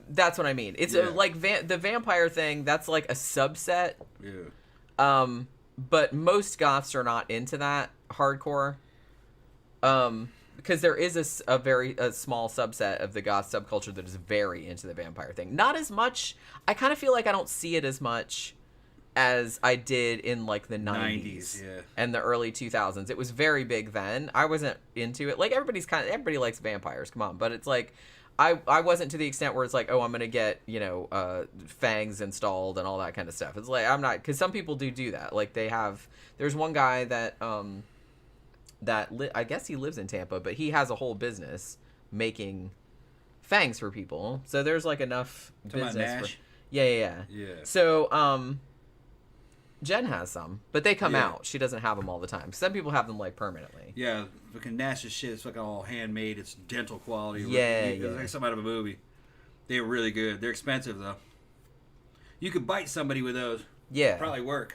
that's what I mean. It's like the vampire thing. That's like a subset. Yeah. But most goths are not into that hardcore. Because there is a very small subset of the goth subculture that is very into the vampire thing. Not as much. I kind of feel like I don't see it as much as I did in like the 90s and the early 2000s. It was very big then. I wasn't into it. Like everybody likes vampires. Come on, but it's like I wasn't to the extent where it's like, oh, I'm gonna get fangs installed and all that kind of stuff. It's like I'm not, because some people do that. Like there's one guy that I guess he lives in Tampa, but he has a whole business making fangs for people. So there's like enough business. Yeah. So Jen has some, but they come out. She doesn't have them all the time. Some people have them like permanently. Yeah, fucking Nash's shit. It's fucking all handmade. It's dental quality. It's like something out of a movie. They're really good. They're expensive though. You could bite somebody with those. Yeah, probably work.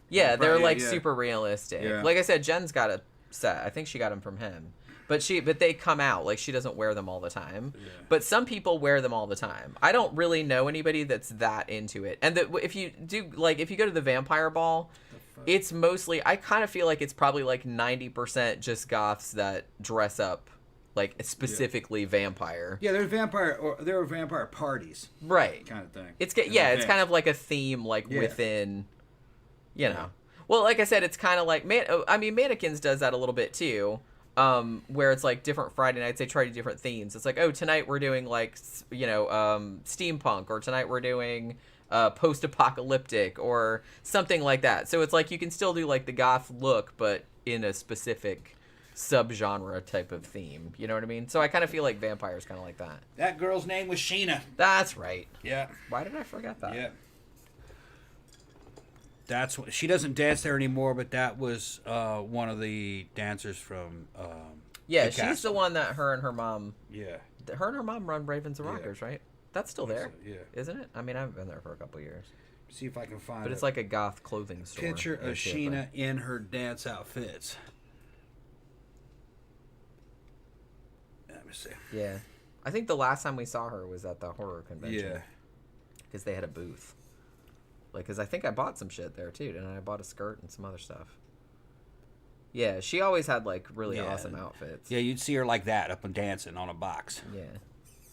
Yeah, they're like super realistic. Yeah. Like I said, Jen's got a set. I think she got them from him. But they come out. Like, she doesn't wear them all the time. Yeah. But some people wear them all the time. I don't really know anybody that's that into it. And if you go to the vampire ball, it's mostly, I kind of feel like it's probably like 90% just goths that dress up like specifically vampire. Yeah, there are vampire parties. Right. Kind of thing. It's kind of like a theme within, Well, like I said, it's kind of like, Mannequins does that a little bit too. Where it's like different Friday nights, they try to do different themes. It's like, oh, tonight we're doing like, steampunk, or tonight we're doing post-apocalyptic or something like that. So it's like you can still do like the goth look, but in a specific subgenre type of theme. You know what I mean? So I kind of feel like Vampire's kind of like that. That girl's name was Sheena. That's right. Yeah. Why did I forget that? Yeah. That's what, she doesn't dance there anymore, but that was one of the dancers from. Yeah, she's the one that her and her mom. Yeah. Her and her mom run Ravens and Rockers, right? That's still there, yeah. Isn't it? I mean, I haven't been there for a couple of years. See if I can find. But it's like a goth clothing store. Picture of Sheena in her dance outfits. Let me see. Yeah, I think the last time we saw her was at the horror convention. Yeah. Because they had a booth. Like, because I think I bought some shit there too, and I bought a skirt and some other stuff. Yeah, she always had like really awesome outfits. Yeah, you'd see her like that up and dancing on a box. Yeah,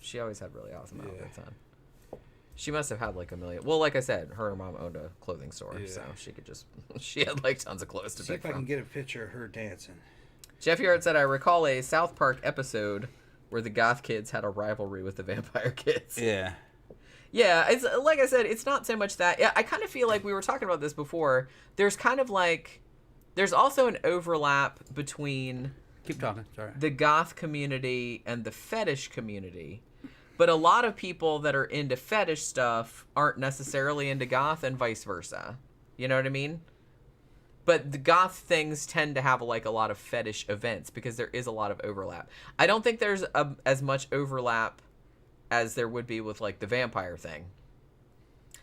she always had really awesome outfits on. She must have had like a million. Well, like I said, her and mom owned a clothing store, so she could just. She had like tons of clothes to pick from. See if I can get a picture of her dancing. Jeff Yard said, "I recall a South Park episode where the goth kids had a rivalry with the vampire kids." Yeah. Yeah, it's like I said, it's not so much that. Yeah, I kind of feel like we were talking about this before. There's kind of like, there's also an overlap between. Keep talking. Sorry. The goth community and the fetish community. But a lot of people that are into fetish stuff aren't necessarily into goth and vice versa. You know what I mean? But the goth things tend to have like a lot of fetish events because there is a lot of overlap. I don't think there's as much overlap as there would be with like the vampire thing.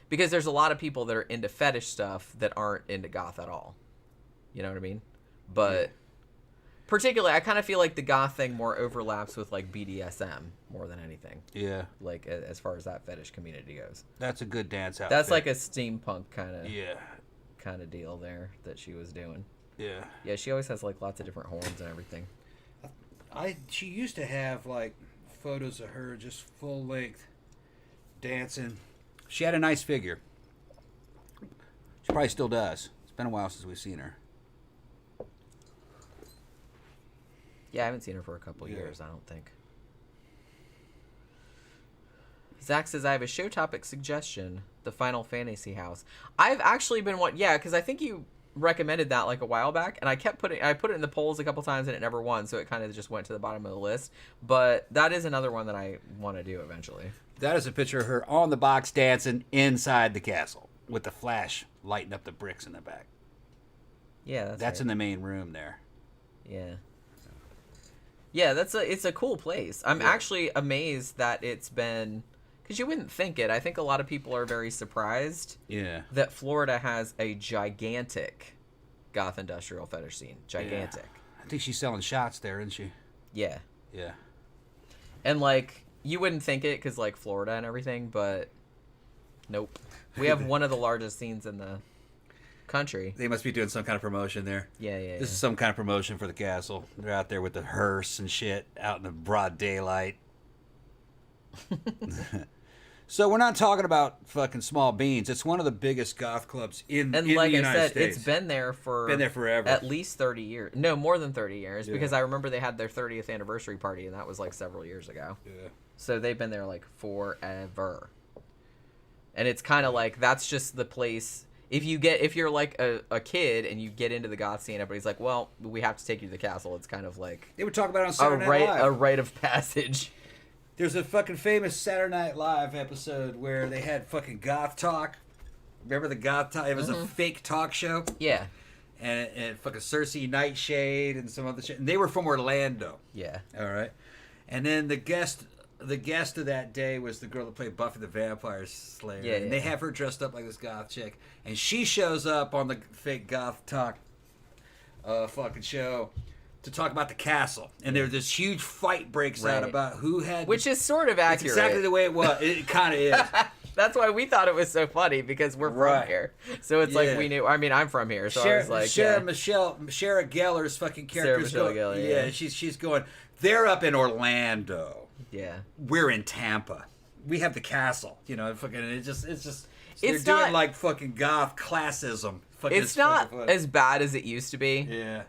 Because there's a lot of people that are into fetish stuff that aren't into goth at all. You know what I mean? But particularly, I kind of feel like the goth thing more overlaps with like BDSM more than anything. Yeah. Like as far as that fetish community goes. That's a good dance outfit. That's like a steampunk kind of deal there that she was doing. Yeah. Yeah, she always has like lots of different horns and everything. She used to have like photos of her just full length dancing. She had a nice figure. She probably still does. It's been a while since we've seen her. Yeah, I haven't seen her for a couple years, I don't think. Zach says, I have a show topic suggestion, the Final Fantasy House. I've actually been because I think you recommended that like a while back, and I put it in the polls a couple times and it never won, so it kind of just went to the bottom of the list. But that is another one that I want to do eventually. That is a picture of her on the box dancing inside the castle with the flash lighting up the bricks in the back. Yeah, that's right. In the main room there. Yeah. Yeah, it's a cool place. I'm actually amazed that it's been, because you wouldn't think it. I think a lot of people are very surprised that Florida has a gigantic goth industrial fetish scene. Gigantic. Yeah. I think she's selling shots there, isn't she? Yeah. Yeah. And like, you wouldn't think it because like Florida and everything, but nope. We have one of the largest scenes in the country. They must be doing some kind of promotion there. Yeah. This is some kind of promotion for the castle. They're out there with the hearse and shit out in the broad daylight. So we're not talking about fucking small beans. It's one of the biggest goth clubs in the United States. It's been there forever. At least 30 years. No, more than 30 years because I remember they had their 30th anniversary party and that was like several years ago. Yeah. So they've been there like forever. And it's kind of like that's just the place. If you're like a kid and you get into the goth scene, everybody's like, well, we have to take you to the castle. It's kind of like they would talk about it on Saturday Night Live. A rite of passage. There's a fucking famous Saturday Night Live episode where they had fucking goth talk. Remember the goth talk? It was a fake talk show. Yeah. And fucking Cersei Nightshade and some other shit. And they were from Orlando. Yeah. All right. And then the guest of that day was the girl that played Buffy the Vampire Slayer. Yeah, and they have her dressed up like this goth chick. And she shows up on the fake goth talk fucking show to talk about the castle. And there's this huge fight breaks out about who had... Which is sort of accurate. It's exactly the way it was. It kind of is. That's why we thought it was so funny, because we're from here. So it's like we knew... I mean, I'm from here, so I was like... Sarah Gellar's fucking character. Sarah Michelle Gellar, yeah, she's going, they're up in Orlando. Yeah. We're in Tampa. We have the castle. You know, fucking... It's just... They're It's doing not, like fucking goth classism. It's not as bad as it used to be. Yeah.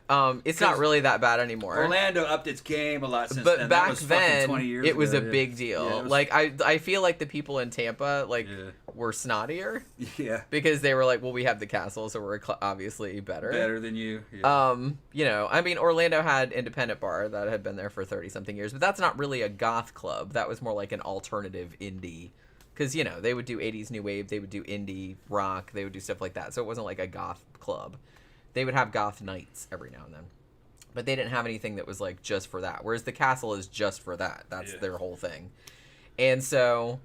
It's not really that bad anymore. Orlando upped its game a lot since but then. Back that was then, 20 years it was ago, a big deal. Yeah, like I feel like the people in Tampa, like were snottier. Yeah. Because they were like, well, we have the castle, so we're obviously better. Better than you. Yeah. You know, I mean, Orlando had Independent Bar that had been there for 30-something years, but that's not really a goth club. That was more like an alternative indie. Because, you know, they would do 80s New Wave, they would do indie rock, they would do stuff like that. So it wasn't like a goth club. They would have goth nights every now and then. But they didn't have anything that was like just for that. Whereas the castle is just for that. That's their whole thing. And so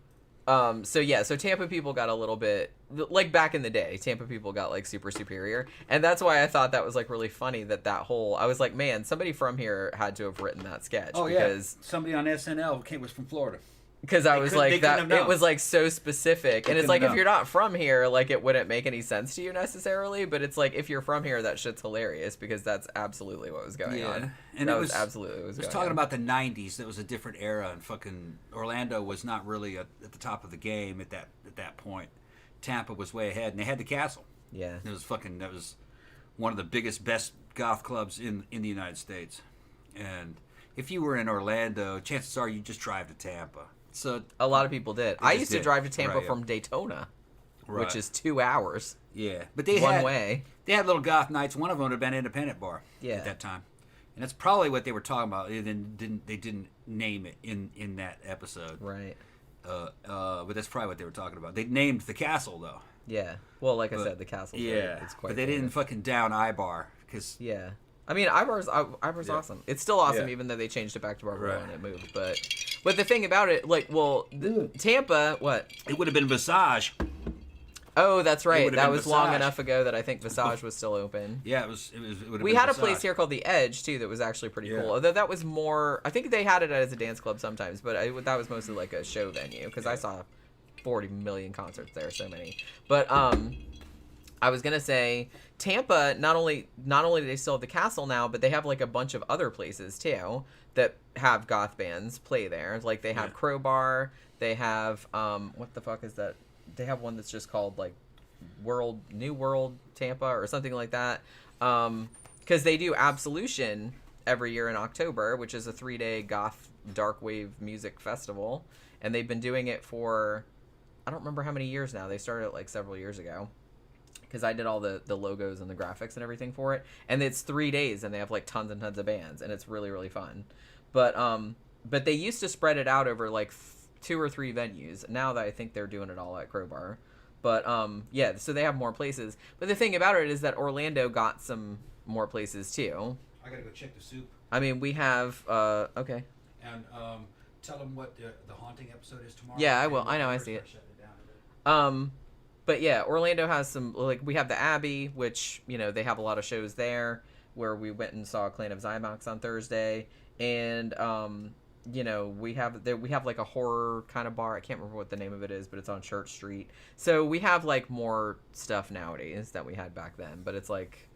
Tampa people got a little bit, like back in the day, Tampa people got like super superior. And that's why I thought that was like really funny that I was like, man, somebody from here had to have written that sketch. Oh, because somebody on SNL was from Florida. Because I was like, that it was like so specific. And it's like, if you're not from here, like it wouldn't make any sense to you necessarily. But it's like, if you're from here, that shit's hilarious because that's absolutely what was going on. And that was absolutely what was going on. It was talking about the 90s. That was a different era. And fucking Orlando was not really at the top of the game at that point. Tampa was way ahead. And they had the castle. Yeah. That was one of the biggest, best goth clubs in the United States. And if you were in Orlando, chances are you just drive to Tampa. So a lot of people did. I used to drive to Tampa from Daytona, which is 2 hours. Yeah, but they one way. They had little goth nights. One of them would have been Independent Bar at that time, and that's probably what they were talking about. They didn't name it in that episode, right? But that's probably what they were talking about. They named the castle though. Yeah. Well, like I said, the castle. Yeah, it's quite. But they didn't fucking down Ibar because. Yeah. I mean, Ibar's awesome. It's still awesome, even though they changed it back to Barbara and it moved. But the thing about it, like, Tampa, what? It would have been Visage. Oh, that's right. That was long enough ago that I think Visage was still open. Yeah, it would have been We had Visage. A place here called The Edge, too, that was actually pretty cool. Although that was more... I think they had it as a dance club sometimes, but that was mostly like a show venue, because I saw 40 million concerts there, so many. But, I was gonna say Tampa. Not only do they still have the castle now, but they have like a bunch of other places too that have goth bands play there. Like they have Crowbar. They have what the fuck is that? They have one that's just called like New World Tampa or something like that. Because they do Absolution every year in October, which is a 3-day goth dark wave music festival, and they've been doing it for I don't remember how many years now. They started it like several years ago. Because I did all the logos and the graphics and everything for it. And it's 3 days, and they have, like, tons and tons of bands, and it's really, really fun. But they used to spread it out over, like, 2 or 3 venues. Now that I think they're doing it all at Crowbar. But, so they have more places. But the thing about it is that Orlando got some more places, too. I gotta go check the soup. I mean, we have, okay. And tell them what the haunting episode is tomorrow. Yeah, I will. I know, I see it. But yeah, Orlando has some, like, we have the Abbey, which, you know, they have a lot of shows there, where we went and saw Clan of Zymox on Thursday, and, you know, we have like a horror kind of bar. I can't remember what the name of it is, but it's on Church Street. So we have, like, more stuff nowadays that we had back then, but it's like,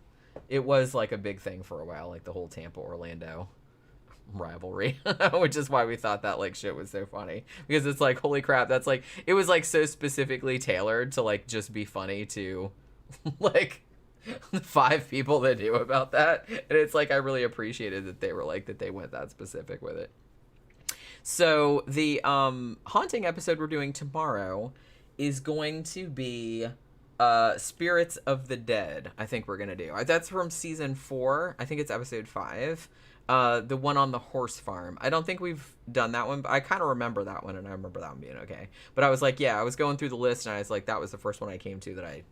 it was, like, a big thing for a while, like, the whole Tampa-Orlando rivalry, which is why we thought that like shit was so funny, because it's like, holy crap, that's like, it was like so specifically tailored to like just be funny to like 5 people that knew about that, and it's like I really appreciated that they were like that they went that specific with it. So the haunting episode we're doing tomorrow is going to be Spirits of the Dead. I think we're gonna do that's from season 4. I think it's episode 5. The one on the horse farm. I don't think we've done that one, but I kind of remember that one, and I remember that one being okay. But I was like, I was going through the list, and I was like, that was the first one I came to that I,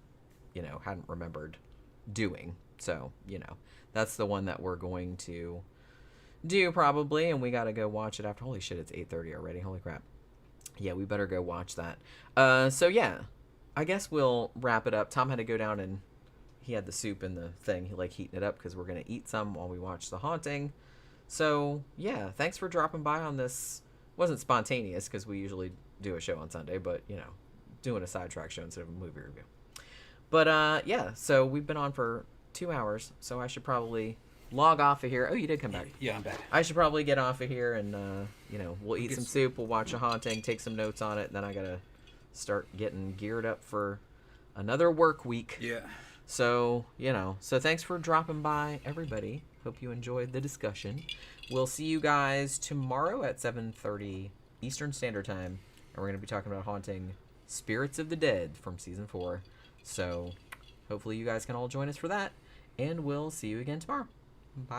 you know, hadn't remembered doing. So, you know, that's the one that we're going to do probably, and we got to go watch it after. Holy shit, it's 8:30 already. Holy crap. Yeah, we better go watch that. So, yeah, I guess we'll wrap it up. Tom had to go down and he had the soup and the thing. He like heating it up because we're going to eat some while we watch The Haunting. So, yeah, thanks for dropping by on this. It wasn't spontaneous because we usually do a show on Sunday, but, you know, doing a sidetrack show instead of a movie review. But, yeah, so we've been on for 2 hours, so I should probably log off of here. Oh, you did come back. Yeah, I'm back. I should probably get off of here and, you know, we'll eat some soup, we'll watch The Haunting, take some notes on it, and then I got to start getting geared up for another work week. Yeah. So, you know, so thanks for dropping by, everybody. Hope you enjoyed the discussion. We'll see you guys tomorrow at 7:30 Eastern Standard Time, and we're going to be talking about Haunting Spirits of the Dead from season 4. So hopefully you guys can all join us for that, and we'll see you again tomorrow. Bye.